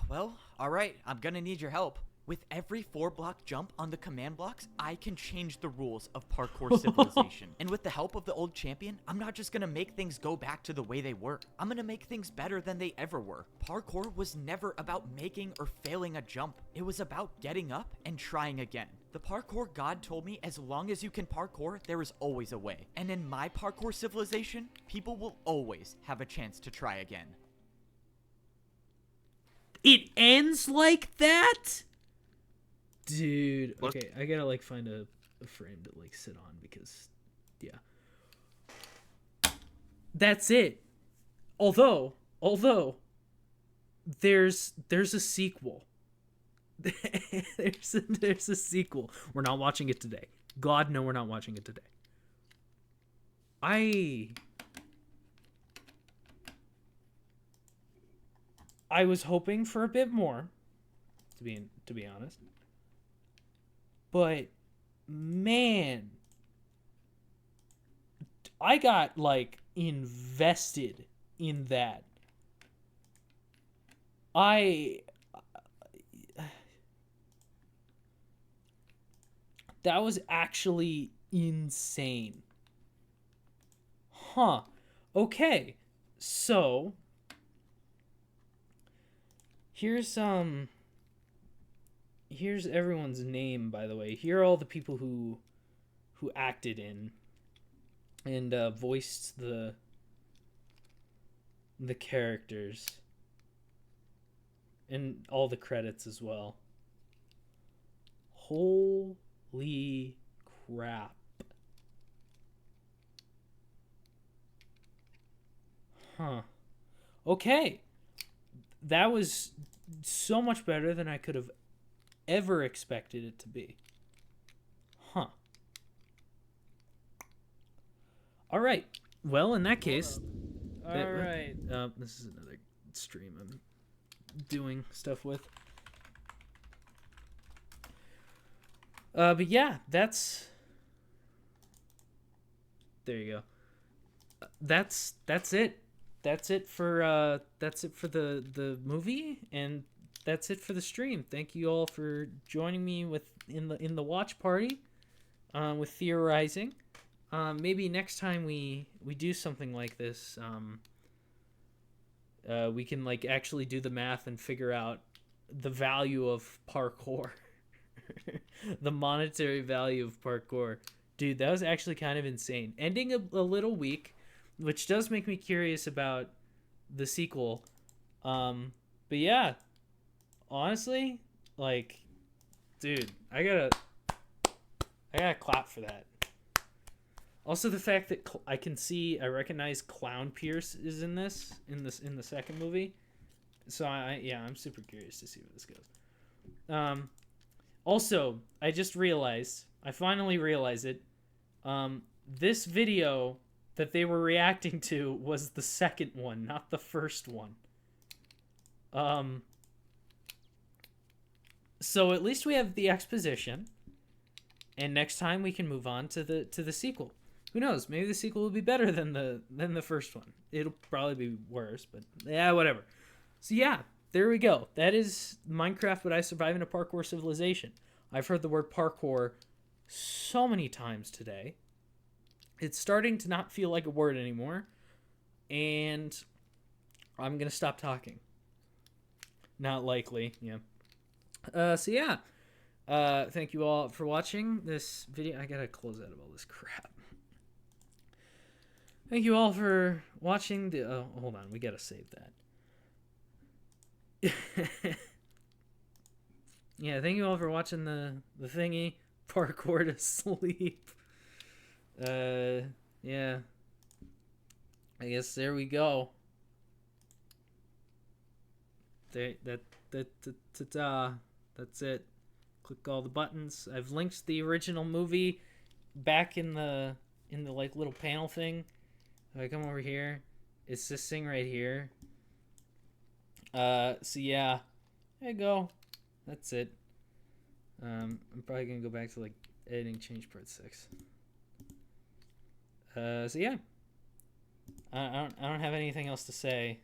Well, alright, I'm gonna need your help. With every 4-block jump on the command blocks, I can change the rules of parkour civilization. And with the help of the old champion, I'm not just gonna make things go back to the way they were. I'm gonna make things better than they ever were. Parkour was never about making or failing a jump. It was about getting up and trying again. The parkour god told me as long as you can parkour, there is always a way. And in my parkour civilization, people will always have a chance to try again. It ends like that? Dude, okay, I gotta like find a frame to like sit on because, yeah. That's it. Although, there's a sequel. there's a sequel. We're not watching it today. God, no, we're not watching it today. I was hoping for a bit more, to be honest. But man, I got like invested in that. That was actually insane. Huh. Okay. So here's everyone's name, by the way. Here are all the people who acted in and voiced the characters, and all the credits as well. Holy crap. Huh. Okay. That was so much better than I could have ever expected it to be. Huh. All right. Well, in that case... All right. This is another stream I'm doing stuff with. But yeah, that's... There you go. That's it. That's it for the movie, and that's it for the stream. Thank you all for joining me in the watch party, with theorizing. Maybe next time we do something like this, we can like actually do the math and figure out the value of parkour, the monetary value of parkour. Dude, that was actually kind of insane. Ending a little weak, which does make me curious about the sequel. But yeah, honestly, like, dude, I gotta clap for that. Also, the fact that I recognize Clown Pierce is in the second movie. So I'm super curious to see where this goes. Also, I finally realized it. This video that they were reacting to was the second one, not the first one. So at least we have the exposition, and next time we can move on to the sequel. Who knows? Maybe the sequel will be better than the first one. It'll probably be worse, but yeah, whatever. So yeah, there we go. That is Minecraft, but I survive in a parkour civilization. I've heard the word parkour so many times today. It's starting to not feel like a word anymore, and I'm gonna stop talking. Not likely, yeah. So yeah, thank you all for watching this video. I gotta close out of all this crap. Thank you all for watching the... Oh, hold on, we gotta save that. Yeah, thank you all for watching the thingy. Parkour to sleep. Yeah. I guess there we go. That's it. Click all the buttons. I've linked the original movie back in the like little panel thing. If I come over here, it's this thing right here. So yeah, there you go. That's it. I'm probably gonna go back to like editing change part 6. So yeah, I don't have anything else to say.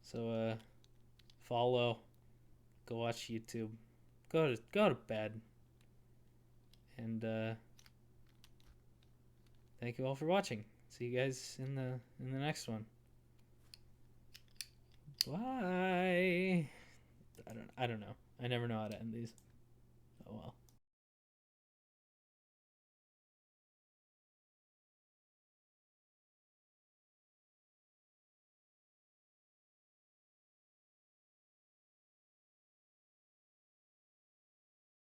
So follow, go watch YouTube, go to bed, and thank you all for watching. See you guys in the next one. Bye. I don't know. I never know how to end these. Oh well.